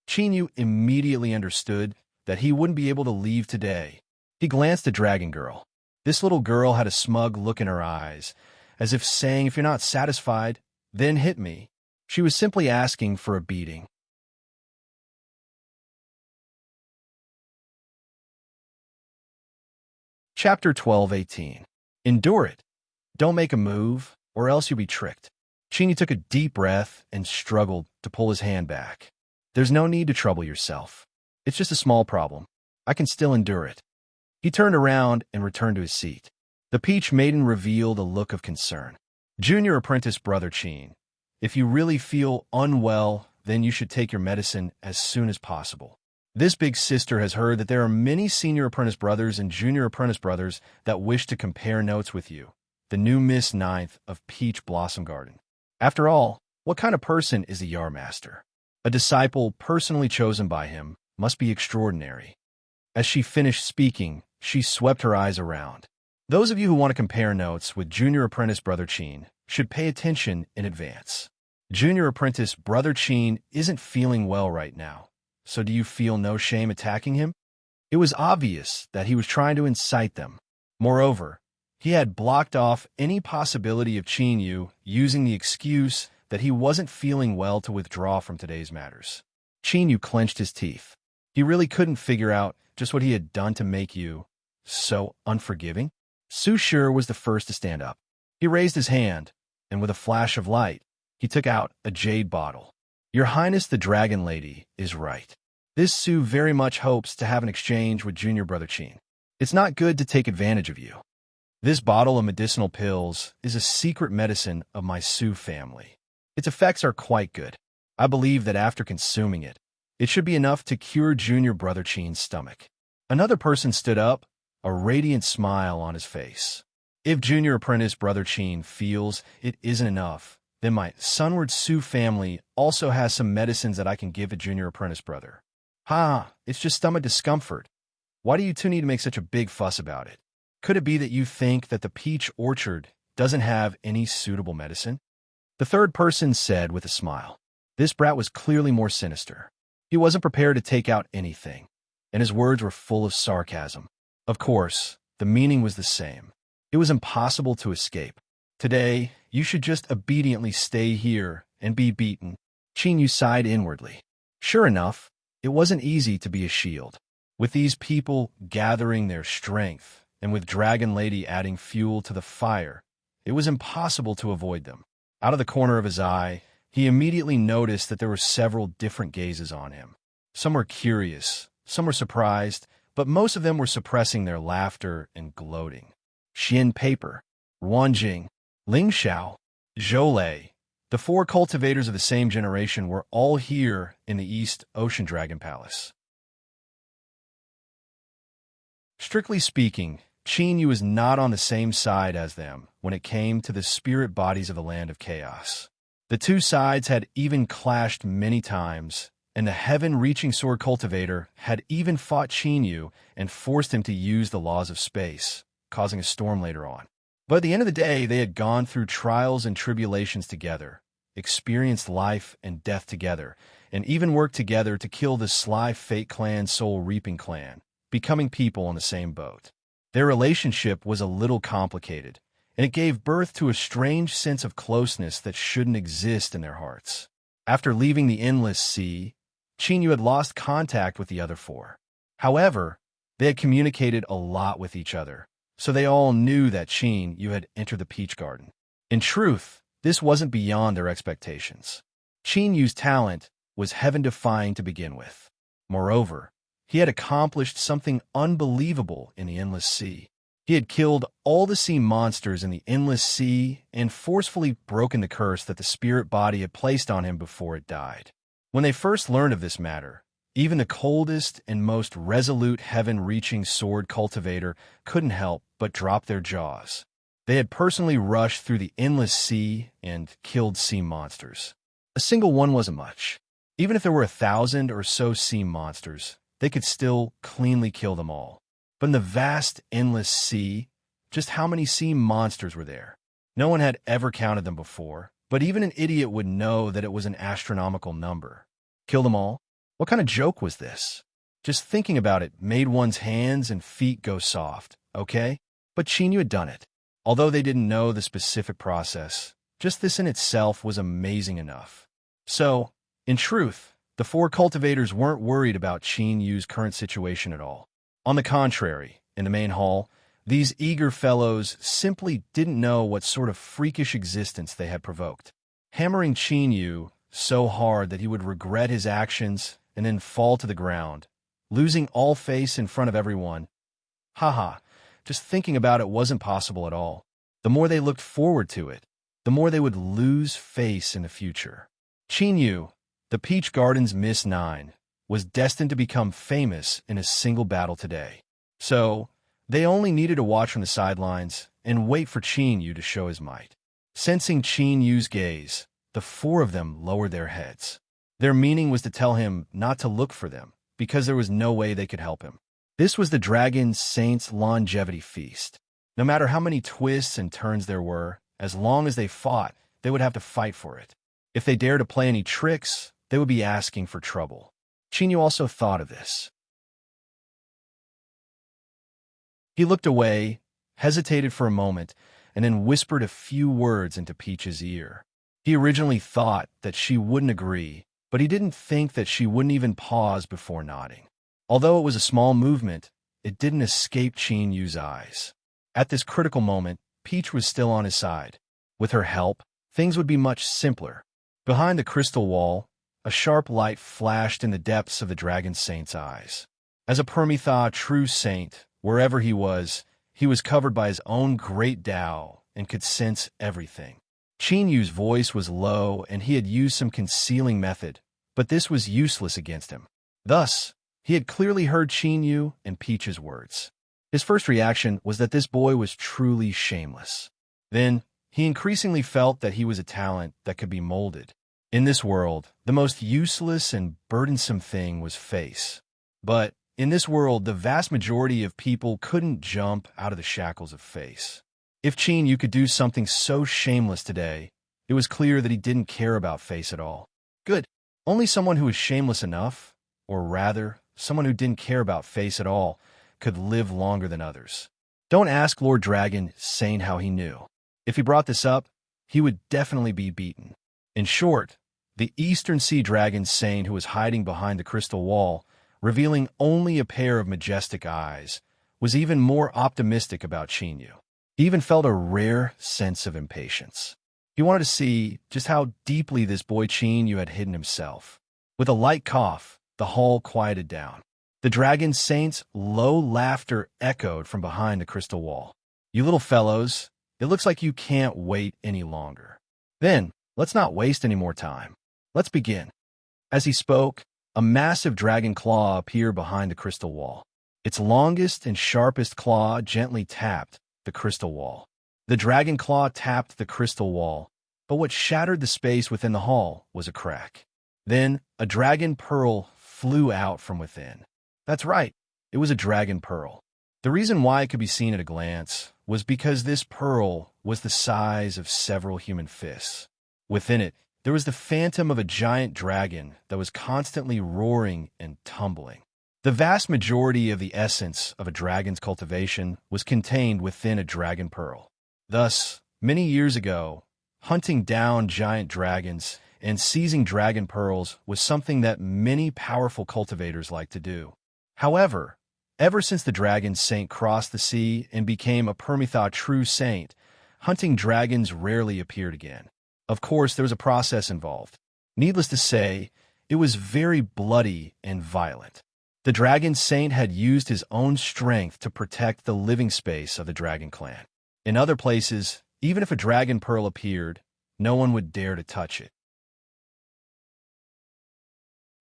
Chinyu immediately understood that he wouldn't be able to leave today. He glanced at Dragon Girl. This little girl had a smug look in her eyes, as if saying, "If you're not satisfied, then hit me." She was simply asking for a beating. Chapter 12:18. Endure it. Don't make a move, or else you'll be tricked. Chinyu took a deep breath and struggled to pull his hand back. "There's no need to trouble yourself. It's just a small problem. I can still endure it." He turned around and returned to his seat. The Peach Maiden revealed a look of concern. "Junior Apprentice Brother Chin, if you really feel unwell, then you should take your medicine as soon as possible. This big sister has heard that there are many Senior Apprentice Brothers and Junior Apprentice Brothers that wish to compare notes with you, the new Miss Ninth of Peach Blossom Garden. After all, what kind of person is a Yarmaster? A disciple personally chosen by him must be extraordinary." As she finished speaking, She swept her eyes around. Those of you who want to compare notes with Junior Apprentice Brother Chin should pay attention in advance. Junior Apprentice Brother Chin isn't feeling well right now, so do you feel no shame attacking him? It was obvious that he was trying to incite them. Moreover, he had blocked off any possibility of Chin Yu using the excuse that he wasn't feeling well to withdraw from today's matters. Chin Yu clenched his teeth. He really couldn't figure out just what he had done to make you so unforgiving. Su Shi was the first to stand up. He raised his hand, and with a flash of light, he took out a jade bottle. Your Highness the Dragon Lady is right. This Su very much hopes to have an exchange with Junior Brother Chin. It's not good to take advantage of you. This bottle of medicinal pills is a secret medicine of my Su family. Its effects are quite good. I believe that after consuming it, it should be enough to cure Junior Brother Chin's stomach. Another person stood up, a radiant smile on his face. If Junior Apprentice Brother Chin feels it isn't enough, then my Sunward Su family also has some medicines that I can give to Junior Apprentice Brother. It's just stomach discomfort. Why do you two need to make such a big fuss about it? Could it be that you think that the peach orchard doesn't have any suitable medicine? The third person said with a smile. This brat was clearly more sinister. He wasn't prepared to take out anything, and his words were full of sarcasm. Of course, the meaning was the same. It was impossible to escape. Today, you should just obediently stay here and be beaten. Chin Yu sighed inwardly. Sure enough, it wasn't easy to be a shield. With these people gathering their strength, and with Dragon Lady adding fuel to the fire, it was impossible to avoid them. Out of the corner of his eye, he immediately noticed that there were several different gazes on him. Some were curious, some were surprised, but most of them were suppressing their laughter and gloating. Xian Paper, Wanjing, Ling Xiao, Zhou Lei, the four cultivators of the same generation were all here in the East Ocean Dragon Palace. Strictly speaking, Chin Yu was not on the same side as them when it came to the spirit bodies of the Land of Chaos. The two sides had even clashed many times, and the heaven-reaching sword cultivator had even fought Chin Yu and forced him to use the laws of space, causing a storm later on. But at the end of the day, they had gone through trials and tribulations together, experienced life and death together, and even worked together to kill the Sly Fate Clan Soul Reaping Clan, becoming people on the same boat. Their relationship was a little complicated, and it gave birth to a strange sense of closeness that shouldn't exist in their hearts. After leaving the Endless Sea, Chin Yu had lost contact with the other four. However, they had communicated a lot with each other, so they all knew that Chin Yu had entered the Peach Garden. In truth, this wasn't beyond their expectations. Chin Yu's talent was heaven-defying to begin with. Moreover, he had accomplished something unbelievable in the Endless Sea. He had killed all the sea monsters in the Endless Sea and forcefully broken the curse that the spirit body had placed on him before it died. When they first learned of this matter, even the coldest and most resolute heaven-reaching sword cultivator couldn't help but drop their jaws. They had personally rushed through the Endless Sea and killed sea monsters. A single one wasn't much. Even if there were 1,000 or so sea monsters, they could still cleanly kill them all. But in the vast Endless Sea, just how many sea monsters were there? No one had ever counted them before, but even an idiot would know that it was an astronomical number. Kill them all? What kind of joke was this? Just thinking about it made one's hands and feet go soft, okay? But Chin Yu had done it. Although they didn't know the specific process, just this in itself was amazing enough. So, in truth, the four cultivators weren't worried about Chin Yu's current situation at all. On the contrary, in the main hall, these eager fellows simply didn't know what sort of freakish existence they had provoked. Hammering Chin Yu so hard that he would regret his actions and then fall to the ground, losing all face in front of everyone. Just thinking about it wasn't possible at all. The more they looked forward to it, the more they would lose face in the future. Chin Yu, the Peach Garden's Miss 9, was destined to become famous in a single battle today. So, they only needed to watch from the sidelines and wait for Chin Yu to show his might. Sensing Chin Yu's gaze, the four of them lowered their heads. Their meaning was to tell him not to look for them, because there was no way they could help him. This was the Dragon Saint's longevity feast. No matter how many twists and turns there were, as long as they fought, they would have to fight for it. If they dared to play any tricks, they would be asking for trouble. Chinyu also thought of this. He looked away, hesitated for a moment, and then whispered a few words into Peach's ear. He originally thought that she wouldn't agree, but he didn't think that she wouldn't even pause before nodding. Although it was a small movement, it didn't escape Chinyu's eyes. At this critical moment, Peach was still on his side. With her help, things would be much simpler. Behind the crystal wall, a sharp light flashed in the depths of the Dragon Saint's eyes. As a Permitha true saint, wherever he was covered by his own great Tao and could sense everything. Chinyu's voice was low and he had used some concealing method, but this was useless against him. Thus, he had clearly heard Chinyu and Peach's words. His first reaction was that this boy was truly shameless. Then, he increasingly felt that he was a talent that could be molded. In this world, the most useless and burdensome thing was face. But, in this world, the vast majority of people couldn't jump out of the shackles of face. If Chinyu could do something so shameless today, it was clear that he didn't care about face at all. Good. Only someone who was shameless enough, or rather, someone who didn't care about face at all, could live longer than others. Don't ask Lord Dragon Saint how he knew. If he brought this up, he would definitely be beaten. In short, the Eastern Sea Dragon Saint who was hiding behind the crystal wall, revealing only a pair of majestic eyes, was even more optimistic about Chinyu. He even felt a rare sense of impatience. He wanted to see just how deeply this boy Chinyu had hidden himself. With a light cough, the hall quieted down. The Dragon Saint's low laughter echoed from behind the crystal wall. You little fellows, it looks like you can't wait any longer. Then, let's not waste any more time. Let's begin. As he spoke, a massive dragon claw appeared behind the crystal wall. Its longest and sharpest claw gently tapped the crystal wall. The dragon claw tapped the crystal wall, but what shattered the space within the hall was a crack. Then, a dragon pearl flew out from within. That's right, it was a dragon pearl. The reason why it could be seen at a glance was because this pearl was the size of several human fists. Within it, there was the phantom of a giant dragon that was constantly roaring and tumbling. The vast majority of the essence of a dragon's cultivation was contained within a dragon pearl. Thus, many years ago, hunting down giant dragons and seizing dragon pearls was something that many powerful cultivators liked to do. However, ever since the Dragon Saint crossed the sea and became a Permitha true saint, hunting dragons rarely appeared again. Of course, there was a process involved. Needless to say, it was very bloody and violent. The Dragon Saint had used his own strength to protect the living space of the Dragon Clan. In other places, even if a dragon pearl appeared, no one would dare to touch it.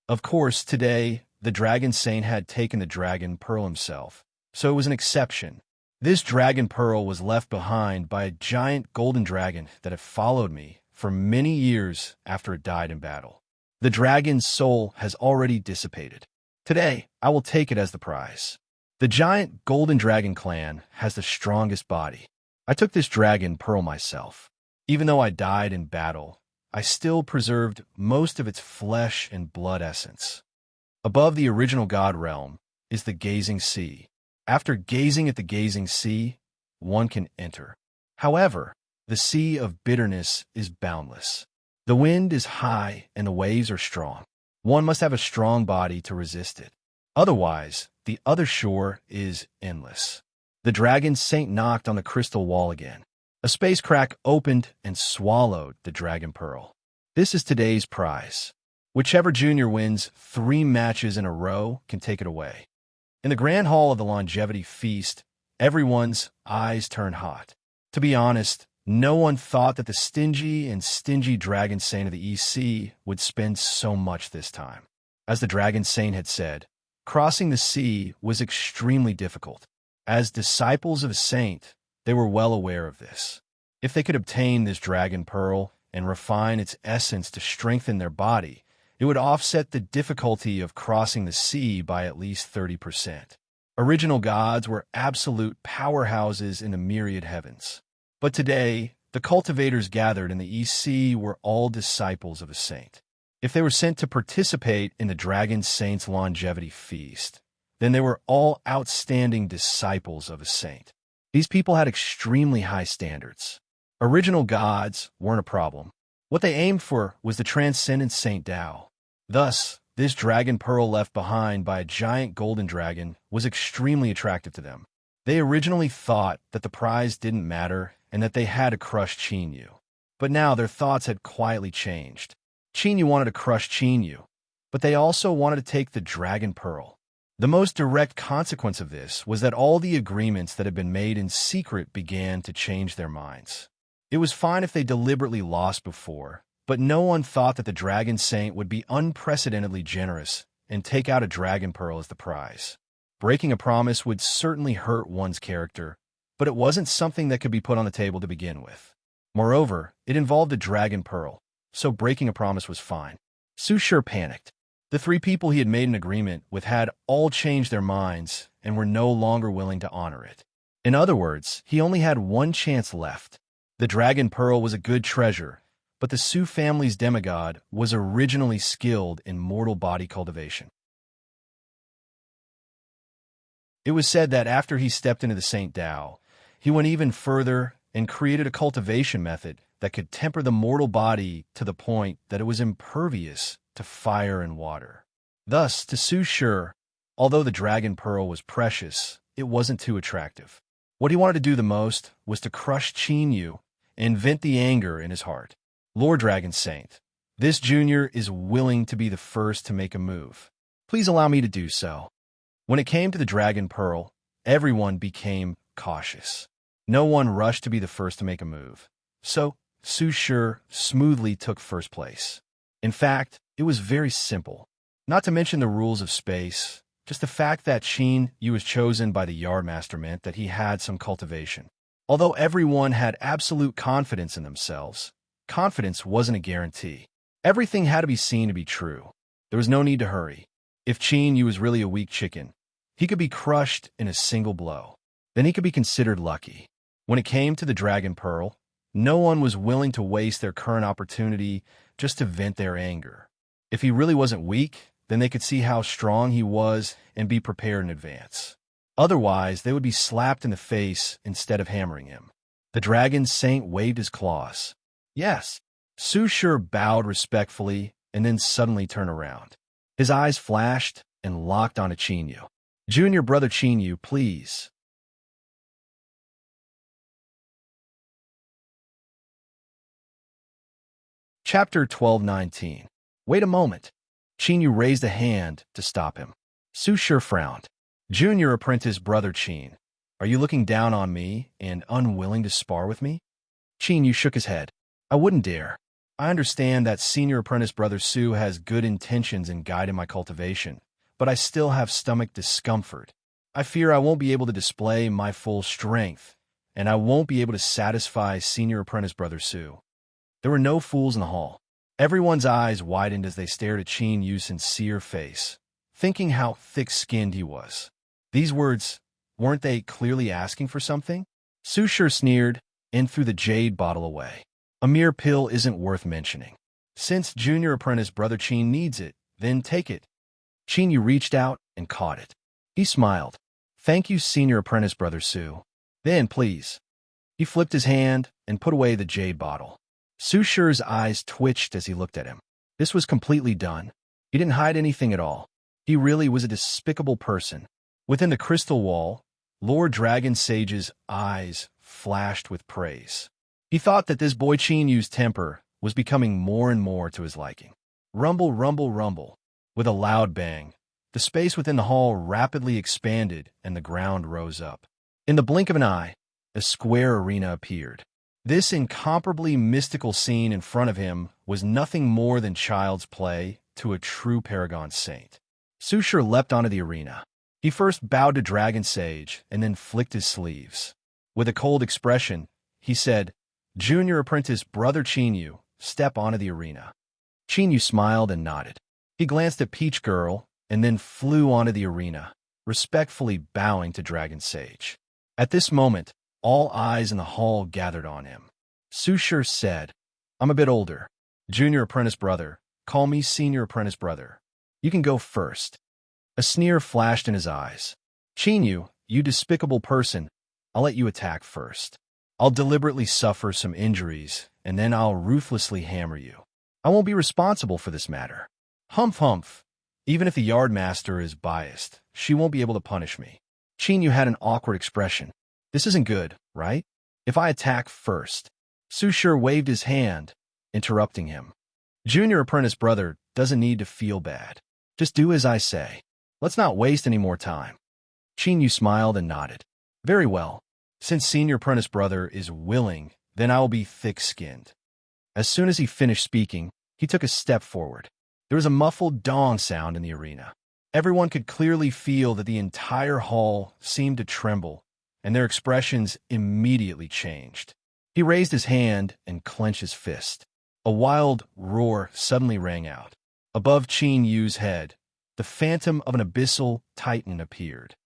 Of course, today, the Dragon Saint had taken the dragon pearl himself, so it was an exception. This dragon pearl was left behind by a giant golden dragon that had followed me for many years after it died in battle. The dragon's soul has already dissipated. Today, I will take it as the prize. The giant golden dragon clan has the strongest body. I took this dragon pearl myself. Even though I died in battle, I still preserved most of its flesh and blood essence. Above the original God realm is the gazing sea. After gazing at the gazing sea, one can enter. However, the sea of bitterness is boundless. The wind is high and the waves are strong. One must have a strong body to resist it. Otherwise, the other shore is endless. The Dragon Saint knocked on the crystal wall again. A space crack opened and swallowed the dragon pearl. This is today's prize. Whichever junior wins 3 matches in a row can take it away. In the grand hall of the longevity feast, everyone's eyes turned hot. To be honest, no one thought that the stingy Dragon Saint of the East Sea would spend so much this time. As the Dragon Saint had said, crossing the sea was extremely difficult. As disciples of a saint, they were well aware of this. If they could obtain this dragon pearl and refine its essence to strengthen their body, it would offset the difficulty of crossing the sea by at least 30%. Original gods were absolute powerhouses in the myriad heavens. But today, the cultivators gathered in the East Sea were all disciples of a saint. If they were sent to participate in the Dragon Saint's longevity feast, then they were all outstanding disciples of a saint. These people had extremely high standards. Original gods weren't a problem. What they aimed for was the transcendent Saint Tao. Thus, this dragon pearl left behind by a giant golden dragon was extremely attractive to them. They originally thought that the prize didn't matter and that they had to crush Qin Yu. But now their thoughts had quietly changed. Qin Yu wanted to crush Qin Yu, but they also wanted to take the dragon pearl. The most direct consequence of this was that all the agreements that had been made in secret began to change their minds. It was fine if they deliberately lost before, but no one thought that the Dragon Saint would be unprecedentedly generous and take out a dragon pearl as the prize. Breaking a promise would certainly hurt one's character, but it wasn't something that could be put on the table to begin with. Moreover, it involved a dragon pearl, so breaking a promise was fine. Su Shi panicked. The three people he had made an agreement with had all changed their minds and were no longer willing to honor it. In other words, he only had one chance left. The dragon pearl was a good treasure, but the Su family's demigod was originally skilled in mortal body cultivation. It was said that after he stepped into the Saint Tao, he went even further and created a cultivation method that could temper the mortal body to the point that it was impervious to fire and water. Thus, to Su Shi, although the dragon pearl was precious, it wasn't too attractive. What he wanted to do the most was to crush Qin Yu and vent the anger in his heart. Lord Dragon Saint, this junior is willing to be the first to make a move. Please allow me to do so. When it came to the dragon pearl, everyone became cautious. No one rushed to be the first to make a move. So, Su Shi smoothly took first place. In fact, it was very simple. Not to mention the rules of space, just the fact that Qin Yu was chosen by the Yardmaster meant that he had some cultivation. Although everyone had absolute confidence in themselves, confidence wasn't a guarantee. Everything had to be seen to be true. There was no need to hurry. If Qin Yu was really a weak chicken, he could be crushed in a single blow. Then he could be considered lucky. When it came to the dragon pearl, no one was willing to waste their current opportunity just to vent their anger. If he really wasn't weak, then they could see how strong he was and be prepared in advance. Otherwise, they would be slapped in the face instead of hammering him. The Dragon Saint waved his claws. Yes. Su Shi bowed respectfully and then suddenly turned around. His eyes flashed and locked onto Qin Yu. Junior brother Qin Yu, please. Chapter 12:19. Wait a moment. Qin Yu raised a hand to stop him. Su Shi frowned. Junior apprentice brother Qin, are you looking down on me and unwilling to spar with me? Qin Yu shook his head. I wouldn't dare. I understand that senior apprentice brother Su has good intentions in guiding my cultivation, but I still have stomach discomfort. I fear I won't be able to display my full strength, and I won't be able to satisfy senior apprentice brother Su. There were no fools in the hall. Everyone's eyes widened as they stared at Qin Yu's sincere face, thinking how thick-skinned he was. These words, weren't they clearly asking for something? Su Shi sneered and threw the jade bottle away. A mere pill isn't worth mentioning. Since junior apprentice brother Qin needs it, then take it. Qin Yu reached out and caught it. He smiled. Thank you, senior apprentice brother Su. Then, please. He flipped his hand and put away the jade bottle. Su Shi's eyes twitched as he looked at him. This was completely done. He didn't hide anything at all. He really was a despicable person. Within the crystal wall, Lord Dragon Sage's eyes flashed with praise. He thought that this boy Qin Yu's temper was becoming more and more to his liking. Rumble, rumble, rumble. With a loud bang, the space within the hall rapidly expanded and the ground rose up. In the blink of an eye, a square arena appeared. This incomparably mystical scene in front of him was nothing more than child's play to a true paragon saint. Su Shi leapt onto the arena. He first bowed to Dragon Sage and then flicked his sleeves. With a cold expression, he said, Junior apprentice brother Qin Yu, step onto the arena. Qin Yu smiled and nodded. He glanced at Peach Girl and then flew onto the arena. respectfully bowing to Dragon Sage. At this moment, all eyes in the hall gathered on him. Sushur said, "I'm a bit older. Junior apprentice brother. Call me senior apprentice brother. You can go first." A sneer flashed in his eyes. "Chinyu, you despicable person, I'll let you attack first. I'll deliberately suffer some injuries, and then I'll ruthlessly hammer you. I won't be responsible for this matter. Humph humph. Even if the yardmaster is biased, she won't be able to punish me." Chinyu had an awkward expression. "This isn't good, right? If I attack first." Sushur waved his hand, interrupting him. "Junior apprentice brother doesn't need to feel bad. Just do as I say. Let's not waste any more time." Chinyu smiled and nodded. "Very well. Since senior apprentice brother is willing, then I will be thick-skinned." As soon as he finished speaking, he took a step forward. There was a muffled dong sound in the arena. Everyone could clearly feel that the entire hall seemed to tremble, and their expressions immediately changed. He raised his hand and clenched his fist. A wild roar suddenly rang out. Above Qin Yu's head, the phantom of an abyssal titan appeared.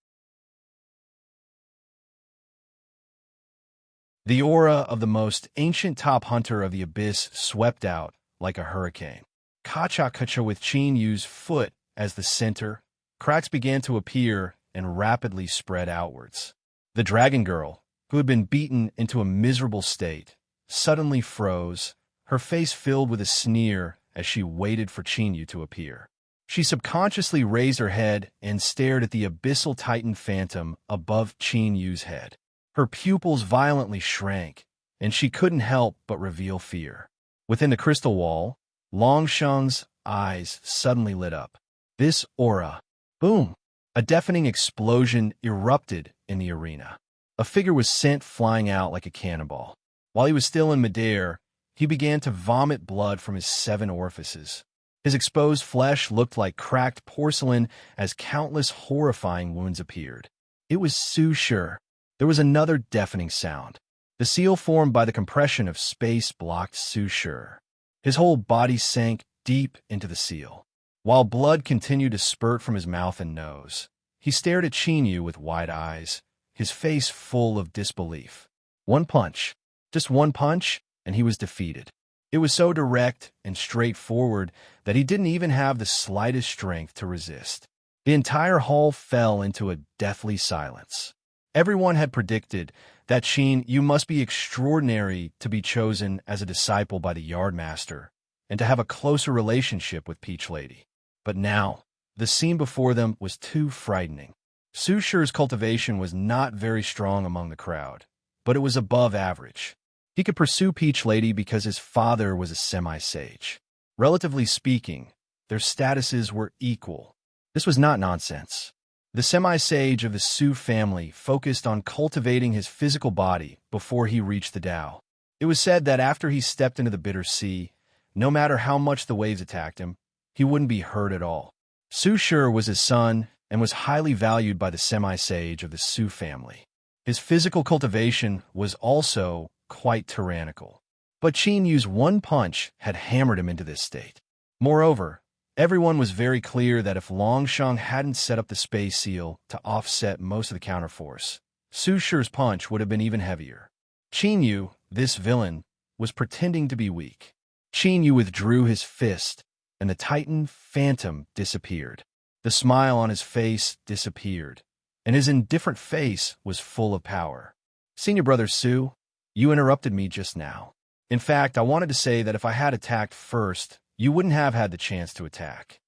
The aura of the most ancient top hunter of the abyss swept out like a hurricane. Kacha with Qin Yu's foot as the center, cracks began to appear and rapidly spread outwards. The dragon girl, who had been beaten into a miserable state, suddenly froze, her face filled with a sneer as she waited for Qin Yu to appear. She subconsciously raised her head and stared at the abyssal titan phantom above Qin Yu's head. Her pupils violently shrank, and she couldn't help but reveal fear. Within the crystal wall, Longsheng's eyes suddenly lit up. This aura. Boom! A deafening explosion erupted in the arena. A figure was sent flying out like a cannonball. While he was still in midair, he began to vomit blood from his 7 orifices. His exposed flesh looked like cracked porcelain as countless horrifying wounds appeared. It was Sushur. There was another deafening sound. The seal formed by the compression of space blocked Sushur. His whole body sank deep into the seal. While blood continued to spurt from his mouth and nose, he stared at Qin Yu with wide eyes, his face full of disbelief. One punch, just one punch, and he was defeated. It was so direct and straightforward that he didn't even have the slightest strength to resist. The entire hall fell into a deathly silence. Everyone had predicted that Qin Yu must be extraordinary to be chosen as a disciple by the Yardmaster and to have a closer relationship with Peach Lady. But now, the scene before them was too frightening. Sushur's cultivation was not very strong among the crowd, but it was above average. He could pursue Peach Lady because his father was a semi-sage. Relatively speaking, their statuses were equal. This was not nonsense. The semi-sage of the Su family focused on cultivating his physical body before he reached the Tao. It was said that after he stepped into the bitter sea, no matter how much the waves attacked him, he wouldn't be hurt at all. Sushur was his son and was highly valued by the semi-sage of the Su family. His physical cultivation was also quite tyrannical. But Qin Yu's one punch had hammered him into this state. Moreover, everyone was very clear that if Longsheng hadn't set up the space seal to offset most of the counterforce, Sushur's punch would have been even heavier. Qin Yu, this villain, was pretending to be weak. Qin Yu withdrew his fist, and the Titan phantom disappeared. The smile on his face disappeared, and his indifferent face was full of power. "Senior brother Su, you interrupted me just now. In fact, I wanted to say that if I had attacked first, you wouldn't have had the chance to attack."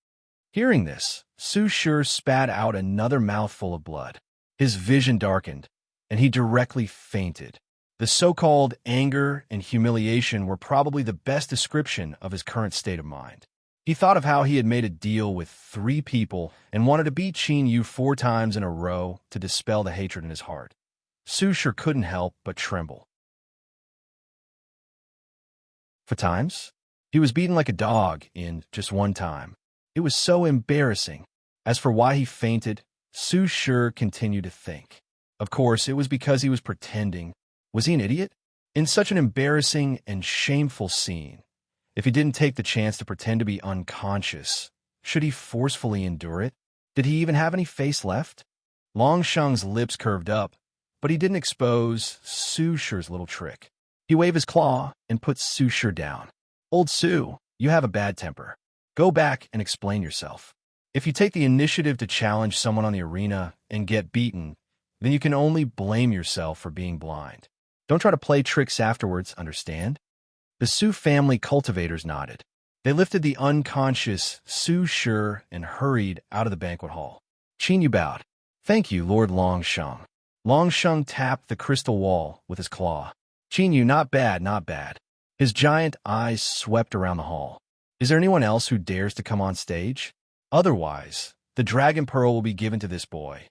Hearing this, Sushur spat out another mouthful of blood. His vision darkened, and he directly fainted. The so-called anger and humiliation were probably the best description of his current state of mind. He thought of how he had made a deal with 3 people and wanted to beat Qin Yu 4 times in a row to dispel the hatred in his heart. Sushur couldn't help but tremble. 4 times? He was beaten like a dog in just 1 time. It was so embarrassing. As for why he fainted, Sushur continued to think. Of course, it was because he was pretending. Was he an idiot? In such an embarrassing and shameful scene, if he didn't take the chance to pretend to be unconscious, should he forcefully endure it? Did he even have any face left? Long Sheng's lips curved up, but he didn't expose Su Shi's little trick. He waved his claw and put Su Shi down. Old Su, you have a bad temper. Go back and explain yourself. If you take the initiative to challenge someone on the arena and get beaten, then you can only blame yourself for being blind. Don't try to play tricks afterwards, understand? The Su family cultivators nodded. They lifted the unconscious Su Shi and hurried out of the banquet hall. Qin Yu bowed. Thank you, Lord Long Sheng. Long Sheng tapped the crystal wall with his claw. Qin Yu, not bad, not bad. His giant eyes swept around the hall. Is there anyone else who dares to come on stage? Otherwise, the Dragon Pearl will be given to this boy.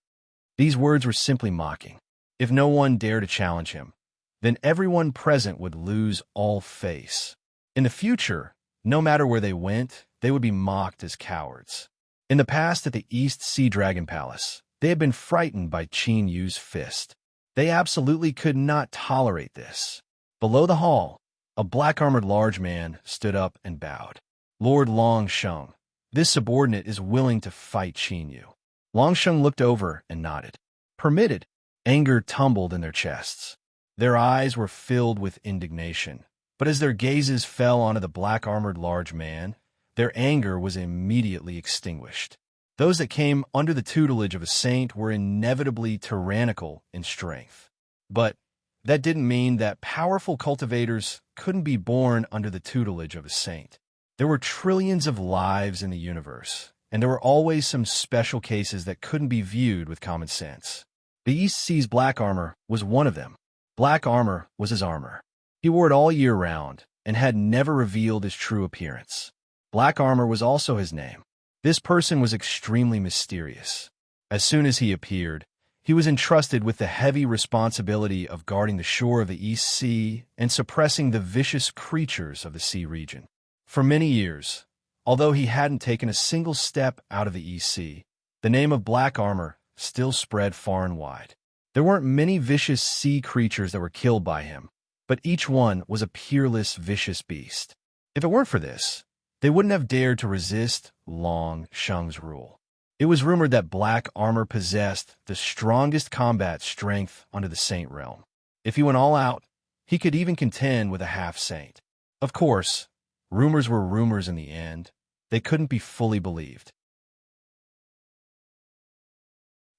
These words were simply mocking. If no one dared to challenge him, then everyone present would lose all face. In the future, no matter where they went, they would be mocked as cowards. In the past at the East Sea Dragon Palace, they had been frightened by Qin Yu's fist. They absolutely could not tolerate this. Below the hall, a black-armored large man stood up and bowed. Lord Long Sheng, this subordinate is willing to fight Qin Yu. Long Sheng looked over and nodded. Permitted. Anger tumbled in their chests. Their eyes were filled with indignation, but as their gazes fell onto the black-armored large man, their anger was immediately extinguished. Those that came under the tutelage of a saint were inevitably tyrannical in strength. But that didn't mean that powerful cultivators couldn't be born under the tutelage of a saint. There were trillions of lives in the universe, and there were always some special cases that couldn't be viewed with common sense. The East Sea's black armor was one of them. Black armor was his armor. He wore it all year round and had never revealed his true appearance. Black armor was also his name. This person was extremely mysterious. As soon as he appeared, he was entrusted with the heavy responsibility of guarding the shore of the East Sea and suppressing the vicious creatures of the sea region. For many years, although he hadn't taken a single step out of the East Sea, the name of Black Armor still spread far and wide. There weren't many vicious sea creatures that were killed by him, but each one was a peerless, vicious beast. If it weren't for this, they wouldn't have dared to resist Long Sheng's rule. It was rumored that Black Armor possessed the strongest combat strength under the Saint realm. If he went all out, he could even contend with a half-saint. Of course, rumors were rumors in the end. They couldn't be fully believed.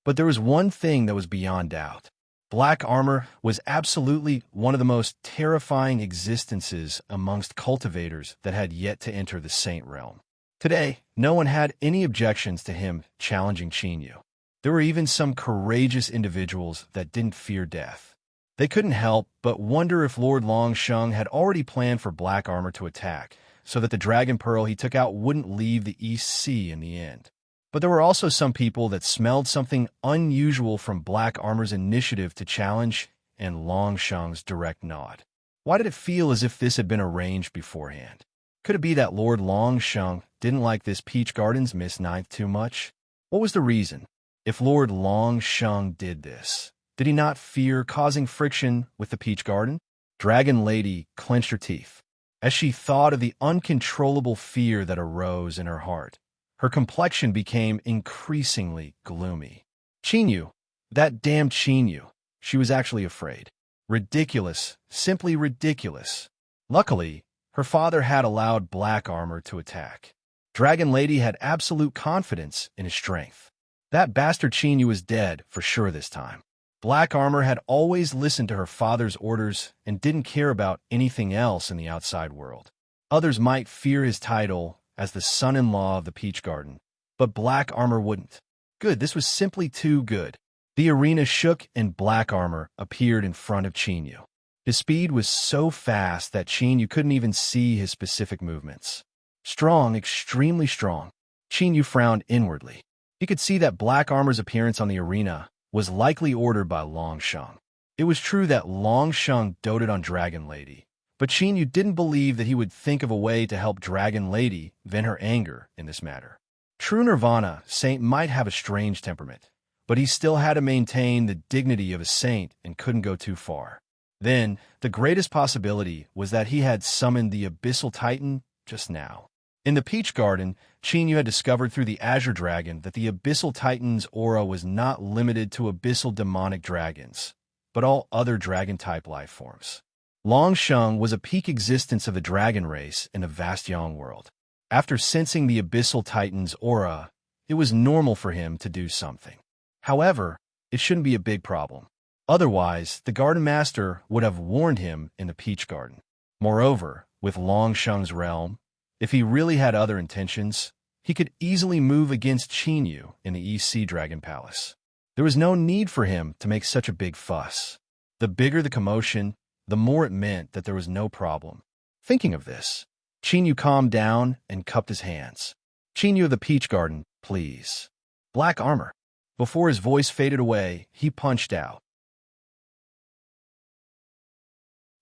But there was one thing that was beyond doubt. Black Armor was absolutely one of the most terrifying existences amongst cultivators that had yet to enter the Saint realm. Today, no one had any objections to him challenging Qin Yu. There were even some courageous individuals that didn't fear death. They couldn't help but wonder if Lord Long Sheng had already planned for Black Armor to attack, so that the Dragon Pearl he took out wouldn't leave the East Sea in the end. But there were also some people that smelled something unusual from Black Armor's initiative to challenge and Long Sheng's direct nod. Why did it feel as if this had been arranged beforehand? Could it be that Lord Long Sheng didn't like this Peach Garden's Miss Ninth too much? What was the reason? If Lord Long Sheng did this, did he not fear causing friction with the Peach Garden? Dragon Lady clenched her teeth as she thought of the uncontrollable fear that arose in her heart. Her complexion became increasingly gloomy. Qin Yu, that damned Qin Yu. She was actually afraid. Ridiculous, simply ridiculous. Luckily, her father had allowed Black Armor to attack. Dragon Lady had absolute confidence in his strength. That bastard Qin Yu was dead for sure this time. Black Armor had always listened to her father's orders and didn't care about anything else in the outside world. Others might fear his title as the son-in-law of the Peach Garden, but Black Armor wouldn't. Good, this was simply too good. The arena shook and Black Armor appeared in front of Qin Yu. His speed was so fast that Qin Yu couldn't even see his specific movements. Strong, extremely strong. Qin Yu frowned inwardly. He could see that Black Armor's appearance on the arena was likely ordered by Long Sheng. It was true that Long Sheng doted on Dragon Lady, but Qin Yu didn't believe that he would think of a way to help Dragon Lady vent her anger in this matter. True Nirvana Saint might have a strange temperament, but he still had to maintain the dignity of a saint and couldn't go too far. Then, the greatest possibility was that he had summoned the Abyssal Titan just now. In the Peach Garden, Chenyu had discovered through the Azure Dragon that the Abyssal Titan's aura was not limited to abyssal demonic dragons, but all other dragon-type life forms. Longsheng was a peak existence of the dragon race in the vast Yang world. After sensing the Abyssal Titan's aura, it was normal for him to do something. However, it shouldn't be a big problem. Otherwise, the Garden Master would have warned him in the Peach Garden. Moreover, with Longsheng's realm, if he really had other intentions, he could easily move against Chenyu in the East Sea Dragon Palace. There was no need for him to make such a big fuss. The bigger the commotion, the more it meant that there was no problem. Thinking of this, Chenyu calmed down and cupped his hands. "Chenyu of the Peach Garden, please." "Black armor." Before his voice faded away, he punched out.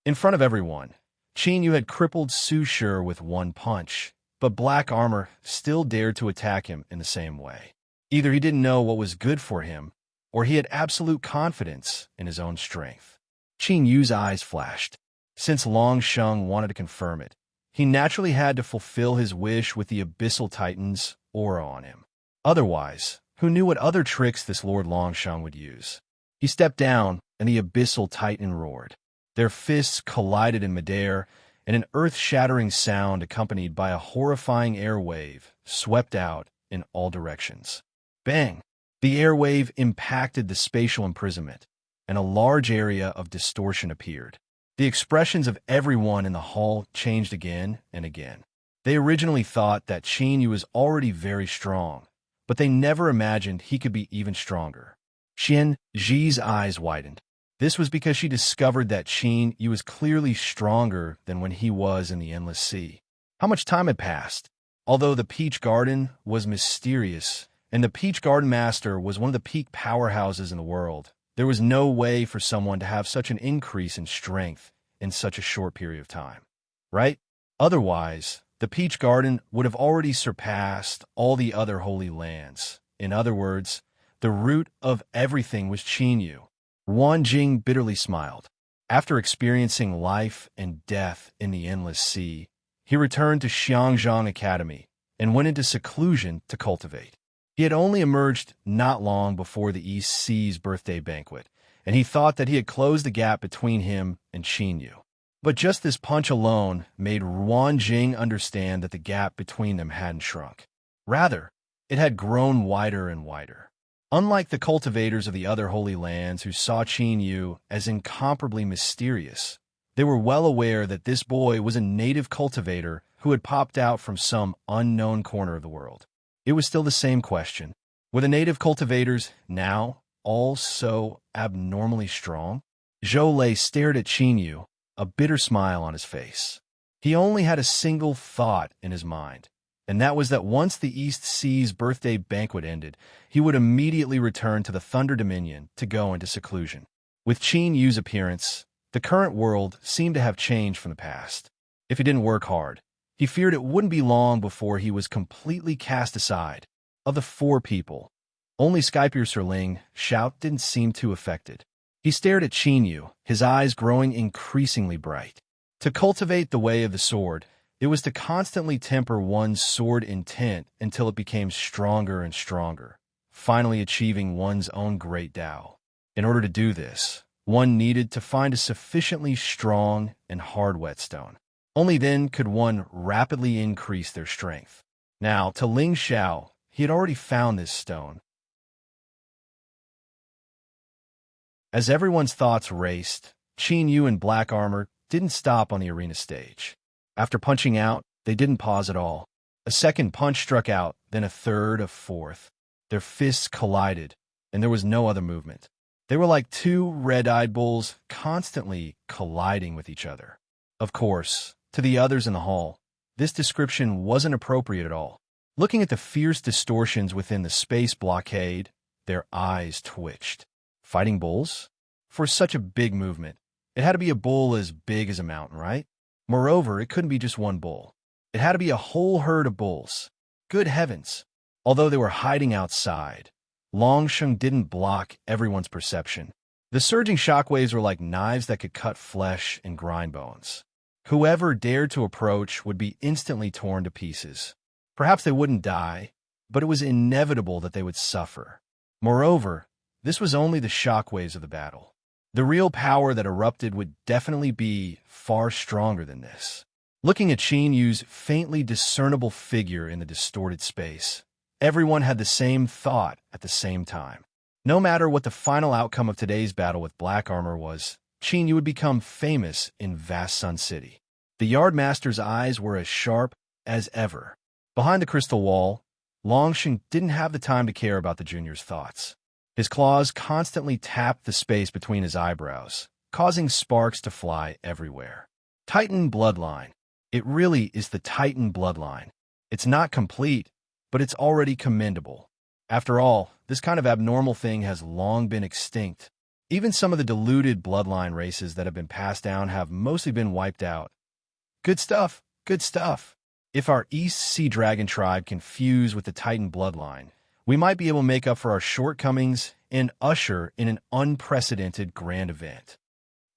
In front of everyone, Chenyu had crippled Su Shi with one punch, but Black Armor still dared to attack him in the same way. Either he didn't know what was good for him, or he had absolute confidence in his own strength. Chenyu's eyes flashed. Since Longsheng wanted to confirm it, he naturally had to fulfill his wish with the Abyssal Titan's aura on him. Otherwise, who knew what other tricks this Lord Longsheng would use? He stepped down, and the Abyssal Titan roared. Their fists collided in midair, and an earth-shattering sound accompanied by a horrifying air wave swept out in all directions. Bang! The air wave impacted the spatial imprisonment, and a large area of distortion appeared. The expressions of everyone in the hall changed again and again. They originally thought that Chenyu was already very strong, but they never imagined he could be even stronger. Xian Zhi's eyes widened. This was because she discovered that Chenyu was clearly stronger than when he was in the Endless Sea. How much time had passed? Although the Peach Garden was mysterious, and the Peach Garden Master was one of the peak powerhouses in the world, there was no way for someone to have such an increase in strength in such a short period of time. Right? Otherwise, the Peach Garden would have already surpassed all the other holy lands. In other words, the root of everything was Chenyu. Wan Jing bitterly smiled. After experiencing life and death in the Endless Sea, he returned to Xiangzhang Academy and went into seclusion to cultivate. He had only emerged not long before the East Sea's birthday banquet, and he thought that he had closed the gap between him and Chenyu. But just this punch alone made Wan Jing understand that the gap between them hadn't shrunk. Rather, it had grown wider and wider. Unlike the cultivators of the other holy lands who saw Chenyu as incomparably mysterious, they were well aware that this boy was a native cultivator who had popped out from some unknown corner of the world. It was still the same question. Were the native cultivators now all so abnormally strong? Zhou Lei stared at Chenyu, a bitter smile on his face. He only had a single thought in his mind, and that was that once the East Sea's birthday banquet ended, he would immediately return to the Thunder Dominion to go into seclusion. With Chenyu's appearance, the current world seemed to have changed from the past. If he didn't work hard, he feared it wouldn't be long before he was completely cast aside. Of the four people, only Skypiercer Ling Shout didn't seem too affected. He stared at Chenyu, his eyes growing increasingly bright. To cultivate the way of the sword, it was to constantly temper one's sword intent until it became stronger and stronger, finally achieving one's own great Tao. In order to do this, one needed to find a sufficiently strong and hard whetstone. Only then could one rapidly increase their strength. Now, to Ling Xiao, he had already found this stone. As everyone's thoughts raced, Chenyu in black armor didn't stop on the arena stage. After punching out, they didn't pause at all. A second punch struck out, then a third, a fourth. Their fists collided, and there was no other movement. They were like two red-eyed bulls constantly colliding with each other. Of course, to the others in the hall, this description wasn't appropriate at all. Looking at the fierce distortions within the space blockade, their eyes twitched. Fighting bulls? For such a big movement, it had to be a bull as big as a mountain, right? Moreover, it couldn't be just one bull. It had to be a whole herd of bulls. Good heavens! Although they were hiding outside, Longsheng didn't block everyone's perception. The surging shockwaves were like knives that could cut flesh and grind bones. Whoever dared to approach would be instantly torn to pieces. Perhaps they wouldn't die, but it was inevitable that they would suffer. Moreover, this was only the shockwaves of the battle. The real power that erupted would definitely be far stronger than this. Looking at Qin Yu's faintly discernible figure in the distorted space, everyone had the same thought at the same time. No matter what the final outcome of today's battle with black armor was, Qin Yu would become famous in vast Sun City. The Yardmaster's eyes were as sharp as ever. Behind the crystal wall, Longsheng didn't have the time to care about the junior's thoughts. His claws constantly tapped the space between his eyebrows, causing sparks to fly everywhere. Titan bloodline. It really is the Titan bloodline. It's not complete, but it's already commendable. After all, this kind of abnormal thing has long been extinct. Even some of the diluted bloodline races that have been passed down have mostly been wiped out. Good stuff, good stuff. If our East Sea Dragon tribe can fuse with the Titan bloodline, we might be able to make up for our shortcomings and usher in an unprecedented grand event.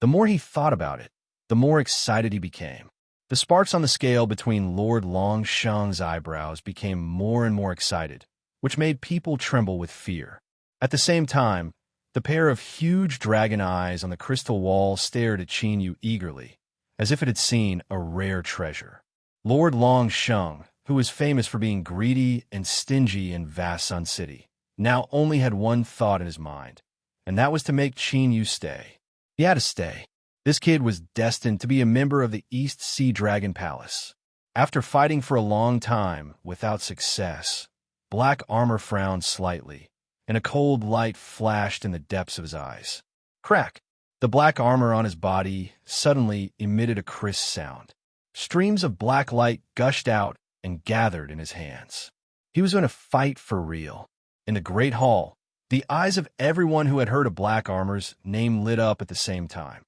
The more he thought about it, the more excited he became. The sparks on the scale between Lord Longsheng's eyebrows became more and more excited, which made people tremble with fear. At the same time, the pair of huge dragon eyes on the crystal wall stared at Qin Yu eagerly, as if it had seen a rare treasure. Lord Longsheng, who was famous for being greedy and stingy in vast Sun City, now only had one thought in his mind, and that was to make Qin Yu stay. He had to stay. This kid was destined to be a member of the East Sea Dragon Palace. After fighting for a long time without success, Black Armor frowned slightly, and a cold light flashed in the depths of his eyes. Crack! The black armor on his body suddenly emitted a crisp sound. Streams of black light gushed out and gathered in his hands. He was in a fight for real. In the Great Hall, the eyes of everyone who had heard of Black Armor's name lit up at the same time.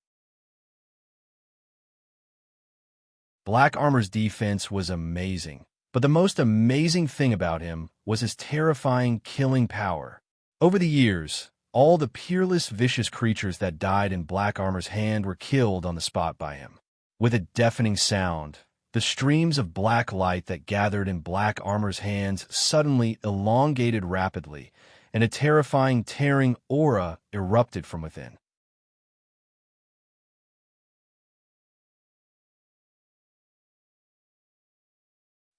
Black Armor's defense was amazing, but the most amazing thing about him was his terrifying killing power. Over the years, all the peerless, vicious creatures that died in Black Armor's hand were killed on the spot by him. With a deafening sound, the streams of black light that gathered in Black Armor's hands suddenly elongated rapidly, and a terrifying, tearing aura erupted from within.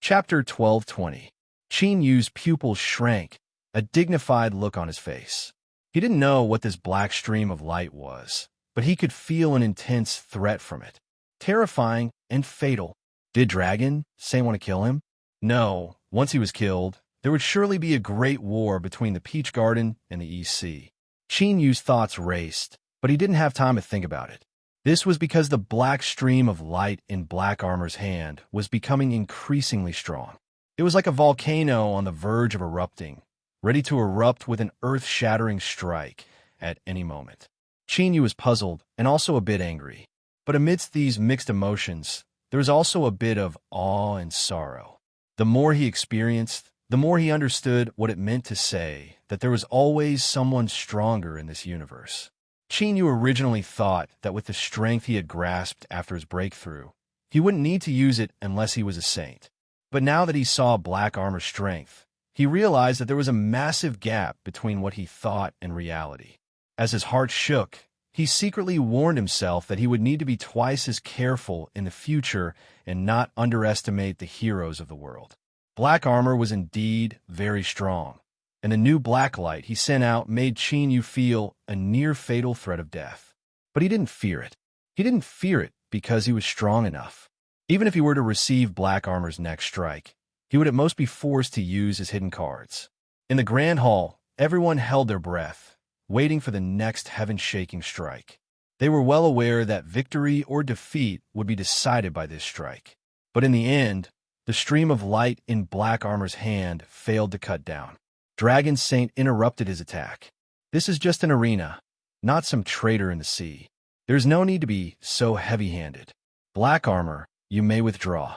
Chapter 1220. Qin Yu's pupils shrank, a dignified look on his face. He didn't know what this black stream of light was, but he could feel an intense threat from it. Terrifying and fatal. Did Dragon say want to kill him? No. Once he was killed, there would surely be a great war between the Peach Garden and the East Sea. Qin Yu's thoughts raced, but he didn't have time to think about it. This was because the black stream of light in Black Armor's hand was becoming increasingly strong. It was like a volcano on the verge of erupting, ready to erupt with an earth-shattering strike at any moment. Qin Yu was puzzled and also a bit angry. But amidst these mixed emotions, there was also a bit of awe and sorrow. The more he experienced, the more he understood what it meant to say that there was always someone stronger in this universe. Qin Yu originally thought that with the strength he had grasped after his breakthrough, he wouldn't need to use it unless he was a saint. But now that he saw Black Armor's strength, he realized that there was a massive gap between what he thought and reality. As his heart shook, he secretly warned himself that he would need to be twice as careful in the future and not underestimate the heroes of the world. Black Armor was indeed very strong, and the new black light he sent out made Qin Yu feel a near-fatal threat of death. But he didn't fear it. He didn't fear it because he was strong enough. Even if he were to receive Black Armor's next strike, he would at most be forced to use his hidden cards. In the Grand Hall, everyone held their breath, waiting for the next heaven-shaking strike. They were well aware that victory or defeat would be decided by this strike. But in the end, the stream of light in Black Armor's hand failed to cut down. Dragon Saint interrupted his attack. This is just an arena, not some traitor in the sea. There's no need to be so heavy-handed. Black Armor, you may withdraw.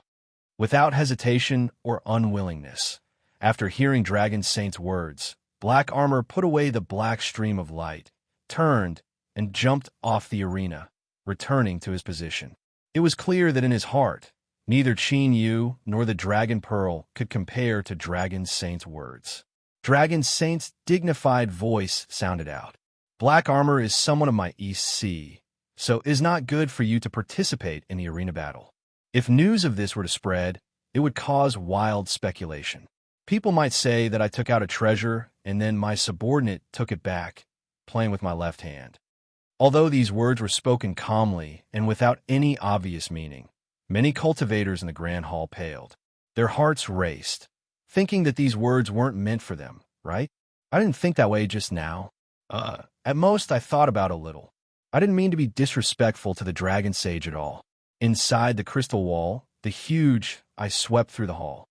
Without hesitation or unwillingness, after hearing Dragon Saint's words, Black Armor put away the black stream of light, turned, and jumped off the arena, returning to his position. It was clear that in his heart, neither Qin Yu nor the Dragon Pearl could compare to Dragon Saint's words. Dragon Saint's dignified voice sounded out. Black armor is someone of my East Sea, so it is not good for you to participate in the arena battle. If news of this were to spread, it would cause wild speculation. People might say that I took out a treasure and then my subordinate took it back, playing with my left hand. Although these words were spoken calmly and without any obvious meaning, many cultivators in the Grand Hall paled. Their hearts raced, thinking that these words weren't meant for them, right? I didn't think that way just now. At most, I thought about a little. I didn't mean to be disrespectful to the Dragon Sage at all. Inside the crystal wall, I swept through the hall.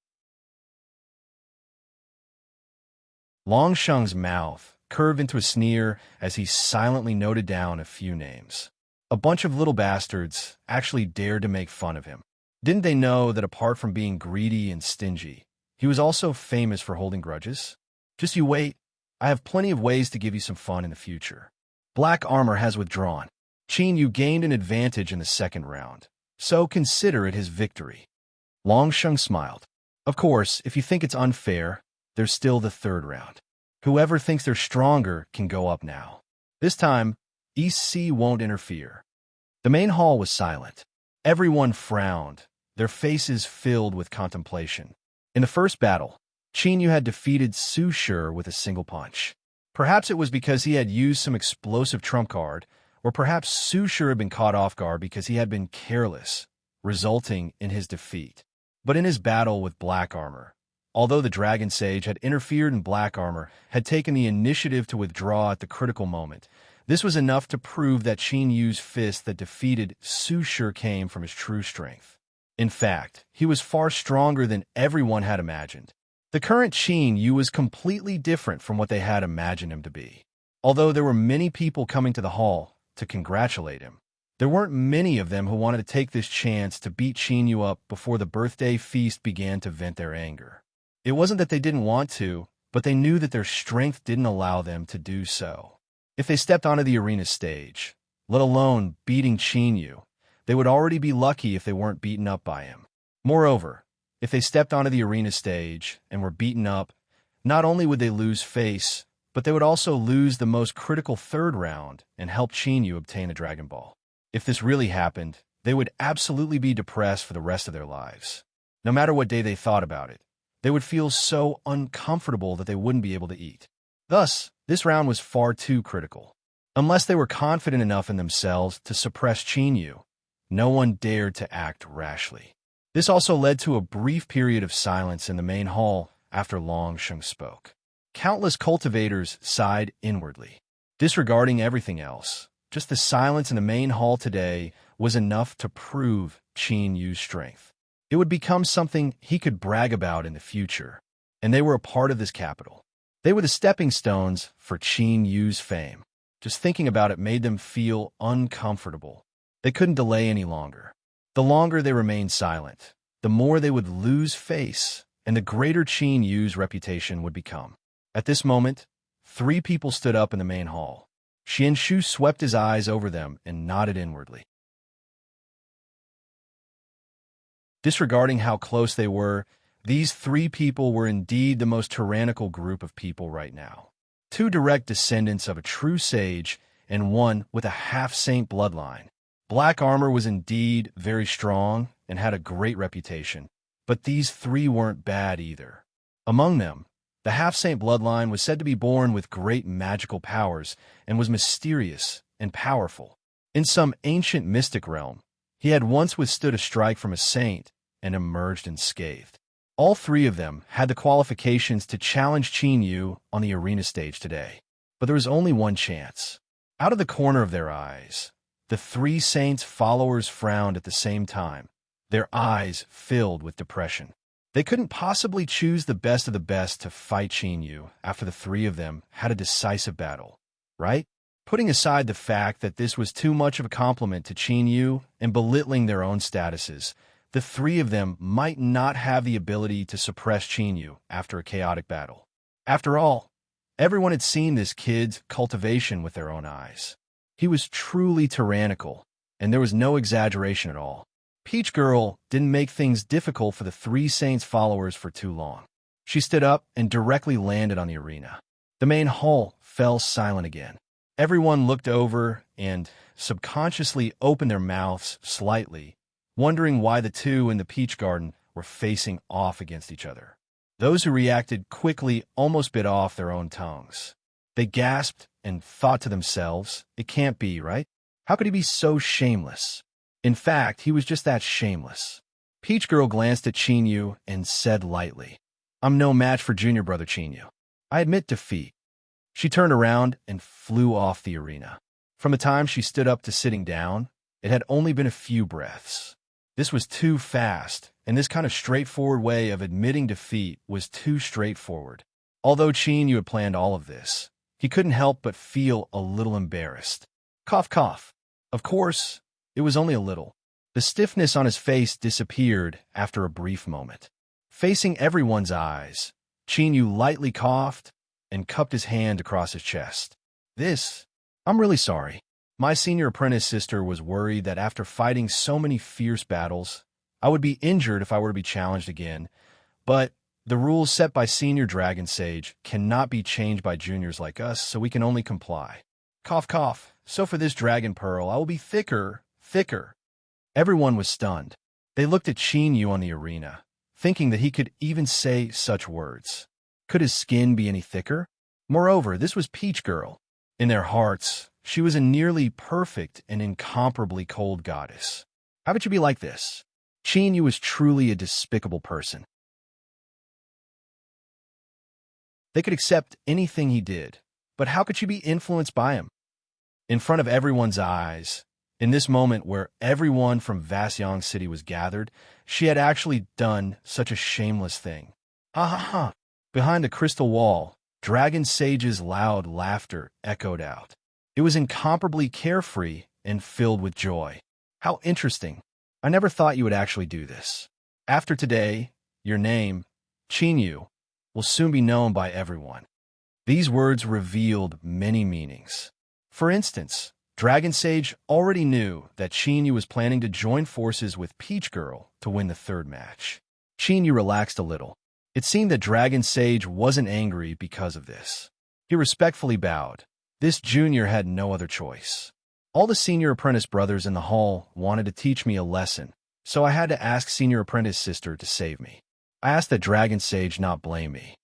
Long Sheng's mouth curved into a sneer as he silently noted down a few names. A bunch of little bastards actually dared to make fun of him. Didn't they know that apart from being greedy and stingy, he was also famous for holding grudges? Just you wait. I have plenty of ways to give you some fun in the future. Black armor has withdrawn. Qin Yu gained an advantage in the second round, so consider it his victory. Long Sheng smiled. Of course, if you think it's unfair, there's still the third round. Whoever thinks they're stronger can go up now. This time, East Sea won't interfere. The main hall was silent. Everyone frowned, their faces filled with contemplation. In the first battle, Qin Yu had defeated Su Shi with a single punch. Perhaps it was because he had used some explosive trump card, or perhaps Su Shi had been caught off guard because he had been careless, resulting in his defeat. But in his battle with Black Armor, although the Dragon Sage had interfered and Black Armor had taken the initiative to withdraw at the critical moment, this was enough to prove that Qin Yu's fist that defeated Su Shi came from his true strength. In fact, he was far stronger than everyone had imagined. The current Qin Yu was completely different from what they had imagined him to be. Although there were many people coming to the hall to congratulate him, there weren't many of them who wanted to take this chance to beat Qin Yu up before the birthday feast began to vent their anger. It wasn't that they didn't want to, but they knew that their strength didn't allow them to do so. If they stepped onto the arena stage, let alone beating Qin Yu, they would already be lucky if they weren't beaten up by him. Moreover, if they stepped onto the arena stage and were beaten up, not only would they lose face, but they would also lose the most critical third round and help Qin Yu obtain a Dragon Ball. If this really happened, they would absolutely be depressed for the rest of their lives. No matter what day they thought about it, they would feel so uncomfortable that they wouldn't be able to eat. Thus, this round was far too critical. Unless they were confident enough in themselves to suppress Qin Yu, no one dared to act rashly. This also led to a brief period of silence in the main hall after Long Sheng spoke. Countless cultivators sighed inwardly. Disregarding everything else, just the silence in the main hall today was enough to prove Qin Yu's strength. It would become something he could brag about in the future, and they were a part of this capital. They were the stepping stones for Qin Yu's fame. Just thinking about it made them feel uncomfortable. They couldn't delay any longer. The longer they remained silent, the more they would lose face, and the greater Qin Yu's reputation would become. At this moment, 3 people stood up in the main hall. Xian Shu swept his eyes over them and nodded inwardly. Disregarding how close they were, these 3 people were indeed the most tyrannical group of people right now. 2 direct descendants of a true sage, and 1 with a half-saint bloodline. Black Armor was indeed very strong and had a great reputation, but these 3 weren't bad either. Among them, the half-saint bloodline was said to be born with great magical powers and was mysterious and powerful. In some ancient mystic realm, he had once withstood a strike from a saint and emerged unscathed. All 3 of them had the qualifications to challenge Qin Yu on the arena stage today. But there was only one chance. Out of the corner of their eyes, the 3 saints' followers frowned at the same time, their eyes filled with depression. They couldn't possibly choose the best of the best to fight Qin Yu after the 3 of them had a decisive battle, right? Putting aside the fact that this was too much of a compliment to Qin Yu and belittling their own statuses, the 3 of them might not have the ability to suppress Qin Yu after a chaotic battle. After all, everyone had seen this kid's cultivation with their own eyes. He was truly tyrannical, and there was no exaggeration at all. Peach Girl didn't make things difficult for the three saints' followers for too long. She stood up and directly landed on the arena. The main hall fell silent again. Everyone looked over and subconsciously opened their mouths slightly, wondering why the two in the peach garden were facing off against each other. Those who reacted quickly almost bit off their own tongues. They gasped and thought to themselves, it can't be, right? How could he be so shameless? In fact, he was just that shameless. Peach Girl glanced at Chinyu and said lightly, I'm no match for junior brother Chinyu. I admit defeat. She turned around and flew off the arena. From the time she stood up to sitting down, it had only been a few breaths. This was too fast, and this kind of straightforward way of admitting defeat was too straightforward. Although Chinyu had planned all of this, he couldn't help but feel a little embarrassed. Cough, cough. Of course, it was only a little. The stiffness on his face disappeared after a brief moment. Facing everyone's eyes, Chinyu lightly coughed and cupped his hand across his chest. I'm really sorry. My senior apprentice sister was worried that after fighting so many fierce battles, I would be injured if I were to be challenged again, but the rules set by Senior Dragon Sage cannot be changed by juniors like us, so we can only comply. Cough, cough. So for this Dragon Pearl, I will be thicker. Everyone was stunned. They looked at Chinyu on the arena, thinking that he could even say such words. Could his skin be any thicker? Moreover, this was Peach Girl. In their hearts, she was a nearly perfect and incomparably cold goddess. How could you be like this? Chinyu was truly a despicable person. They could accept anything he did, but how could she be influenced by him? In front of everyone's eyes, in this moment where everyone from Vasyong City was gathered, she had actually done such a shameless thing. Ha ha ha! Behind the crystal wall, Dragon Sage's loud laughter echoed out. It was incomparably carefree and filled with joy. How interesting. I never thought you would actually do this. After today, your name, Chinyu, will soon be known by everyone. These words revealed many meanings. For instance, Dragon Sage already knew that Chinyu was planning to join forces with Peach Girl to win the third match. Chinyu relaxed a little. It seemed that Dragon Sage wasn't angry because of this. He respectfully bowed. This junior had no other choice. All the senior apprentice brothers in the hall wanted to teach me a lesson, so I had to ask senior apprentice sister to save me. I asked that Dragon Sage not blame me.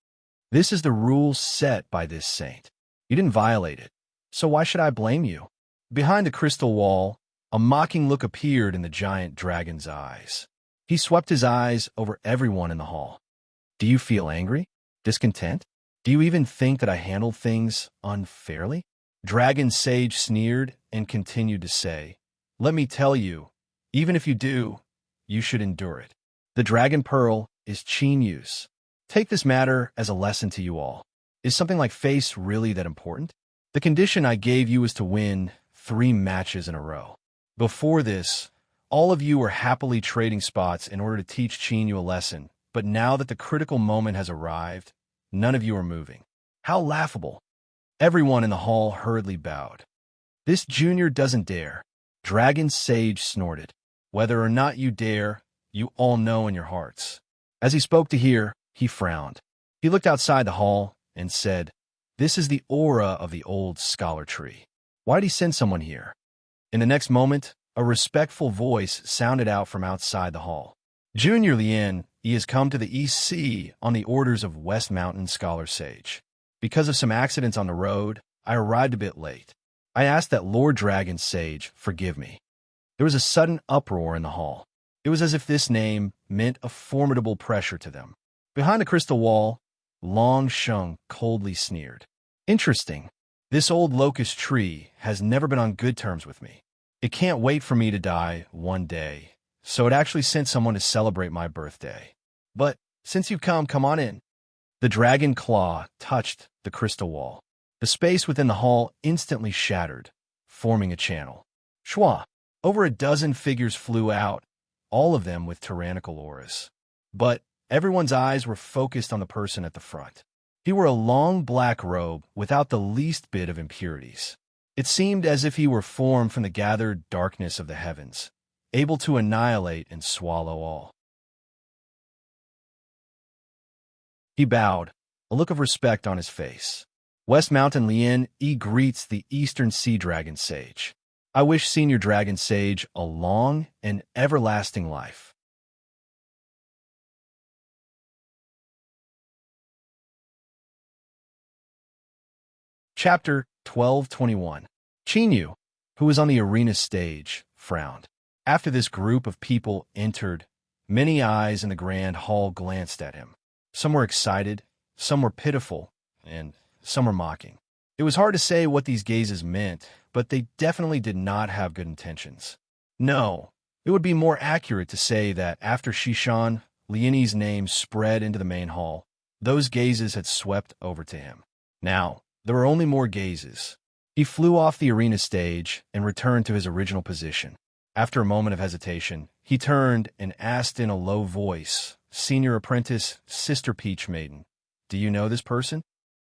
This is the rule set by this saint. You didn't violate it, so why should I blame you? Behind the crystal wall, a mocking look appeared in the giant dragon's eyes. He swept his eyes over everyone in the hall. Do you feel angry? Discontent? Do you even think that I handled things unfairly? Dragon Sage sneered and continued to say, Let me tell you, even if you do, you should endure it. The Dragon Pearl is Chinyu's. Take this matter as a lesson to you all. Is something like face really that important? The condition I gave you was to win 3 matches in a row. Before this, all of you were happily trading spots in order to teach Chinyu a lesson, but now that the critical moment has arrived, none of you are moving. How laughable. Everyone in the hall hurriedly bowed. This junior doesn't dare. Dragon Sage snorted. Whether or not you dare, you all know in your hearts. As he spoke to her, he frowned. He looked outside the hall and said, This is the aura of the old scholar tree. Why'd he send someone here? In the next moment, a respectful voice sounded out from outside the hall. Junior Lien, he has come to the East Sea on the orders of West Mountain Scholar Sage. Because of some accidents on the road, I arrived a bit late. I asked that Lord Dragon Sage forgive me. There was a sudden uproar in the hall. It was as if this name meant a formidable pressure to them. Behind the crystal wall, Long Sheng coldly sneered. Interesting. This old locust tree has never been on good terms with me. It can't wait for me to die one day, so it actually sent someone to celebrate my birthday. But since you've come on in. The dragon claw touched the crystal wall. The space within the hall instantly shattered, forming a channel. Shwa! Over a dozen figures flew out, all of them with tyrannical auras. But everyone's eyes were focused on the person at the front. He wore a long black robe without the least bit of impurities. It seemed as if he were formed from the gathered darkness of the heavens, able to annihilate and swallow all. He bowed, a look of respect on his face. West Mountain Lien greets the Eastern Sea Dragon Sage. I wish Senior Dragon Sage a long and everlasting life. Chapter 1221. Chinyu, who was on the arena stage, frowned. After this group of people entered, many eyes in the grand hall glanced at him. Some were excited, some were pitiful, and some were mocking. It was hard to say what these gazes meant, but they definitely did not have good intentions. No, it would be more accurate to say that after Shishan, Lieni's name spread into the main hall, those gazes had swept over to him. Now, there were only more gazes. He flew off the arena stage and returned to his original position. After a moment of hesitation, he turned and asked in a low voice, "Senior Apprentice, Sister Peach Maiden, do you know this person?"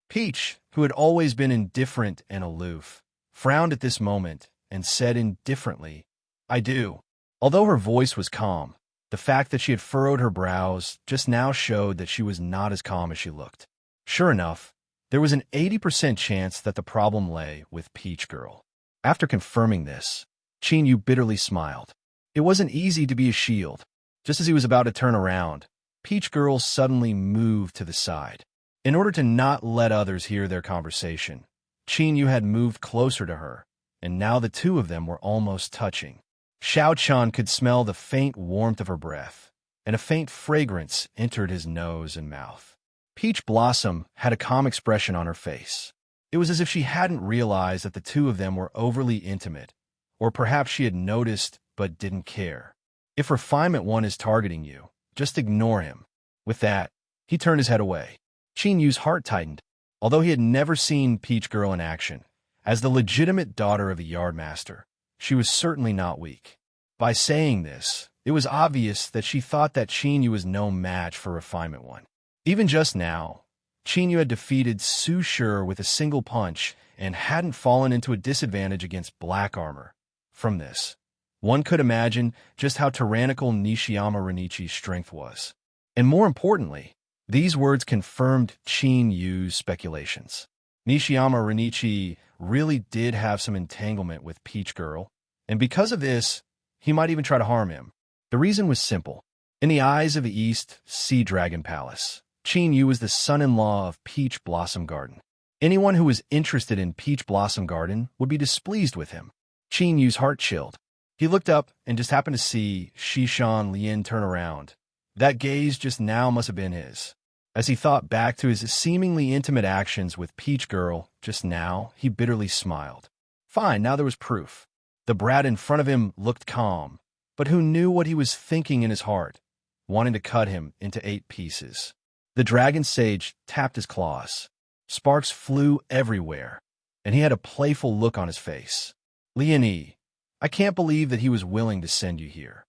Peach, who had always been indifferent and aloof, frowned at this moment and said indifferently, "I do." Although her voice was calm, the fact that she had furrowed her brows just now showed that she was not as calm as she looked. Sure enough, there was an 80% chance that the problem lay with Peach Girl. After confirming this, Chinyu bitterly smiled. It wasn't easy to be a shield. Just as he was about to turn around, Peach Girl suddenly moved to the side. In order to not let others hear their conversation, Chinyu had moved closer to her, and now the two of them were almost touching. Xiao Chan could smell the faint warmth of her breath, and a faint fragrance entered his nose and mouth. Peach Blossom had a calm expression on her face. It was as if she hadn't realized that the two of them were overly intimate, or perhaps she had noticed but didn't care. If Refinement One is targeting you, just ignore him. With that, he turned his head away. Chinyu's heart tightened. Although he had never seen Peach Girl in action, as the legitimate daughter of a yardmaster, she was certainly not weak. By saying this, it was obvious that she thought that Chinyu was no match for Refinement One. Even just now, Chinyu had defeated Su Sure with a single punch and hadn't fallen into a disadvantage against black armor. From this, one could imagine just how tyrannical Nishiyama Renichi's strength was. And more importantly, these words confirmed Chinyu's speculations. Nishiyama Renichi really did have some entanglement with Peach Girl, and because of this, he might even try to harm him. The reason was simple. In the eyes of the East Sea Dragon Palace, Chinyu was the son-in-law of Peach Blossom Garden. Anyone who was interested in Peach Blossom Garden would be displeased with him. Chinyu's heart chilled. He looked up and just happened to see Shishan Lien turn around. That gaze just now must have been his. As he thought back to his seemingly intimate actions with Peach Girl just now, he bitterly smiled. Fine, now there was proof. The brat in front of him looked calm, but who knew what he was thinking in his heart, wanting to cut him into 8 pieces. The dragon sage tapped his claws. Sparks flew everywhere, and he had a playful look on his face. "Lieni, I can't believe that he was willing to send you here."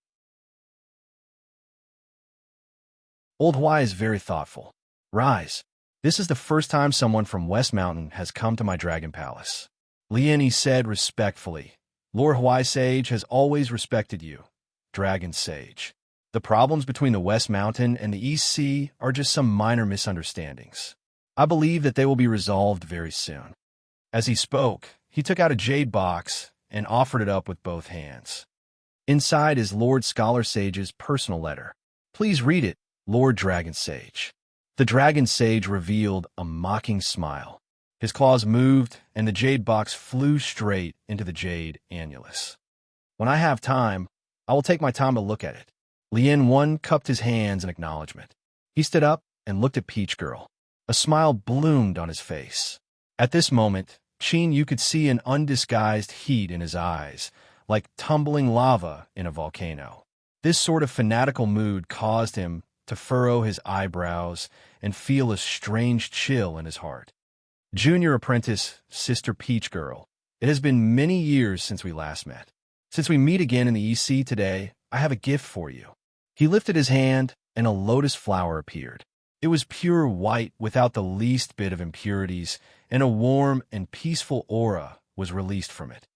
Old Huai is very thoughtful. "Rise. This is the first time someone from West Mountain has come to my dragon palace." Lieni said respectfully, "Lord Huai Sage has always respected you, Dragon Sage. The problems between the West Mountain and the East Sea are just some minor misunderstandings. I believe that they will be resolved very soon." As he spoke, he took out a jade box and offered it up with both hands. Inside is Lord Scholar Sage's personal letter. "Please read it, Lord Dragon Sage." The Dragon Sage revealed a mocking smile. His claws moved, and the jade box flew straight into the jade annulus. "When I have time, I will take my time to look at it." Lien One cupped his hands in acknowledgement. He stood up and looked at Peach Girl. A smile bloomed on his face. At this moment, Chinyu could see an undisguised heat in his eyes, like tumbling lava in a volcano. This sort of fanatical mood caused him to furrow his eyebrows and feel a strange chill in his heart. "Junior Apprentice, Sister Peach Girl, it has been many years since we last met. Since we meet again in the EC today, I have a gift for you." He lifted his hand, and a lotus flower appeared. It was pure white without the least bit of impurities, and a warm and peaceful aura was released from it.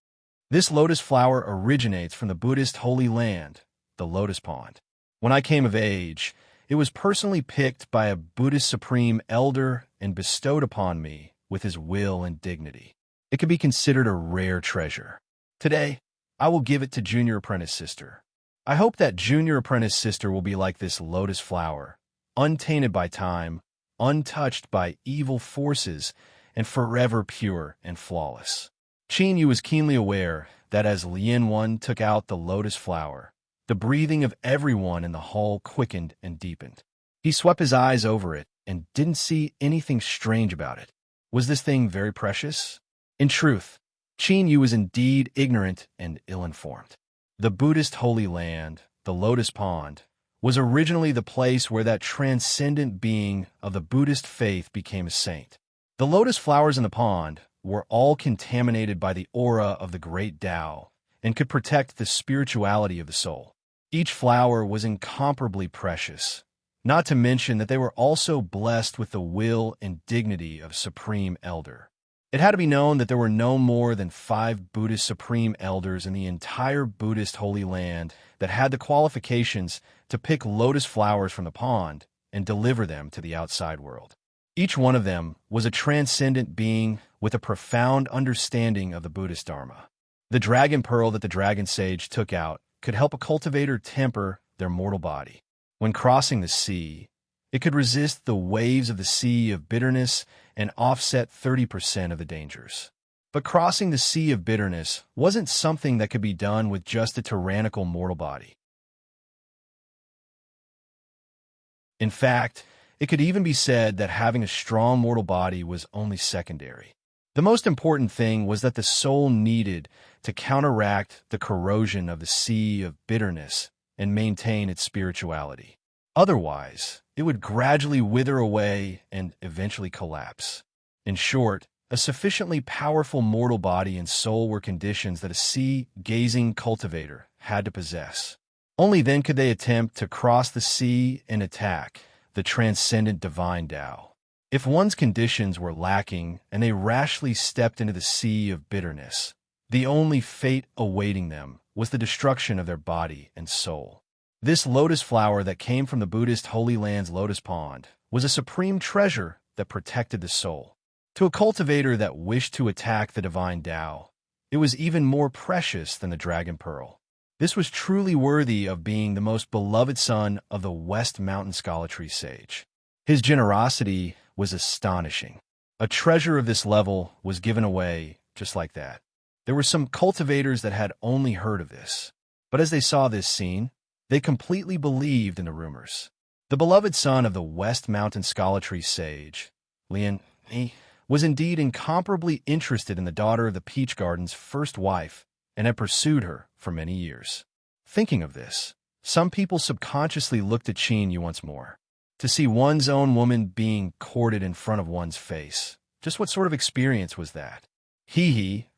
This lotus flower originates from the Buddhist holy land, the lotus pond. When I came of age, it was personally picked by a Buddhist supreme elder and bestowed upon me with his will and dignity. It could be considered a rare treasure. Today, I will give it to Junior Apprentice Sister. I hope that Junior Apprentice Sister will be like this lotus flower, untainted by time, untouched by evil forces, and forever pure and flawless. Qin Yu was keenly aware that as Lian Wan took out the lotus flower, the breathing of everyone in the hall quickened and deepened. He swept his eyes over it and didn't see anything strange about it. Was this thing very precious? In truth, Qin Yu was indeed ignorant and ill-informed. The Buddhist holy land, the lotus pond, was originally the place where that transcendent being of the Buddhist faith became a saint. The lotus flowers in the pond were all contaminated by the aura of the great Tao and could protect the spirituality of the soul. Each flower was incomparably precious, not to mention that they were also blessed with the will and dignity of Supreme Elder. It had to be known that there were no more than 5 Buddhist Supreme Elders in the entire Buddhist Holy Land that had the qualifications to pick lotus flowers from the pond and deliver them to the outside world. Each one of them was a transcendent being with a profound understanding of the Buddhist Dharma. The dragon pearl that the dragon sage took out could help a cultivator temper their mortal body. When crossing the sea, it could resist the waves of the sea of bitterness and offset 30% of the dangers. But crossing the sea of bitterness wasn't something that could be done with just a tyrannical mortal body. In fact, it could even be said that having a strong mortal body was only secondary. The most important thing was that the soul needed to counteract the corrosion of the sea of bitterness and maintain its spirituality. Otherwise, it would gradually wither away and eventually collapse. In short, a sufficiently powerful mortal body and soul were conditions that a sea-gazing cultivator had to possess. Only then could they attempt to cross the sea and attack the transcendent divine Tao. If one's conditions were lacking and they rashly stepped into the sea of bitterness, the only fate awaiting them was the destruction of their body and soul. This lotus flower that came from the Buddhist Holy Land's lotus pond was a supreme treasure that protected the soul. To a cultivator that wished to attack the divine Tao, it was even more precious than the dragon pearl. This was truly worthy of being the most beloved son of the West Mountain Scholartree sage. His generosity was astonishing. A treasure of this level was given away just like that. There were some cultivators that had only heard of this, but as they saw this scene, they completely believed in the rumors. The beloved son of the West Mountain Scholartree sage, Lian, was indeed incomparably interested in the daughter of the Peach Garden's first wife and had pursued her for many years. Thinking of this, some people subconsciously looked at Qin Yu once more. To see one's own woman being courted in front of one's face, just what sort of experience was that?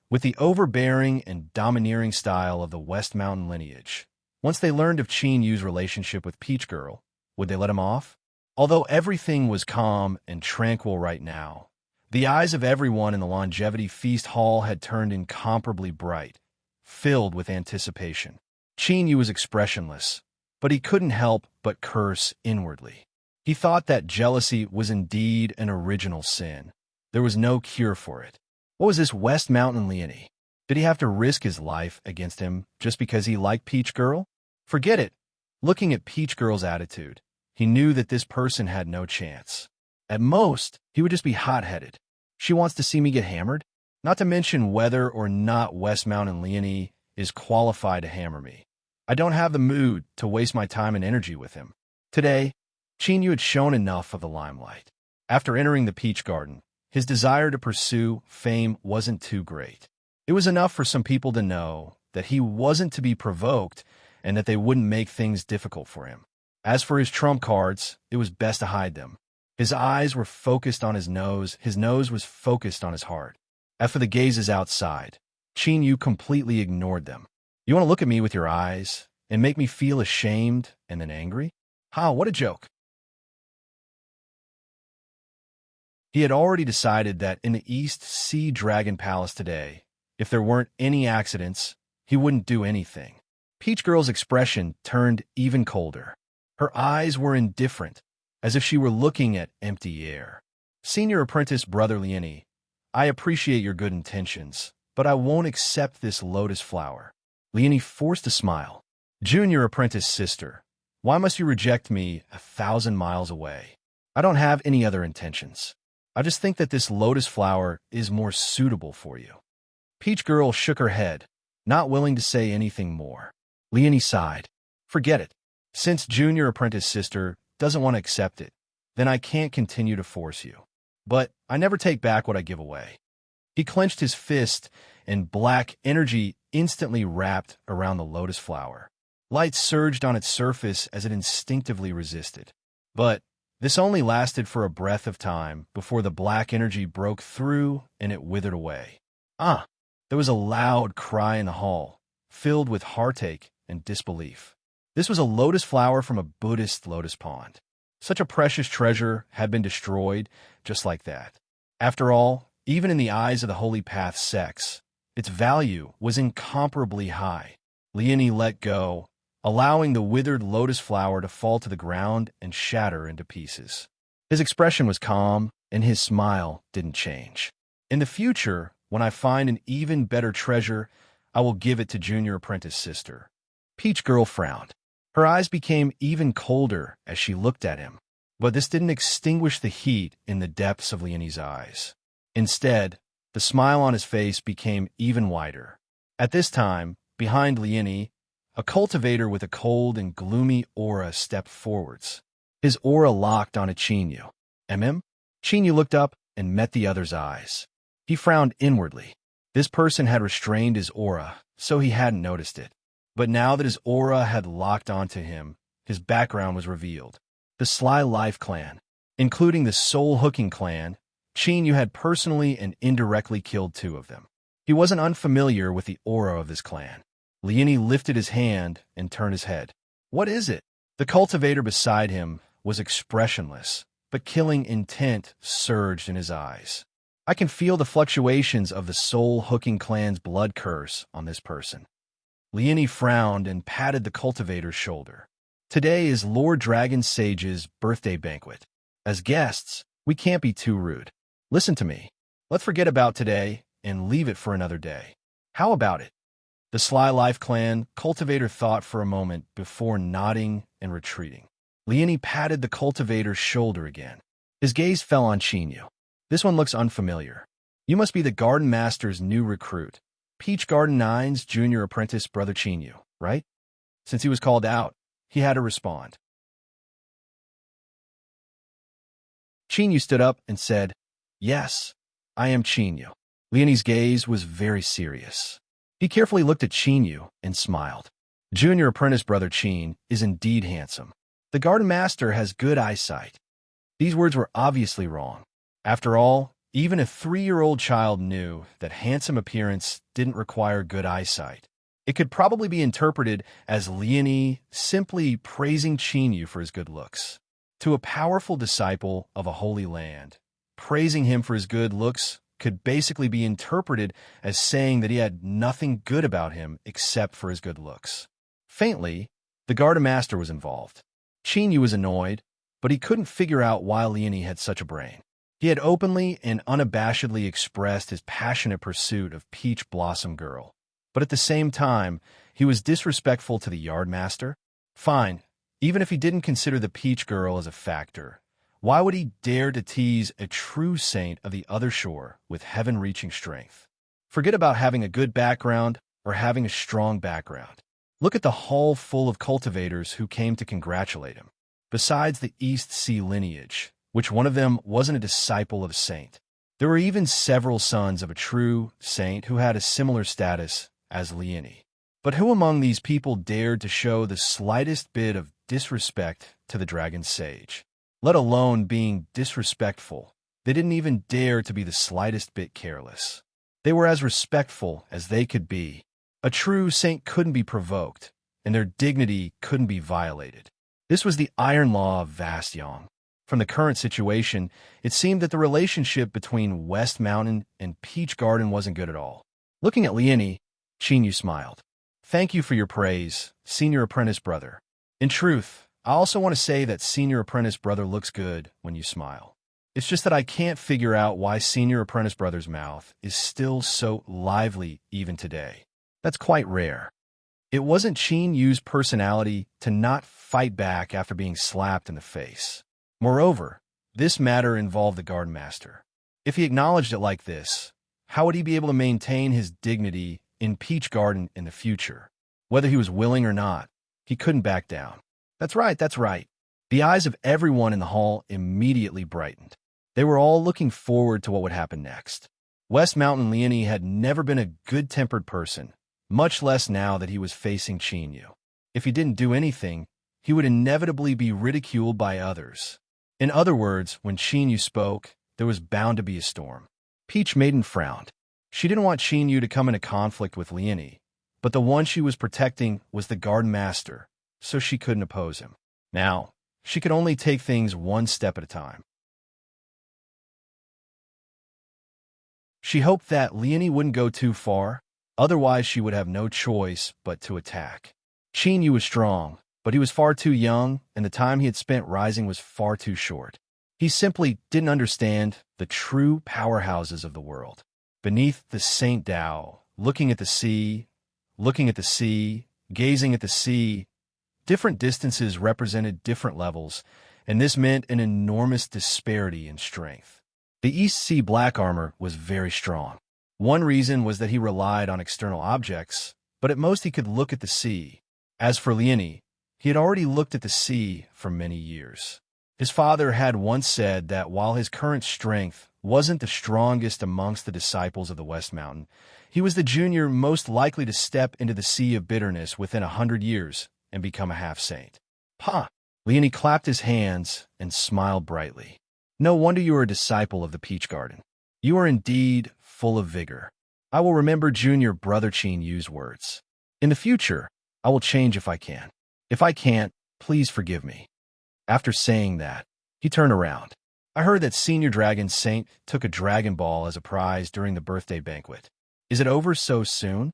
With the overbearing and domineering style of the West Mountain lineage, once they learned of Qin Yu's relationship with Peach Girl, would they let him off? Although everything was calm and tranquil right now, the eyes of everyone in the Longevity Feast Hall had turned incomparably bright, filled with anticipation. Qin Yu was expressionless, but he couldn't help but curse inwardly. He thought that jealousy was indeed an original sin. There was no cure for it. What was this West Mountain Leonie? Did he have to risk his life against him just because he liked Peach Girl? Forget it. Looking at Peach Girl's attitude, he knew that this person had no chance. At most, he would just be hot-headed. She wants to see me get hammered? Not to mention whether or not West Mountain Leonie is qualified to hammer me. I don't have the mood to waste my time and energy with him. Today, Qin Yu had shown enough of the limelight. After entering the Peach Garden, his desire to pursue fame wasn't too great. It was enough for some people to know that he wasn't to be provoked and that they wouldn't make things difficult for him. As for his trump cards, it was best to hide them. His eyes were focused on his nose was focused on his heart. As for the gazes outside, Qin Yu completely ignored them. You want to look at me with your eyes and make me feel ashamed and then angry? Ha, what a joke. He had already decided that in the East Sea Dragon Palace today, If there weren't any accidents, he wouldn't do anything. Peach Girl's expression turned even colder. Her eyes were indifferent, as if she were looking at empty air. Senior Apprentice Brother Lieni, I appreciate your good intentions, but I won't accept this lotus flower. Lieni forced a smile. Junior Apprentice Sister, why must you reject me 1,000 miles away? I don't have any other intentions. I just think that this lotus flower is more suitable for you. Peach Girl shook her head, not willing to say anything more. Lieni sighed. Forget it. Since Junior Apprentice Sister doesn't want to accept it, then I can't continue to force you. But I never take back what I give away. He clenched his fist, and black energy instantly wrapped around the lotus flower. Light surged on its surface as it instinctively resisted. But this only lasted for a breath of time before the black energy broke through and it withered away. Ah! There was a loud cry in the hall, filled with heartache and disbelief. This was a lotus flower from a Buddhist lotus pond. Such a precious treasure had been destroyed just like that. After all, even in the eyes of the Holy Path sects, its value was incomparably high. Lieni let go, allowing the withered lotus flower to fall to the ground and shatter into pieces. His expression was calm, and his smile didn't change. In the future, when I find an even better treasure, I will give it to Junior Apprentice Sister. Peach Girl frowned. Her eyes became even colder as she looked at him, but this didn't extinguish the heat in the depths of Lieni's eyes. Instead, the smile on his face became even wider. At this time, behind Lieni, a cultivator with a cold and gloomy aura stepped forwards. His aura locked onto Chinyu. Chinyu looked up and met the other's eyes. He frowned inwardly. This person had restrained his aura, so he hadn't noticed it. But now that his aura had locked onto him, his background was revealed. The Sly Life clan, including the Soul Hooking clan, Chinyu had personally and indirectly killed 2 of them. He wasn't unfamiliar with the aura of this clan. Lieni lifted his hand and turned his head. What is it? The cultivator beside him was expressionless, but killing intent surged in his eyes. I can feel the fluctuations of the Soul Hooking clan's blood curse on this person. Lieni frowned and patted the cultivator's shoulder. Today is Lord Dragon Sage's birthday banquet. As guests, we can't be too rude. Listen to me. Let's forget about today and leave it for another day. How about it? The Sly Life clan cultivator thought for a moment before nodding and retreating. Lieni patted the cultivator's shoulder again. His gaze fell on Chinyu. This one looks unfamiliar. You must be the Garden Master's new recruit, Peach Garden 9's junior apprentice Brother Chinyu, right? Since he was called out, he had to respond. Chinyu stood up and said, Yes, I am Chinyu. Lieni's gaze was very serious. He carefully looked at Chinyu and smiled. Junior apprentice Brother Chin is indeed handsome. The Garden Master has good eyesight. These words were obviously wrong. After all, even a 3-year-old child knew that handsome appearance didn't require good eyesight. It could probably be interpreted as Lieni simply praising Chinyu for his good looks. To a powerful disciple of a holy land, praising him for his good looks could basically be interpreted as saying that he had nothing good about him except for his good looks. Faintly, the Garden Master was involved. Chinyu was annoyed, but he couldn't figure out why Lieni had such a brain. He had openly and unabashedly expressed his passionate pursuit of Peach Blossom Girl. But at the same time, he was disrespectful to the Yard Master. Fine, even if he didn't consider the Peach Girl as a factor, why would he dare to tease a true saint of the other shore with heaven-reaching strength? Forget about having a good background or having a strong background. Look at the hall full of cultivators who came to congratulate him. Besides the East Sea lineage, which one of them wasn't a disciple of a saint, there were even several sons of a true saint who had a similar status as Lieni. But who among these people dared to show the slightest bit of disrespect to the Dragon Sage? Let alone being disrespectful, they didn't even dare to be the slightest bit careless. They were as respectful as they could be. A true saint couldn't be provoked, and their dignity couldn't be violated. This was the iron law of Vast Yang. From the current situation, it seemed that the relationship between West Mountain and Peach Garden wasn't good at all. Looking at Lieni, Chinyu smiled. Thank you for your praise, senior apprentice brother. In truth, I also want to say that senior apprentice brother looks good when you smile. It's just that I can't figure out why senior apprentice brother's mouth is still so lively even today. That's quite rare. It wasn't Chinyu's personality to not fight back after being slapped in the face. Moreover, this matter involved the garden master. If he acknowledged it like this, how would he be able to maintain his dignity in Peach Garden in the future? Whether he was willing or not, he couldn't back down. That's right, that's right. The eyes of everyone in the hall immediately brightened. They were all looking forward to what would happen next. West Mountain Lieni had never been a good-tempered person, much less now that he was facing Chinyu. If he didn't do anything, he would inevitably be ridiculed by others. In other words, when Chinyu spoke, there was bound to be a storm. Peach Maiden frowned. She didn't want Chinyu to come into conflict with Lieni, but the one she was protecting was the garden master, so she couldn't oppose him. Now, she could only take things one step at a time. She hoped that Lieni wouldn't go too far, otherwise she would have no choice but to attack. Chinyu was strong, but he was far too young, and the time he had spent rising was far too short. He simply didn't understand the true powerhouses of the world. Beneath the Saint Tao, looking at the sea, gazing at the sea, different distances represented different levels, and this meant an enormous disparity in strength. The East Sea Black Armor was very strong. One reason was that he relied on external objects, but at most he could look at the sea. As for Lieni, he had already looked at the sea for many years. His father had once said that while his current strength wasn't the strongest amongst the disciples of the West Mountain, he was the junior most likely to step into the sea of bitterness within 100 years and become a half-saint. "Pa!" Lieni clapped his hands and smiled brightly. "No wonder you are a disciple of the Peach Garden. You are indeed full of vigor. I will remember junior brother Chinyu's words. In the future, I will change if I can. If I can't, please forgive me." After saying that, he turned around. "I heard that Senior Dragon Saint took a Dragon Ball as a prize during the birthday banquet. Is it over so soon?"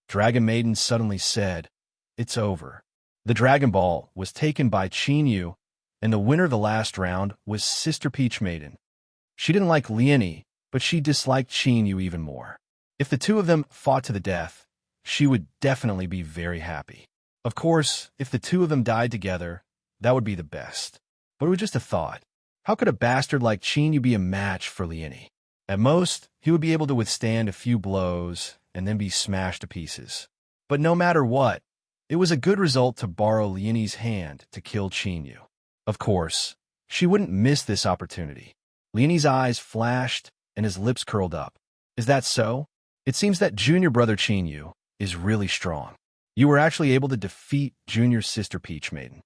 Dragon Maiden suddenly said, "It's over." The Dragon Ball was taken by Chinyu, and the winner of the last round was Sister Peach Maiden. She didn't like Lieni, but she disliked Chinyu even more. If the two of them fought to the death, she would definitely be very happy. Of course, if the two of them died together, that would be the best. But it was just a thought. How could a bastard like Chinyu be a match for Lieni? At most, he would be able to withstand a few blows and then be smashed to pieces. But no matter what, it was a good result to borrow Lieni's hand to kill Chinyu. Of course, she wouldn't miss this opportunity. Lieni's eyes flashed and his lips curled up. "Is that so? It seems that junior brother Chinyu is really strong. You were actually able to defeat junior sister Peach Maiden."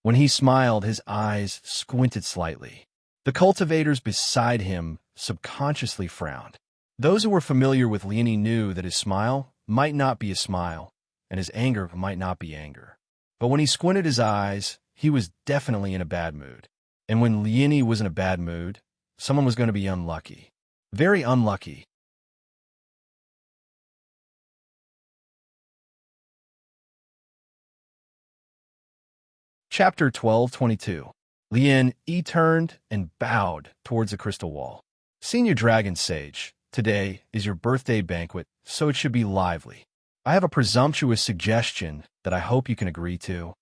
When he smiled, his eyes squinted slightly. The cultivators beside him subconsciously frowned. Those who were familiar with Lieni knew that his smile might not be a smile, and his anger might not be anger. But when he squinted his eyes, he was definitely in a bad mood. And when Lieni was in a bad mood, someone was going to be unlucky. Very unlucky. Chapter 12:22. Lien Yi turned and bowed towards the crystal wall. "Senior Dragon Sage, today is your birthday banquet, so it should be lively. I have a presumptuous suggestion that I hope you can agree to."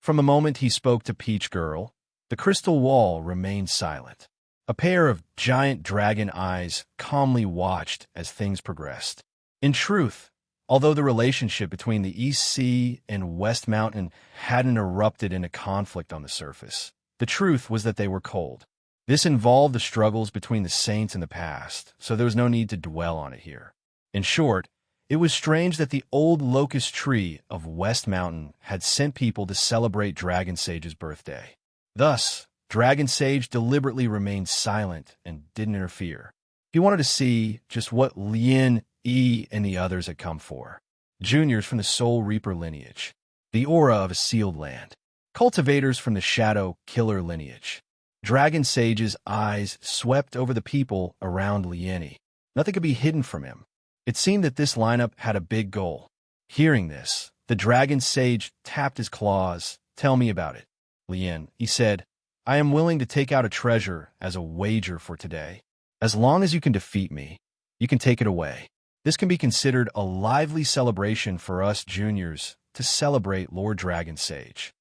From the moment he spoke to Peach Girl, the crystal wall remained silent. A pair of giant dragon eyes calmly watched as things progressed. In truth, although the relationship between the East Sea and West Mountain hadn't erupted into conflict on the surface, the truth was that they were cold. This involved the struggles between the saints in the past, so there was no need to dwell on it here. In short, it was strange that the old locust tree of West Mountain had sent people to celebrate Dragon Sage's birthday. Thus, Dragon Sage deliberately remained silent and didn't interfere. He wanted to see just what Lien Yi and the others had come for. Juniors from the Soul Reaper lineage, the aura of a sealed land. Cultivators from the Shadow Killer lineage. Dragon Sage's eyes swept over the people around Lieni. Nothing could be hidden from him. It seemed that this lineup had a big goal. Hearing this, the dragon sage tapped his claws. Tell me about it, Lien, he said. I am willing to take out a treasure as a wager for today. As long as you can defeat me, you can take it away. This can be considered a lively celebration for us juniors to celebrate Lord Dragon Sage.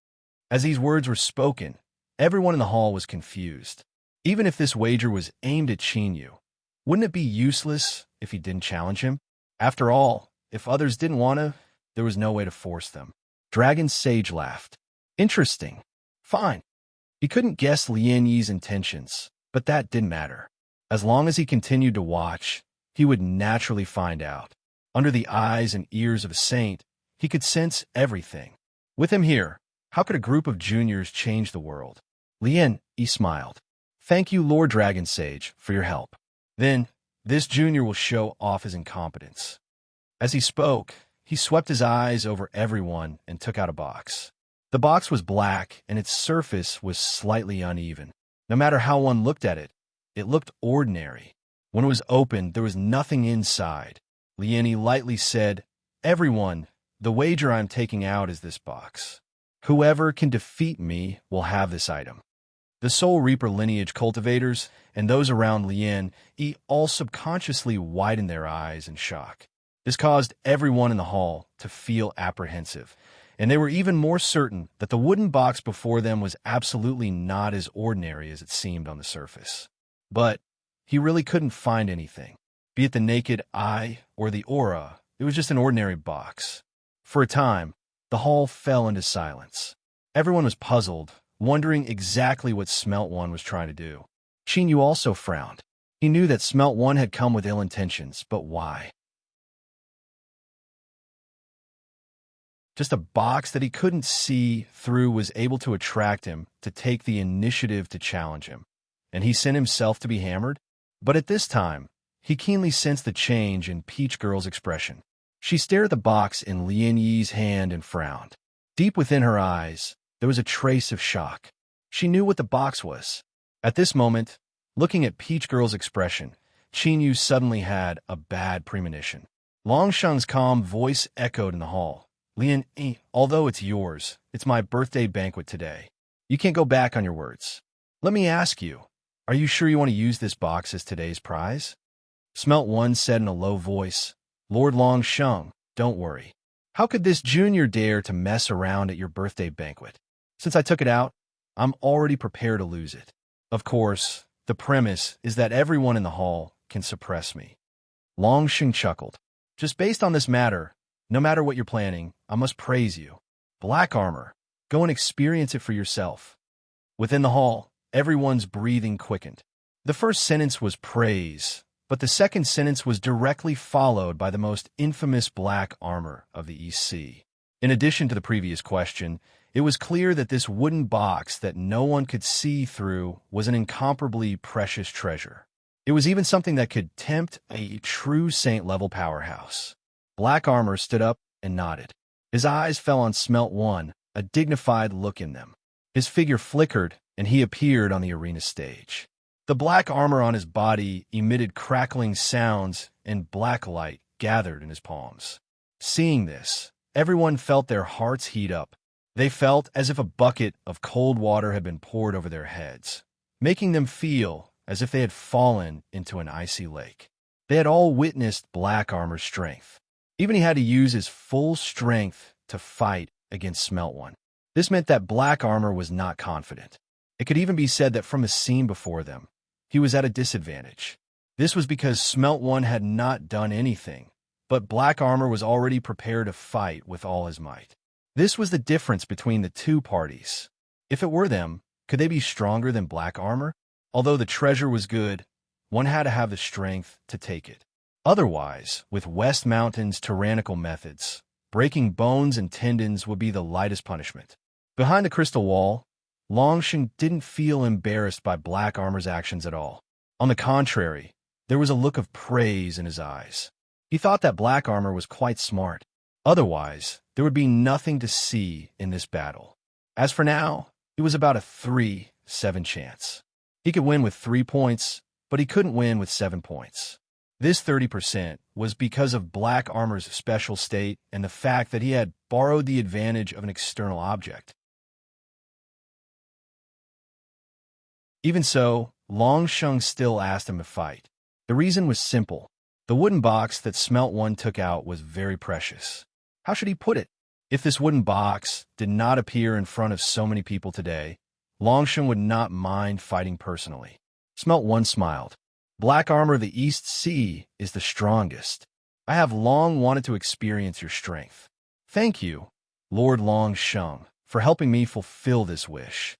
As these words were spoken, everyone in the hall was confused. Even if this wager was aimed at Chinyu, wouldn't it be useless if he didn't challenge him? After all, if others didn't want to, there was no way to force them. Dragon Sage laughed. Interesting. Fine. He couldn't guess Lien Yi's intentions, but that didn't matter. As long as he continued to watch, he would naturally find out. Under the eyes and ears of a saint, he could sense everything. With him here, how could a group of juniors change the world? Lien Yi smiled. Thank you, Lord Dragon Sage, for your help. Then, this junior will show off his incompetence. As he spoke, he swept his eyes over everyone and took out a box. The box was black, and its surface was slightly uneven. No matter how one looked at it, it looked ordinary. When it was opened, there was nothing inside. Lien Yi lightly said, Everyone, the wager I am taking out is this box. Whoever can defeat me will have this item. The Soul Reaper lineage cultivators and those around Lien Yi all subconsciously widened their eyes in shock. This caused everyone in the hall to feel apprehensive, and they were even more certain that the wooden box before them was absolutely not as ordinary as it seemed on the surface. But he really couldn't find anything. Be it the naked eye or the aura, it was just an ordinary box. For a time, the hall fell into silence. Everyone was puzzled, wondering exactly what Smelt One was trying to do. Chinyu also frowned. He knew that Smelt One had come with ill intentions, but why? Just a box that he couldn't see through was able to attract him to take the initiative to challenge him, and he sent himself to be hammered? But at this time, he keenly sensed the change in Peach Girl's expression. She stared at the box in Lien Yi's hand and frowned. Deep within her eyes, there was a trace of shock. She knew what the box was. At this moment, looking at Peach Girl's expression, Chinyu suddenly had a bad premonition. Longsheng's calm voice echoed in the hall. Lien Yi, although it's yours, it's my birthday banquet today. You can't go back on your words. Let me ask you, are you sure you want to use this box as today's prize? Smelt One said in a low voice, Lord Longsheng, don't worry. How could this junior dare to mess around at your birthday banquet? Since I took it out, I'm already prepared to lose it. Of course, the premise is that everyone in the hall can suppress me. Longsheng chuckled. Just based on this matter, no matter what you're planning, I must praise you. Black armor, go and experience it for yourself. Within the hall, everyone's breathing quickened. The first sentence was praise, but the second sentence was directly followed by the most infamous black armor of the East Sea. In addition to the previous question, it was clear that this wooden box that no one could see through was an incomparably precious treasure. It was even something that could tempt a true saint-level powerhouse. Black armor stood up and nodded. His eyes fell on Smelt One, a dignified look in them. His figure flickered, and he appeared on the arena stage. The black armor on his body emitted crackling sounds, and black light gathered in his palms. Seeing this, everyone felt their hearts heat up. They felt as if a bucket of cold water had been poured over their heads, making them feel as if they had fallen into an icy lake. They had all witnessed black armor's strength. Even he had to use his full strength to fight against Smelt One. This meant that black armor was not confident. It could even be said that from the scene before them, he was at a disadvantage. This was because Smelt One had not done anything, but black armor was already prepared to fight with all his might. This was the difference between the two parties. If it were them, could they be stronger than black armor? Although the treasure was good, one had to have the strength to take it. Otherwise, with West Mountain's tyrannical methods, breaking bones and tendons would be the lightest punishment. Behind the crystal wall, Longsheng didn't feel embarrassed by black armor's actions at all. On the contrary, there was a look of praise in his eyes. He thought that black armor was quite smart. Otherwise, there would be nothing to see in this battle. As for now, it was about a 3-7 chance. He could win with 3 points, but he couldn't win with 7 points. This 30% was because of Black Armor's special state and the fact that he had borrowed the advantage of an external object. Even so, Long Sheng still asked him to fight. The reason was simple. The wooden box that Smelt One took out was very precious. How should he put it? If this wooden box did not appear in front of so many people today, Long Sheng would not mind fighting personally. Smelt One smiled. Black Armor of the East Sea is the strongest. I have long wanted to experience your strength. Thank you, Lord Long Sheng, for helping me fulfill this wish.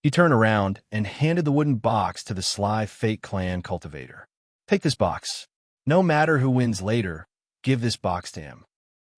He turned around and handed the wooden box to the sly Fate Clan cultivator. Take this box. No matter who wins later, give this box to him.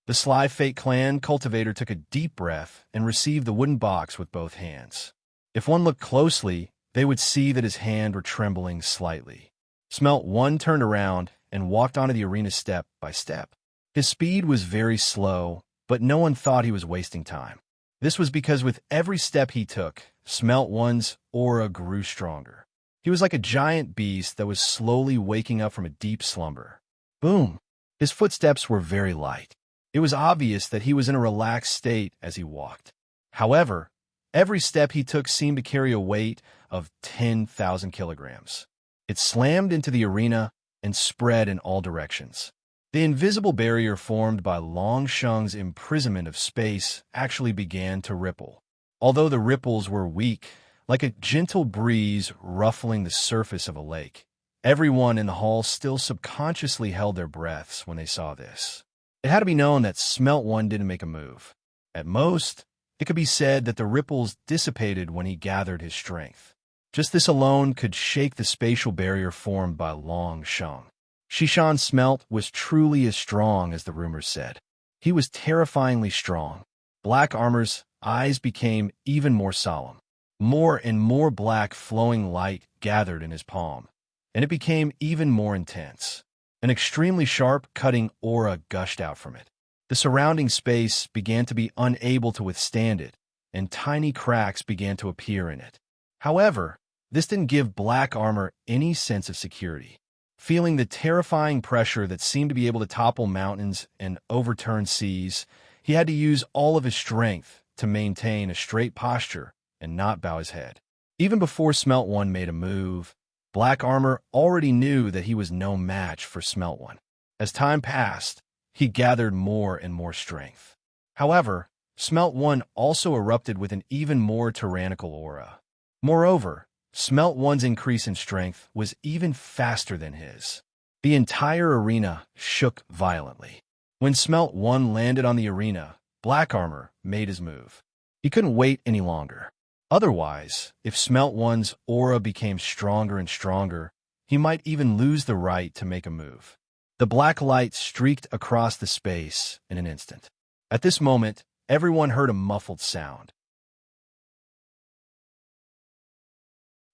The sly Fate Clan cultivator took a deep breath and received the wooden box with both hands. If one looked closely, they would see that his hands were trembling slightly. Smelt One turned around and walked onto the arena step by step. His speed was very slow, but no one thought he was wasting time. This was because with every step he took, Smelt One's aura grew stronger. He was like a giant beast that was slowly waking up from a deep slumber. Boom! His footsteps were very light. It was obvious that he was in a relaxed state as he walked. However, every step he took seemed to carry a weight of 10,000 kilograms. It slammed into the arena and spread in all directions. The invisible barrier formed by Long Sheng's imprisonment of space actually began to ripple. Although the ripples were weak, like a gentle breeze ruffling the surface of a lake, everyone in the hall still subconsciously held their breaths when they saw this. It had to be known that Smelt One didn't make a move. At most, it could be said that the ripples dissipated when he gathered his strength. Just this alone could shake the spatial barrier formed by Long Sheng. Shishan Smelt was truly as strong as the rumors said. He was terrifyingly strong. Black Armor's eyes became even more solemn. More and more black flowing light gathered in his palm, and it became even more intense. An extremely sharp, cutting aura gushed out from it. The surrounding space began to be unable to withstand it, and tiny cracks began to appear in it. However, this didn't give Black Armor any sense of security. Feeling the terrifying pressure that seemed to be able to topple mountains and overturn seas, he had to use all of his strength to maintain a straight posture and not bow his head. Even before Smelt One made a move, Black Armor already knew that he was no match for Smelt One. As time passed, he gathered more and more strength. However, Smelt One also erupted with an even more tyrannical aura. Moreover, Smelt One's increase in strength was even faster than his. The entire arena shook violently. When Smelt One landed on the arena, Black Armor made his move. He couldn't wait any longer. Otherwise, if Smelt One's aura became stronger and stronger, he might even lose the right to make a move. The black light streaked across the space in an instant. At this moment, everyone heard a muffled sound.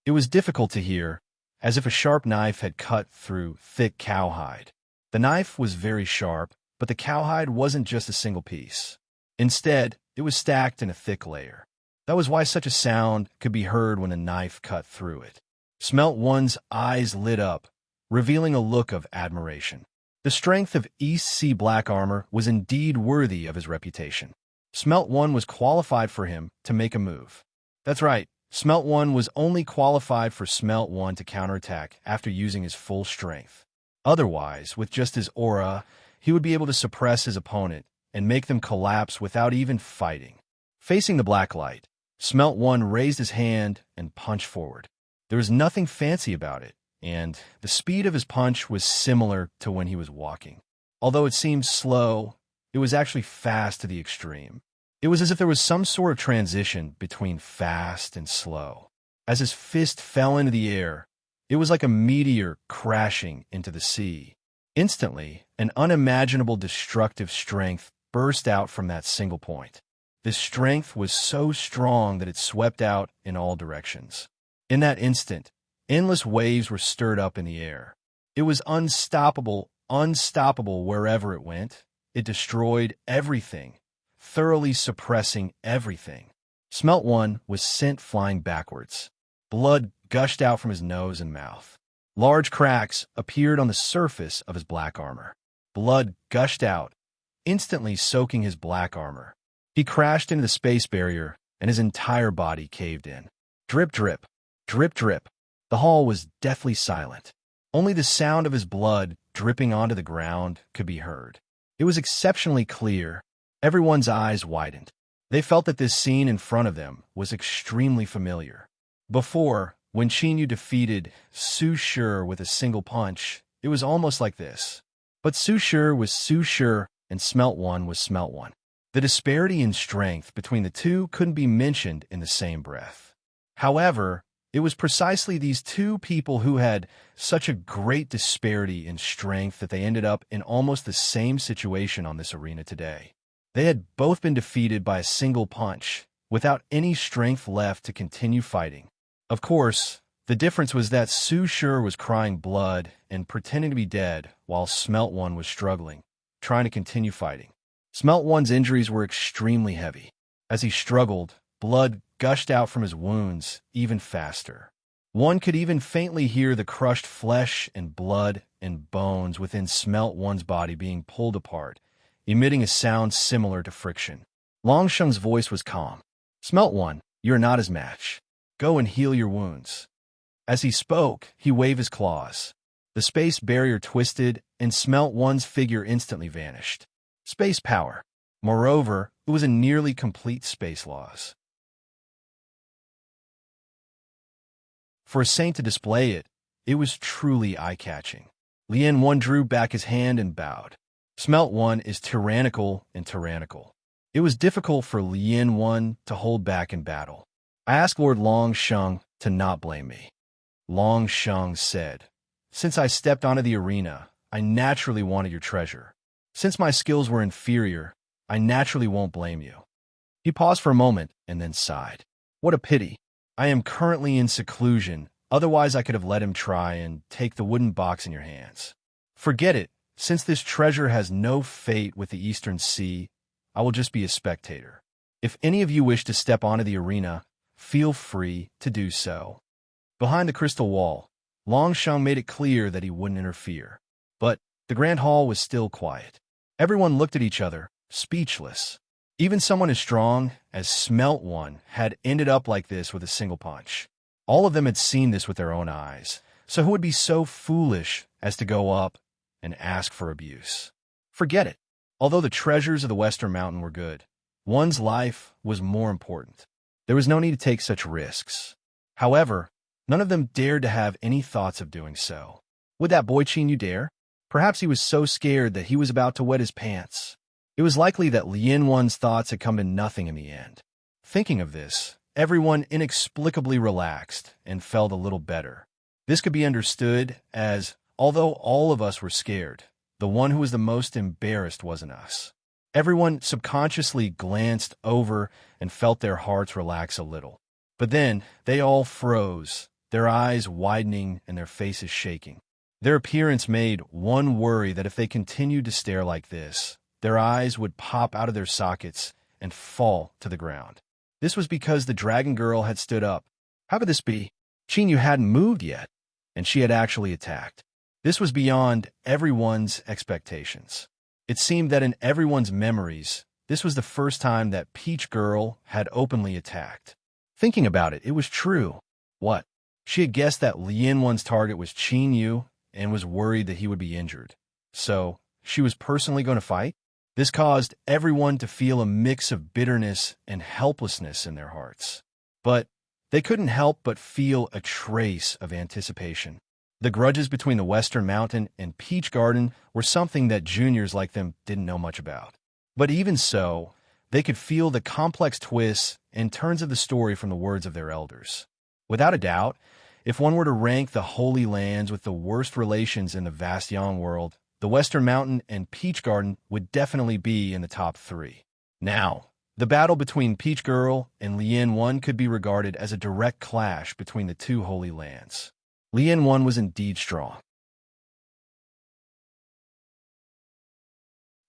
It was difficult to hear, as if a sharp knife had cut through thick cowhide. The knife was very sharp, but the cowhide wasn't just a single piece. Instead, it was stacked in a thick layer. That was why such a sound could be heard when a knife cut through it. Smelt One's eyes lit up, revealing a look of admiration. The strength of East Sea Black Armor was indeed worthy of his reputation. Smelt One was qualified for him to make a move. That's right, Smelt One was only qualified for Smelt One to counterattack after using his full strength. Otherwise, with just his aura, he would be able to suppress his opponent and make them collapse without even fighting. Facing the black light, Smelt One raised his hand and punched forward. There was nothing fancy about it, and the speed of his punch was similar to when he was walking. Although it seemed slow, it was actually fast to the extreme. It was as if there was some sort of transition between fast and slow. As his fist fell into the air, it was like a meteor crashing into the sea. Instantly, an unimaginable destructive strength burst out from that single point. This strength was so strong that it swept out in all directions. In that instant, endless waves were stirred up in the air. It was unstoppable wherever it went. It destroyed everything, thoroughly suppressing everything. Smelt One was sent flying backwards. Blood gushed out from his nose and mouth. Large cracks appeared on the surface of his black armor. Blood gushed out, instantly soaking his black armor. He crashed into the space barrier, and his entire body caved in. Drip, drip, drip, drip. The hall was deathly silent. Only the sound of his blood dripping onto the ground could be heard. It was exceptionally clear. Everyone's eyes widened. They felt that this scene in front of them was extremely familiar. Before, when Chinyu defeated Su Shi with a single punch, it was almost like this. But Su Shi was Su Shi, and Smelt One was Smelt One. The disparity in strength between the two couldn't be mentioned in the same breath. However, it was precisely these two people who had such a great disparity in strength that they ended up in almost the same situation on this arena today. They had both been defeated by a single punch, without any strength left to continue fighting. Of course, the difference was that Su Shi was crying blood and pretending to be dead, while Smelt One was struggling, trying to continue fighting. Smelt One's injuries were extremely heavy. As he struggled, blood gushed out from his wounds even faster. One could even faintly hear the crushed flesh and blood and bones within Smelt One's body being pulled apart, emitting a sound similar to friction. Longsheng's voice was calm. "Smelt One, you are not his match. Go and heal your wounds." As he spoke, he waved his claws. The space barrier twisted, and Smelt One's figure instantly vanished. Space power. Moreover, it was a nearly complete space loss. For a saint to display it, it was truly eye-catching. Lien One drew back his hand and bowed. Smelt One is tyrannical and tyrannical. It was difficult for Lien One to hold back in battle. "I asked Lord Longsheng to not blame me." Longsheng said, "Since I stepped onto the arena, I naturally wanted your treasure. Since my skills were inferior, I naturally won't blame you." He paused for a moment and then sighed. "What a pity. I am currently in seclusion, otherwise I could have let him try and take the wooden box in your hands. Forget it. Since this treasure has no fate with the Eastern Sea, I will just be a spectator. If any of you wish to step onto the arena, feel free to do so." Behind the crystal wall, Longsheng made it clear that he wouldn't interfere. But the Grand Hall was still quiet. Everyone looked at each other, speechless. Even someone as strong as Smelt One had ended up like this with a single punch. All of them had seen this with their own eyes, so who would be so foolish as to go up and ask for abuse? Forget it. Although the treasures of the Western Mountain were good, one's life was more important. There was no need to take such risks. However, none of them dared to have any thoughts of doing so. Would that boy Chinyu dare? Perhaps he was so scared that he was about to wet his pants. It was likely that Lien One's thoughts had come to nothing in the end. Thinking of this, everyone inexplicably relaxed and felt a little better. This could be understood as, although all of us were scared, the one who was the most embarrassed wasn't us. Everyone subconsciously glanced over and felt their hearts relax a little. But then they all froze, their eyes widening and their faces shaking. Their appearance made one worry that if they continued to stare like this, their eyes would pop out of their sockets and fall to the ground. This was because the dragon girl had stood up. How could this be? Chinyu hadn't moved yet, and she had actually attacked. This was beyond everyone's expectations. It seemed that in everyone's memories, this was the first time that Peach Girl had openly attacked. Thinking about it, it was true. What? She had guessed that Lien One's target was Chinyu and was worried that he would be injured. So, she was personally going to fight? This caused everyone to feel a mix of bitterness and helplessness in their hearts. But they couldn't help but feel a trace of anticipation. The grudges between the Western Mountain and Peach Garden were something that juniors like them didn't know much about. But even so, they could feel the complex twists and turns of the story from the words of their elders. Without a doubt, if one were to rank the Holy Lands with the worst relations in the vast Yang world, the Western Mountain and Peach Garden would definitely be in the top 3. Now, the battle between Peach Girl and Lien One could be regarded as a direct clash between the two Holy Lands. Lien One was indeed strong.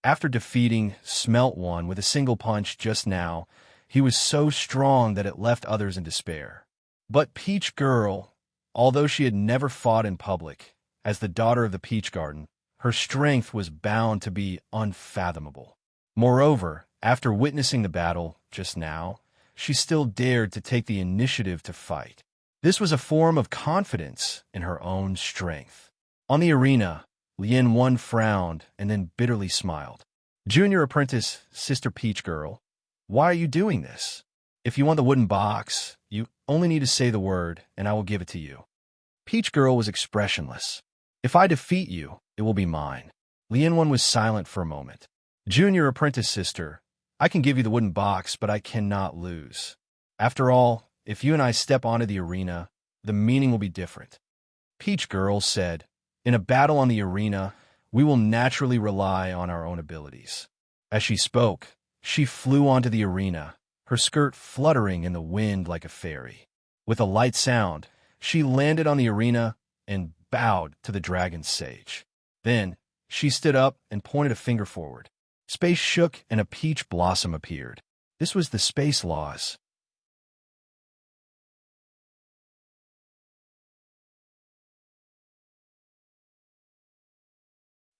After defeating Smelt One with a single punch just now, he was so strong that it left others in despair. But Peach Girl, Although she had never fought in public, as the daughter of the Peach Garden, her strength was bound to be unfathomable. Moreover, after witnessing the battle just now, she still dared to take the initiative to fight. This was a form of confidence in her own strength. On the arena, Lien Wen frowned and then bitterly smiled. Junior apprentice, Sister Peach Girl, why are you doing this? If you want the wooden box, you only need to say the word, and I will give it to you. Peach Girl was expressionless. If I defeat you, it will be mine. Lien Wen was silent for a moment. Junior apprentice sister, I can give you the wooden box, but I cannot lose. After all, if you and I step onto the arena, the meaning will be different. Peach Girl said, in a battle on the arena, we will naturally rely on our own abilities. As she spoke, she flew onto the arena, her skirt fluttering in the wind like a fairy. With a light sound, she landed on the arena and bowed to the dragon's sage. Then, she stood up and pointed a finger forward. Space shook and a peach blossom appeared. This was the space laws.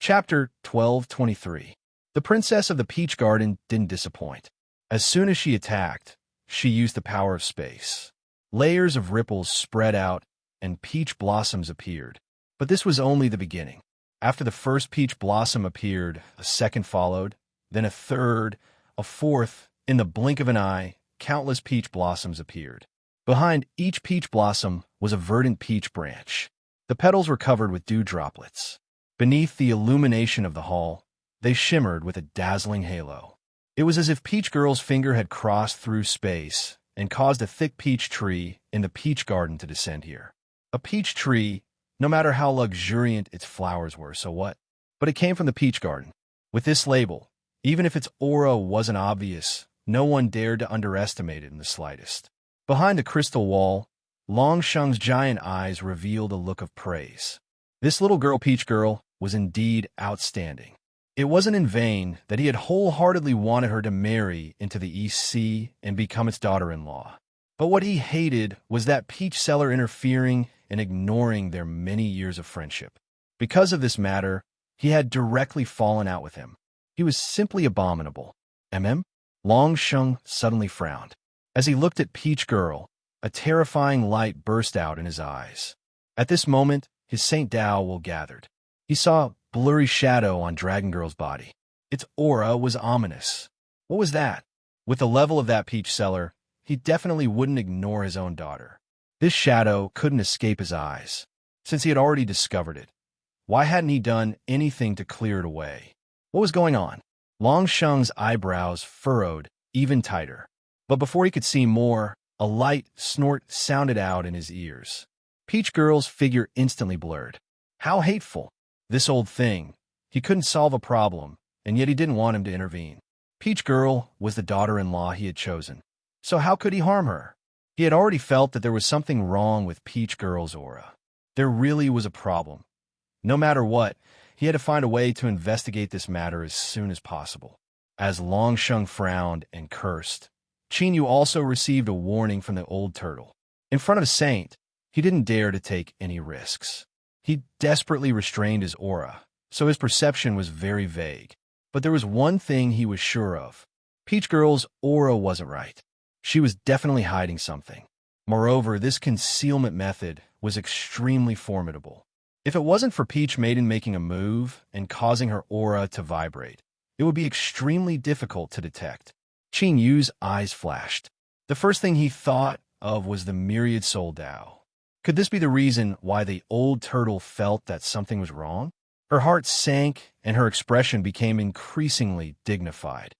Chapter 1223. The Princess of the Peach Garden didn't disappoint. As soon as she attacked, she used the power of space. Layers of ripples spread out, and peach blossoms appeared. But this was only the beginning. After the first peach blossom appeared, a second followed, then a third, a fourth. In the blink of an eye, countless peach blossoms appeared. Behind each peach blossom was a verdant peach branch. The petals were covered with dew droplets. Beneath the illumination of the hall, they shimmered with a dazzling halo. It was as if Peach Girl's finger had crossed through space and caused a thick peach tree in the peach garden to descend here. A peach tree, no matter how luxuriant its flowers were, so what? But it came from the peach garden. With this label, even if its aura wasn't obvious, no one dared to underestimate it in the slightest. Behind the crystal wall, Longsheng's giant eyes revealed a look of praise. This little girl, Peach Girl, was indeed outstanding. It wasn't in vain that he had wholeheartedly wanted her to marry into the East Sea and become its daughter-in-law. But what he hated was that peach seller interfering and ignoring their many years of friendship. Because of this matter, he had directly fallen out with him. He was simply abominable. Longsheng suddenly frowned. As he looked at Peach Girl, a terrifying light burst out in his eyes. At this moment, his Saint Dao will gathered. He saw a blurry shadow on Dragon Girl's body. Its aura was ominous. What was that? With the level of that peach seller, he definitely wouldn't ignore his own daughter. This shadow couldn't escape his eyes, since he had already discovered it. Why hadn't he done anything to clear it away? What was going on? Longsheng's eyebrows furrowed even tighter. But before he could see more, a light snort sounded out in his ears. Peach Girl's figure instantly blurred. How hateful! This old thing. He couldn't solve a problem, and yet he didn't want him to intervene. Peach Girl was the daughter-in-law he had chosen. So how could he harm her? He had already felt that there was something wrong with Peach Girl's aura. There really was a problem. No matter what, he had to find a way to investigate this matter as soon as possible. As Longsheng frowned and cursed, Qin Yu also received a warning from the old turtle. In front of a saint, he didn't dare to take any risks. He desperately restrained his aura, so his perception was very vague. But there was one thing he was sure of. Peach Girl's aura wasn't right. She was definitely hiding something. Moreover, this concealment method was extremely formidable. If it wasn't for Peach Maiden making a move and causing her aura to vibrate, it would be extremely difficult to detect. Qin Yu's eyes flashed. The first thing he thought of was the myriad soul Dao. Could this be the reason why the old turtle felt that something was wrong? Her heart sank and her expression became increasingly dignified.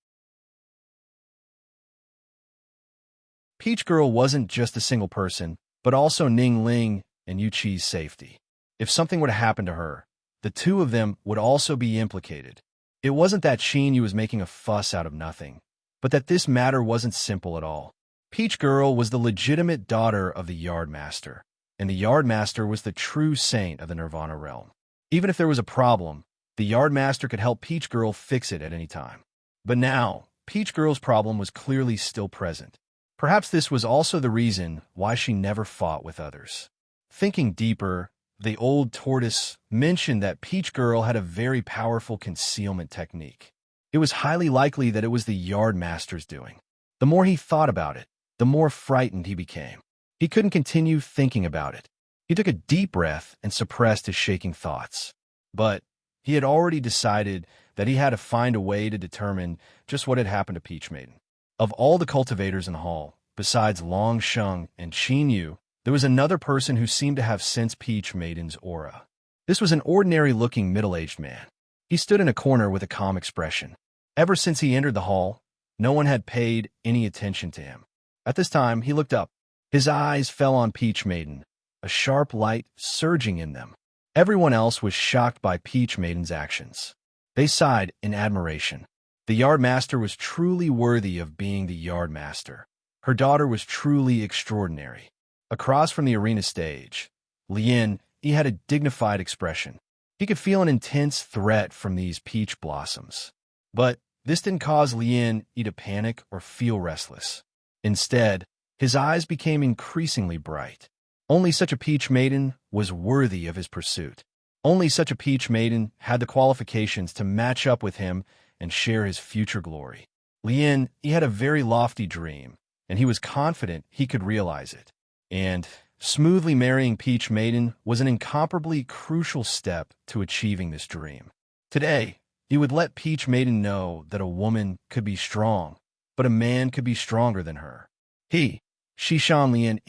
Peach Girl wasn't just a single person, but also Ning Ling and Yu Qi's safety. If something were to happen to her, the two of them would also be implicated. It wasn't that Qin Yu was making a fuss out of nothing, but that this matter wasn't simple at all. Peach Girl was the legitimate daughter of the Yardmaster, and the Yardmaster was the true saint of the Nirvana realm. Even if there was a problem, the Yardmaster could help Peach Girl fix it at any time. But now, Peach Girl's problem was clearly still present. Perhaps this was also the reason why she never fought with others. Thinking deeper, the old tortoise mentioned that Peach Girl had a very powerful concealment technique. It was highly likely that it was the yard master's doing. The more he thought about it, the more frightened he became. He couldn't continue thinking about it. He took a deep breath and suppressed his shaking thoughts. But he had already decided that he had to find a way to determine just what had happened to Peach Maiden. Of all the cultivators in the hall, besides Long Sheng and Qin Yu, there was another person who seemed to have sensed Peach Maiden's aura. This was an ordinary-looking middle-aged man. He stood in a corner with a calm expression. Ever since he entered the hall, no one had paid any attention to him. At this time, he looked up. His eyes fell on Peach Maiden, a sharp light surging in them. Everyone else was shocked by Peach Maiden's actions. They sighed in admiration. The yard master was truly worthy of being the yard master. Her daughter was truly extraordinary. Across from the arena stage, Lien, he had a dignified expression. He could feel an intense threat from these peach blossoms. But this didn't cause Lien to panic or feel restless. Instead, his eyes became increasingly bright. Only such a peach maiden was worthy of his pursuit. Only such a peach maiden had the qualifications to match up with him and share his future glory. Lien, he had a very lofty dream, and he was confident he could realize it. And smoothly marrying Peach Maiden was an incomparably crucial step to achieving this dream. Today, he would let Peach Maiden know that a woman could be strong, but a man could be stronger than her. Shishan Lien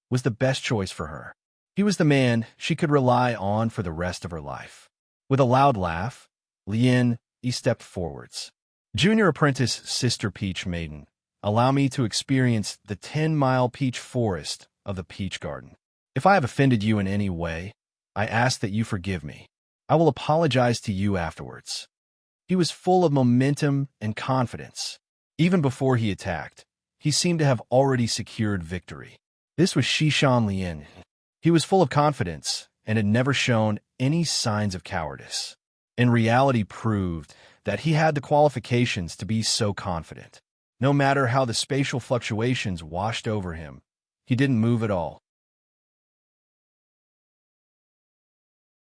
was the best choice for her. He was the man she could rely on for the rest of her life. With a loud laugh, Lien stepped forwards. Junior apprentice Sister Peach Maiden, allow me to experience the 10-mile peach forest of the Peach Garden. If I have offended you in any way, I ask that you forgive me. I will apologize to you afterwards. He was full of momentum and confidence. Even before he attacked, he seemed to have already secured victory. This was Shishan Lien. He was full of confidence and had never shown any signs of cowardice. In reality, proved that he had the qualifications to be so confident. No matter how the spatial fluctuations washed over him, he didn't move at all.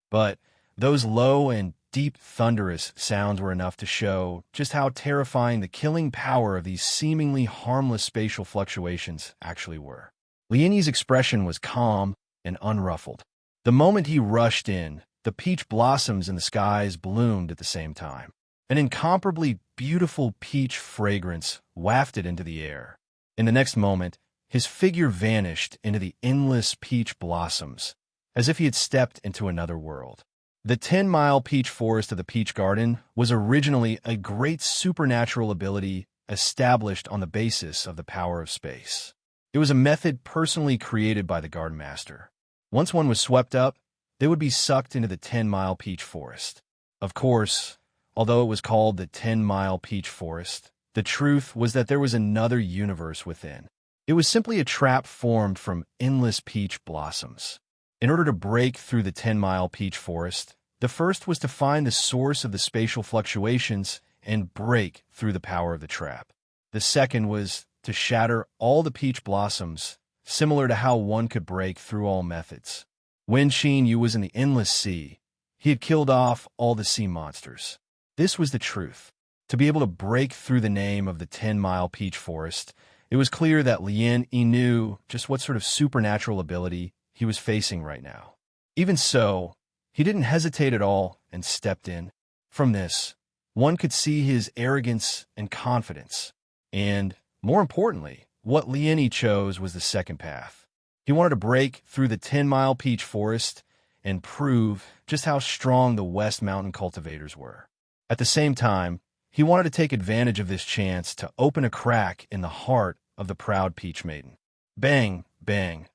But those low and deep thunderous sounds were enough to show just how terrifying the killing power of these seemingly harmless spatial fluctuations actually were. Lienyi's expression was calm and unruffled. The moment he rushed in, the peach blossoms in the skies bloomed at the same time. An incomparably beautiful peach fragrance wafted into the air. In the next moment, his figure vanished into the endless peach blossoms, as if he had stepped into another world. The 10-mile peach forest of the Peach Garden was originally a great supernatural ability established on the basis of the power of space. It was a method personally created by the Garden Master. Once one was swept up, they would be sucked into the 10-mile peach forest. Of course, although it was called the 10-mile peach forest, the truth was that there was another universe within. It was simply a trap formed from endless peach blossoms. In order to break through the 10-mile peach forest, the first was to find the source of the spatial fluctuations and break through the power of the trap. The second was to shatter all the peach blossoms, similar to how one could break through all methods. When Qin Yu was in the endless sea, he had killed off all the sea monsters. This was the truth. To be able to break through the name of the 10-mile peach forest, it was clear that Lien knew just what sort of supernatural ability he was facing right now. Even so, he didn't hesitate at all and stepped in. From this, one could see his arrogance and confidence. And, more importantly, what Lien chose was the second path. He wanted to break through the 10-mile peach forest and prove just how strong the West Mountain cultivators were. At the same time, he wanted to take advantage of this chance to open a crack in the heart of the proud Peach Maiden. Bang, bang.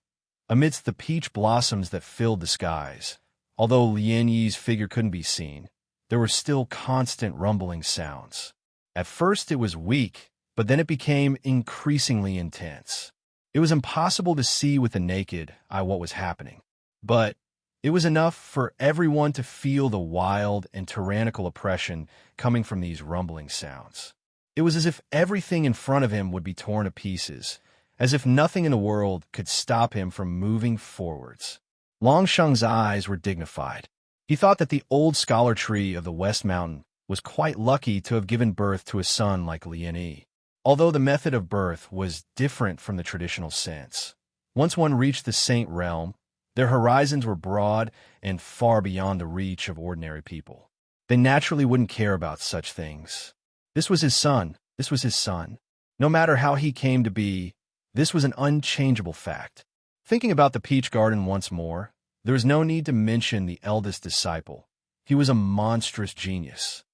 Amidst the peach blossoms that filled the skies, although Lien Yi's figure couldn't be seen, there were still constant rumbling sounds. At first it was weak, but then it became increasingly intense. It was impossible to see with the naked eye what was happening, but it was enough for everyone to feel the wild and tyrannical oppression coming from these rumbling sounds. It was as if everything in front of him would be torn to pieces, as if nothing in the world could stop him from moving forwards. Longsheng's eyes were dignified. He thought that the old scholar tree of the West Mountain was quite lucky to have given birth to a son like Lian Yi. Although the method of birth was different from the traditional sense. Once one reached the saint realm, their horizons were broad and far beyond the reach of ordinary people. They naturally wouldn't care about such things. This was his son. This was his son. No matter how he came to be, this was an unchangeable fact. Thinking about the peach garden once more, there was no need to mention the eldest disciple. He was a monstrous genius.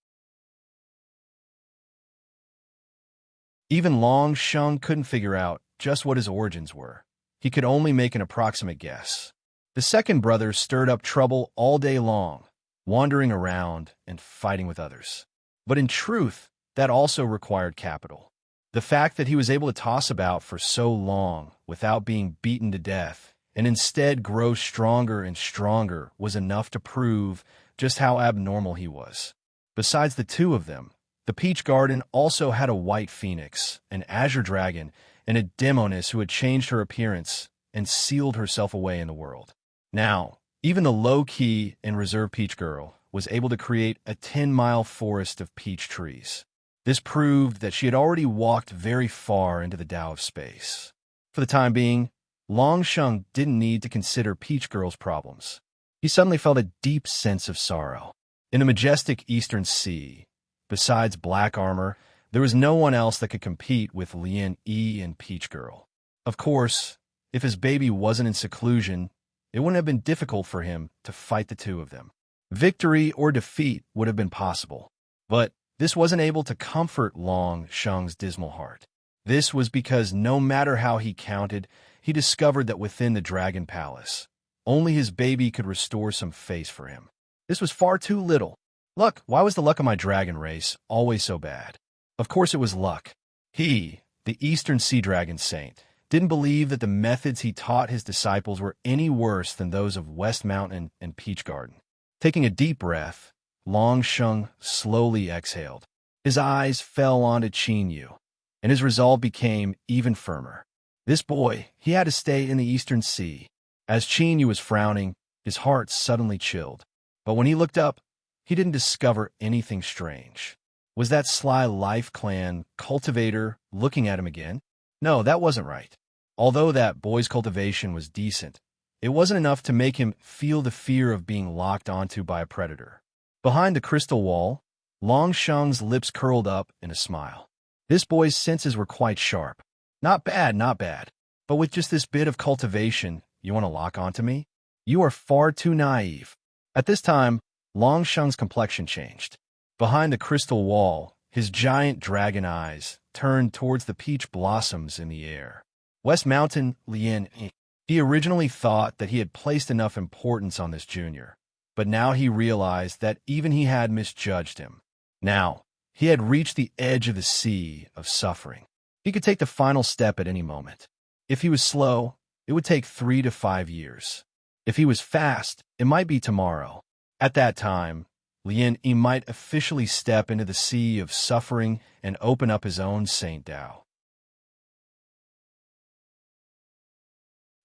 Even Longsheng couldn't figure out just what his origins were. He could only make an approximate guess. The second brother stirred up trouble all day long, wandering around and fighting with others. But in truth, that also required capital. The fact that he was able to toss about for so long without being beaten to death and instead grow stronger and stronger was enough to prove just how abnormal he was. Besides the two of them, the peach garden also had a white phoenix, an azure dragon, and a demoness who had changed her appearance and sealed herself away in the world. Now, even the low-key and reserved peach girl was able to create a 10-mile forest of peach trees. This proved that she had already walked very far into the Tao of space. For the time being, Longsheng didn't need to consider Peach Girl's problems. He suddenly felt a deep sense of sorrow. In the majestic eastern sea, besides black armor, there was no one else that could compete with Lian Yi and Peach Girl. Of course, if his baby wasn't in seclusion, it wouldn't have been difficult for him to fight the two of them. Victory or defeat would have been possible, but this wasn't able to comfort Longsheng's dismal heart. This was because no matter how he counted, he discovered that within the Dragon Palace, only his baby could restore some face for him. This was far too little. Luck, why was the luck of my dragon race always so bad? Of course it was luck. He, the Eastern Sea Dragon Saint, didn't believe that the methods he taught his disciples were any worse than those of West Mountain and Peach Garden. Taking a deep breath, Longsheng slowly exhaled. His eyes fell onto Qin Yu, and his resolve became even firmer. This boy, he had to stay in the Eastern Sea. As Qin Yu was frowning, his heart suddenly chilled. But when he looked up, he didn't discover anything strange. Was that sly Life Clan cultivator looking at him again? No, that wasn't right. Although that boy's cultivation was decent, it wasn't enough to make him feel the fear of being locked onto by a predator. Behind the crystal wall, Longsheng's lips curled up in a smile. This boy's senses were quite sharp. Not bad, not bad. But with just this bit of cultivation, you want to lock onto me? You are far too naive. At this time, Longsheng's complexion changed. Behind the crystal wall, his giant dragon eyes turned towards the peach blossoms in the air. West Mountain Lian Yi. He originally thought that he had placed enough importance on this junior, but now he realized that even he had misjudged him. Now, he had reached the edge of the sea of suffering. He could take the final step at any moment. If he was slow, it would take 3 to 5 years. If he was fast, it might be tomorrow. At that time, Lian Yi might officially step into the sea of suffering and open up his own Saint Tao.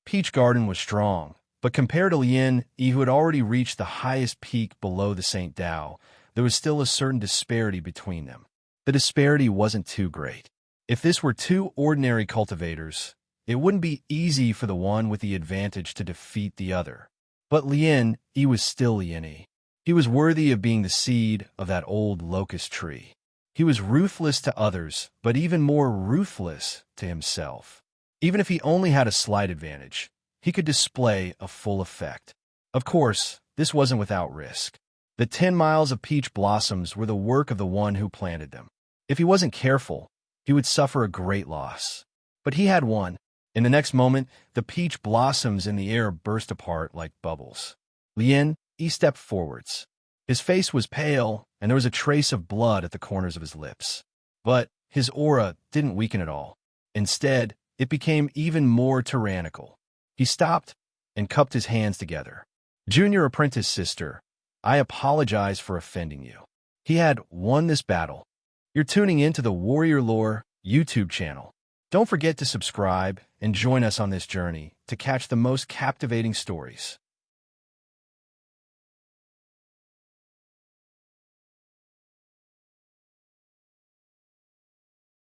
Peach Garden was strong, but compared to Lian Yi, who had already reached the highest peak below the Saint Tao, there was still a certain disparity between them. The disparity wasn't too great. If this were two ordinary cultivators, it wouldn't be easy for the one with the advantage to defeat the other. But Lian Yi was still Lian Yi. He was worthy of being the seed of that old locust tree. He was ruthless to others, but even more ruthless to himself. Even if he only had a slight advantage, he could display a full effect. Of course, this wasn't without risk. The 10 miles of peach blossoms were the work of the one who planted them. If he wasn't careful, he would suffer a great loss. But he had won. In the next moment, the peach blossoms in the air burst apart like bubbles. Lian Yi stepped forwards. His face was pale, and there was a trace of blood at the corners of his lips. But his aura didn't weaken at all. Instead, it became even more tyrannical. He stopped and cupped his hands together. Junior apprentice sister, I apologize for offending you. He had won this battle. You're tuning into the Warrior Lore YouTube channel. Don't forget to subscribe and join us on this journey to catch the most captivating stories.